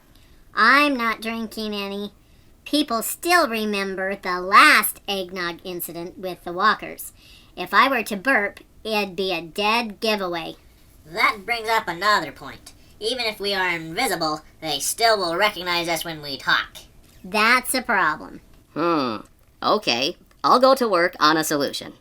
Speaker 15: I'm not drinking any. People still remember the last eggnog incident with the walkers. If I were to burp, it'd be a dead giveaway.
Speaker 23: That brings up another point. Even if we are invisible, they still will recognize us when we talk.
Speaker 15: That's a problem.
Speaker 23: Okay, I'll go to work on a solution.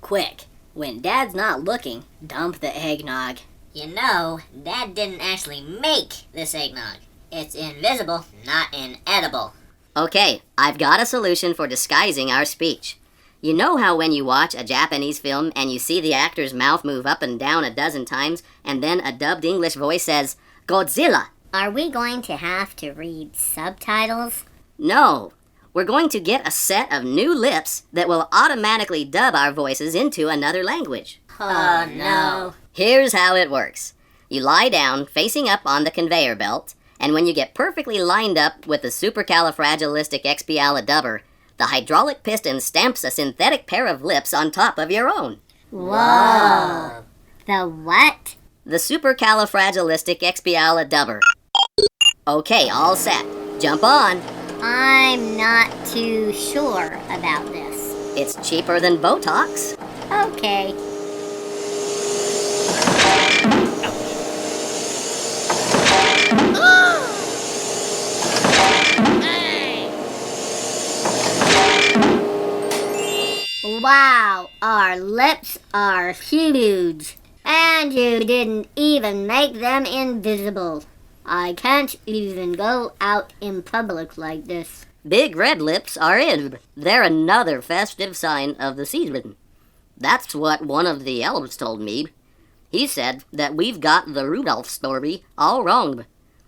Speaker 23: Quick, when Dad's not looking, dump the eggnog. You know, Dad didn't actually make this eggnog. It's invisible, not inedible. Okay, I've got a solution for disguising our speech. You know how when you watch a Japanese film and you see the actor's mouth move up and down a dozen times, and then a dubbed English voice says, Godzilla?
Speaker 15: Are we going to have to read subtitles?
Speaker 23: No. We're going to get a set of new lips that will automatically dub our voices into another language.
Speaker 15: Oh no.
Speaker 23: Here's how it works. You lie down, facing up on the conveyor belt, and when you get perfectly lined up with the supercalifragilisticexpialidubber, the hydraulic piston stamps a synthetic pair of lips on top of your own.
Speaker 15: Whoa. The what?
Speaker 23: The supercalifragilisticexpialidubber. Okay, all set. Jump on.
Speaker 15: I'm not too sure about this.
Speaker 23: It's cheaper than Botox.
Speaker 15: Okay. Wow, our lips are huge. And you didn't even make them invisible. I can't even go out in public like this.
Speaker 23: Big red lips are in. They're another festive sign of the season. That's what one of the elves told me. He said that we've got the Rudolph story all wrong.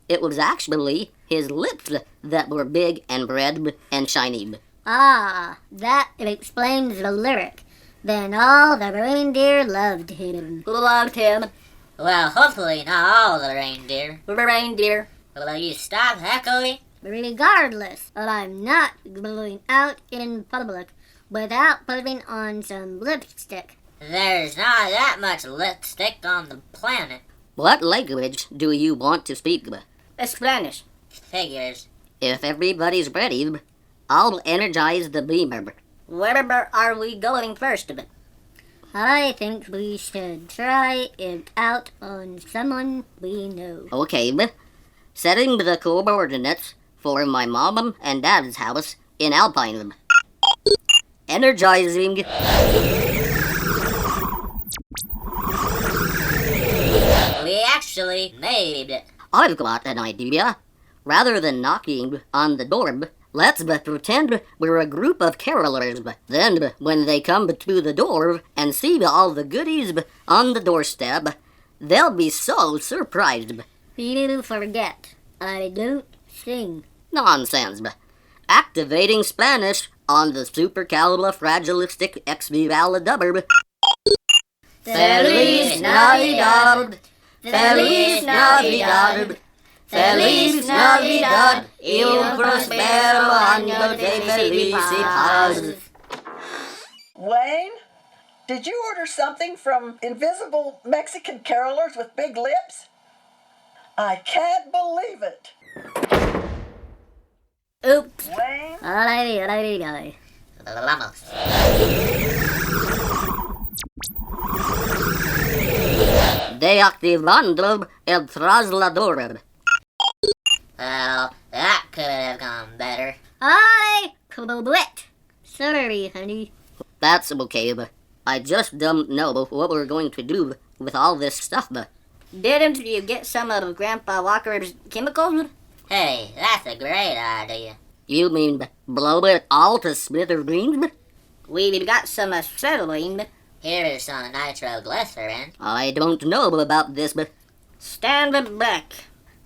Speaker 23: It was actually his lips that were big and red and shiny.
Speaker 15: Ah, that explains the lyric. Then all the reindeer loved him.
Speaker 23: Loved him. Well, hopefully not all the reindeer. Reindeer. Will you stop echoing?
Speaker 15: Regardless, I'm not going out in public without putting on some lipstick.
Speaker 23: There's not that much lipstick on the planet. What language do you want to speak? Spanish. Figures. If everybody's ready, I'll energize the beamer. Where are we going first?
Speaker 15: I think we should try it out on someone we know.
Speaker 23: Okay, setting the coordinates for my mom and dad's house in Alpine. Energizing. We actually made it. I've got an idea. Rather than knocking on the door, let's pretend we're a group of carolers. Then, when they come to the door and see all the goodies on the doorstep, they'll be so surprised.
Speaker 15: You forget, I don't sing.
Speaker 23: Nonsense. Activating Spanish on the supercalifragilisticexpialidubber. Feliz Navidad. Feliz Navidad. Feliz Navidad y un prospero año de felicidad.
Speaker 6: Wayne, did you order something from invisible Mexican carolers with big lips? I can't believe it.
Speaker 23: Oops.
Speaker 6: Wayne?
Speaker 23: Vamos. Deactivando el traslador. Well, that could have gone better. I quit. Sorry, honey. That's okay, but I just don't know what we're going to do with all this stuff, but... Didn't you get some of Grandpa Walker's chemicals? Hey, that's a great idea. You mean blow it all to smithereens? We've got some acetylene. Here's some nitroglycerin. I don't know about this, but... Stand back.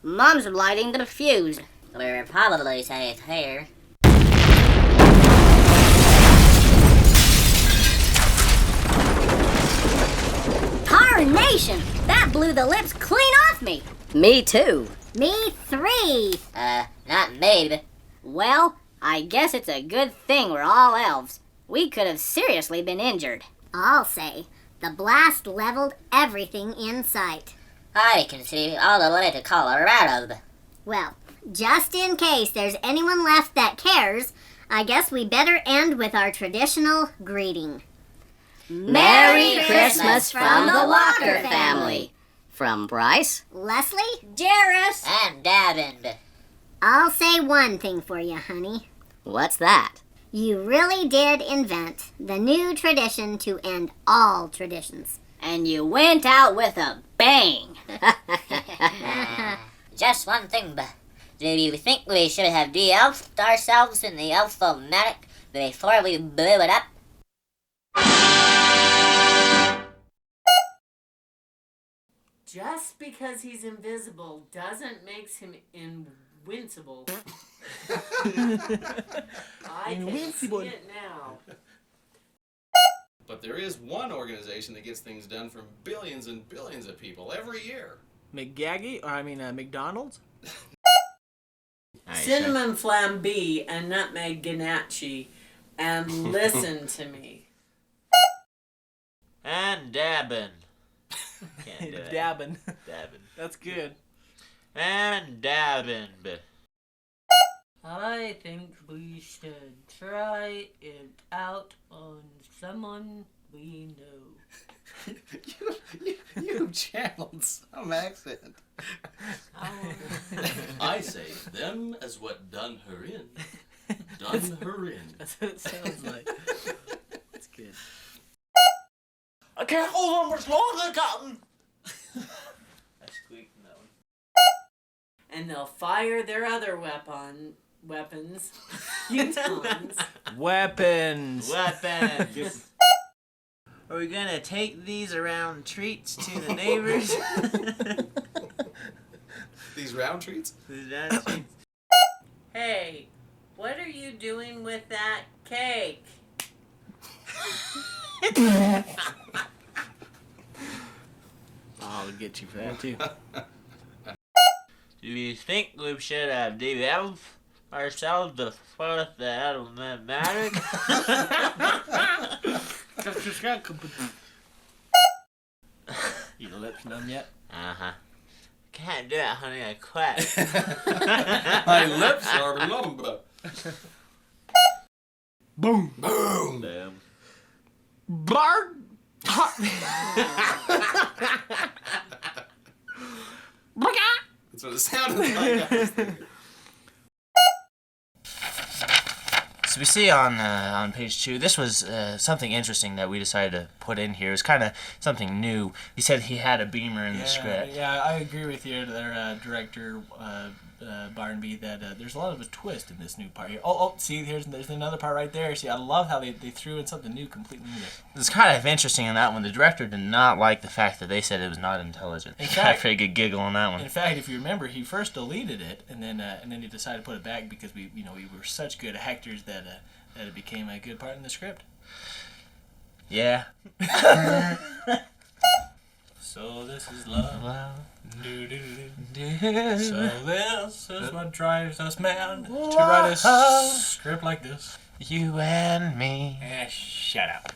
Speaker 23: Mom's lighting the fuse. We're probably safe here. Tarnation! That blew the lips clean off me! Me too. Me 3. Not me, but... Well, I guess it's a good thing we're all elves. We could have seriously been injured. I'll say, the blast leveled everything in sight. I can see all the way to Colorado. Well, just in case there's anyone left that cares, I guess we better end with our traditional greeting. Merry Christmas from the Walker family. From Bryce, Leslie, Jairus, and Davin. I'll say one thing for you, honey. What's that? You really did invent the new tradition to end all traditions. And you went out with a bang. Just one thing, but do you think we should have de-elfed ourselves in the elf-o-matic before we blew it up?
Speaker 2: Just because he's invisible doesn't make him invincible. I can see it now.
Speaker 7: But there is one organization that gets things done for billions and billions of people every year.
Speaker 9: McDonald's?
Speaker 2: Cinnamon flambé and nutmeg ganache, and listen to me.
Speaker 16: And dabbin. Can't do it.
Speaker 9: Dabbin.
Speaker 16: Dabbin.
Speaker 9: That's good.
Speaker 16: And dabbin.
Speaker 2: I think we should try it out on someone we know.
Speaker 7: You channeled some accent. I say them as what done her in. Done her in.
Speaker 9: That's what it sounds like. That's good.
Speaker 19: I can't hold on much longer, Captain.
Speaker 16: I squeaked that one.
Speaker 2: And they'll fire their other weapons. Utons.
Speaker 9: Weapons.
Speaker 16: Weapons. Are we gonna take these around treats to the neighbors?
Speaker 7: These round treats?
Speaker 16: These round treats.
Speaker 2: Hey, what are you doing with that cake?
Speaker 9: I'll get you for that too.
Speaker 16: Do you think we should have de-elfed ourselves before the automatic?
Speaker 9: Your lips numb yet?
Speaker 16: Uh-huh. Can't do it, honey. I quit.
Speaker 7: My lips are numb.
Speaker 9: Boom.
Speaker 7: Boom.
Speaker 16: Boom.
Speaker 9: Bart.
Speaker 7: That's what it sounded like.
Speaker 13: So we see on page 2, this was something interesting that we decided to put in here. It was kind of something new. He said he had a beamer in the script.
Speaker 9: Yeah, I agree with you, there, director Barnaby, that there's a lot of a twist in this new part here. Oh, see, there's another part right there. See, I love how they threw in something new completely new there.
Speaker 13: It's kind of interesting in that one. The director did not like the fact that they said it was not intelligent.
Speaker 9: In
Speaker 13: He got a
Speaker 9: fact-
Speaker 13: pretty good giggle on that one.
Speaker 9: In fact, if you remember, he first deleted it, and then he decided to put it back because we were such good actors that it became a good part in the script.
Speaker 13: Yeah.
Speaker 9: So this is love. Do, do, do.
Speaker 13: Do.
Speaker 9: So this is what drives us mad to write a script like this.
Speaker 13: You and me.
Speaker 9: Shut up.